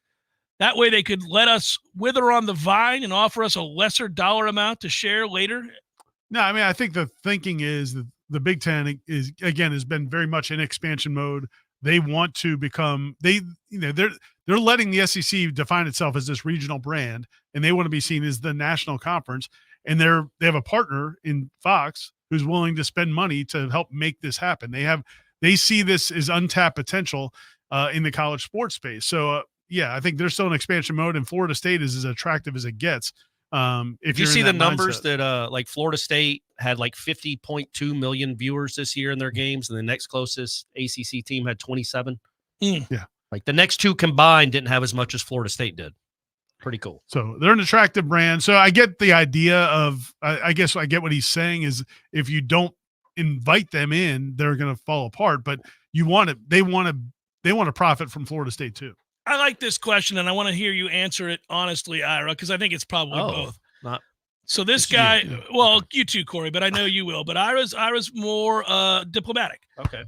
That way they could let us wither on the vine and offer us a lesser dollar amount to share later. No, I mean, I think the thinking is that the Big Ten has been very much in expansion mode. They want to become they're letting the SEC define itself as this regional brand, and they want to be seen as the national conference. And they have a partner in Fox who's willing to spend money to help make this happen. They see this as untapped potential in the college sports space. So yeah, I think they're still in expansion mode, and Florida State is as attractive as it gets. If you see the numbers mindset. that like Florida State had like 50.2 million viewers this year in their games, and the next closest ACC team had 27. Yeah, like the next 2 combined didn't have as much as Florida State did. Pretty cool. So they're an attractive brand. So I get the idea of, I guess I get what he's saying is if you don't invite them in, they're going to fall apart. But they want to profit from Florida State too. I like this question, and I want to hear you answer it honestly, Ira, because I think it's probably both. So this guy, well, you too, Corey, but I know you will. But Ira's more diplomatic. Okay.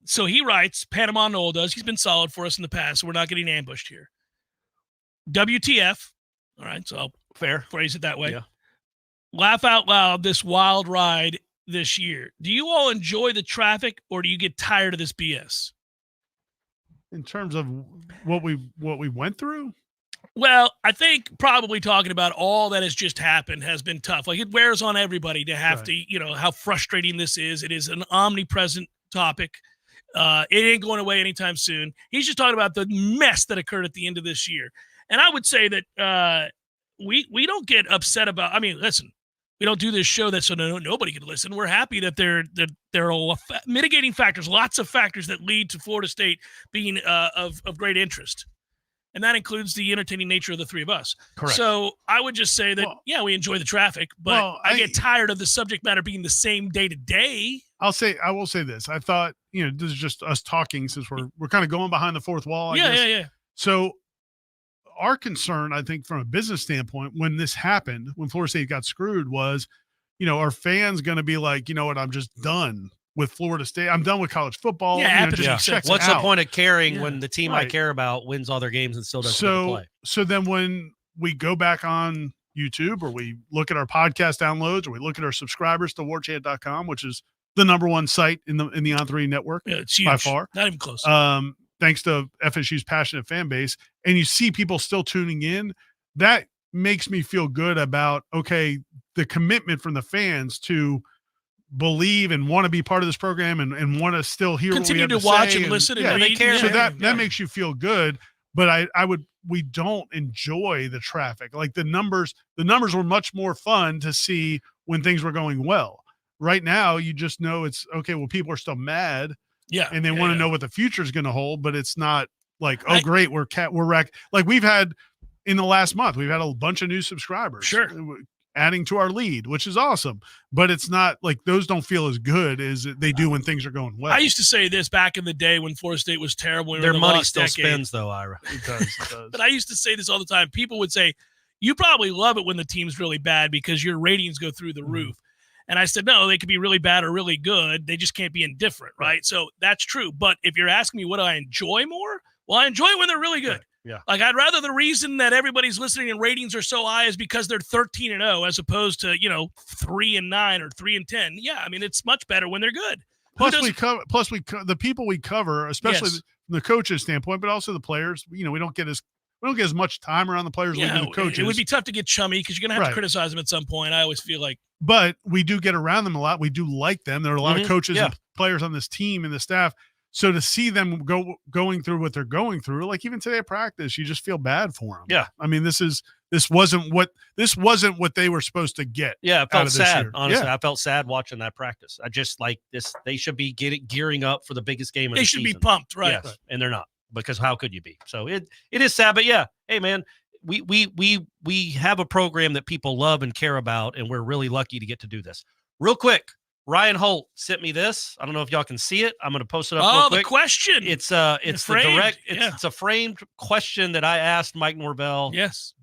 So he writes, Panama Noel does. He's been solid for us in the past, so we're not getting ambushed here. WTF. All right, so I'll phrase it that way. Yeah. Laugh out loud, this wild ride this year. Do you all enjoy the traffic, or do you get tired of this BS? In terms of what we went through? Well, I think probably talking about all that has just happened has been tough. Like, it wears on everybody to have to, how frustrating this is. It is an omnipresent topic. It ain't going away anytime soon. He's just talking about the mess that occurred at the end of this year. And I would say that we don't get upset about, listen, we don't do this show that so nobody can listen. We're happy that there are mitigating factors, lots of factors that lead to Florida State being of great interest. And that includes the entertaining nature of the three of us. Correct. So I would just say that, we enjoy the traffic, but I get tired of the subject matter being the same day to day. I will say this. I thought, this is just us talking since we're kind of going behind the fourth wall. I guess. Yeah. So our concern, I think, from a business standpoint, when this happened, when Florida State got screwed, was, are fans going to be like, you know what, I'm just done with Florida State. I'm done with college football. What's the point of caring when the team I care about wins all their games and still doesn't play? So then when we go back on YouTube, or we look at our podcast downloads, or we look at our subscribers to warchant.com, which is the number one site in the On3 network, it's huge. By far. Not even close. Thanks to FSU's passionate fan base, and you see people still tuning in, that makes me feel good about, the commitment from the fans to believe and want to be part of this program and want to still hear continue what we have to watch say and listen and read. they care. So that makes you feel good. But we don't enjoy the traffic. Like the numbers were much more fun to see when things were going well. Right now, you just know it's okay. Well, people are still mad. Yeah. And they want to know what the future is going to hold, but it's not like, great, we're wrecked. Like we've had in the last month, we've had a bunch of new subscribers. Sure. Adding to our lead, which is awesome, but it's not like those don't feel as good as they do when things are going well. I used to say this back in the day when Florida State was terrible. Their money still spends, though, Ira. It does. But I used to say this all the time. People would say, you probably love it when the team's really bad because your ratings go through the roof. And I said, no, they could be really bad or really good. They just can't be indifferent, right? So that's true. But if you're asking me what do I enjoy more, well, I enjoy when they're really good. Yeah. Like, I'd rather the reason that everybody's listening and ratings are so high is because they're 13-0 as opposed to, 3-9 or 3-10. Yeah, it's much better when they're good. Plus, the people we cover, especially from the coaches' standpoint, but also the players. We don't get as much time around the players as we do the coaches. It would be tough to get chummy because you're going to have to criticize them at some point. I always feel like. But we do get around them a lot. We do like them. There are a lot of coaches and players on this team and the staff. So to see them going through what they're going through, like even today at practice, you just feel bad for them. Yeah. This wasn't what they were supposed to get. Yeah, I felt sad. Honestly, Yeah. I felt sad watching that practice. I just like this. They should be gearing up for the biggest game of the season. They should be pumped, right? Yes, and they're not, because how could you be? So it is sad, but yeah. Hey man, we have a program that people love and care about, and we're really lucky to get to do this. Real quick. Ryan Holt sent me this. I don't know if y'all can see it. I'm going to post it up real quick. The question. It's a framed question that I asked Mike Norvell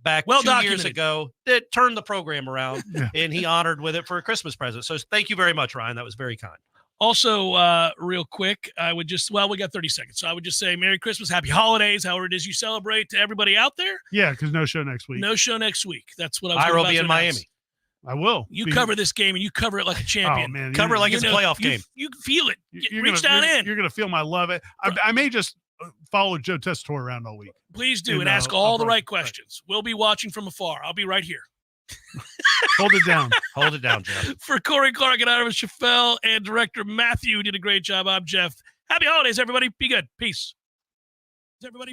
back 2 years ago that turned the program around, and he honored with it for a Christmas present. So thank you very much, Ryan. That was very kind. Also, real quick, I would just, we got 30 seconds. So I would just say Merry Christmas, Happy Holidays, however it is you celebrate, to everybody out there. Yeah, because no show next week. No show next week. That's what I was Ira will be in Miami. I will. You cover this game, and you cover it like a champion. Oh, man. Cover it like it's a playoff game. You feel it. Reach down in. You're going to feel my love. I may just follow Joe Tessitore around all week. Please do, and ask all the right questions. We'll be watching from afar. I'll be right here. Hold it down. Hold it down, Jeff. For Corey Clark and Ira Chaffel and director Matthew, who did a great job, I'm Jeff. Happy holidays, everybody. Be good. Peace. Everybody.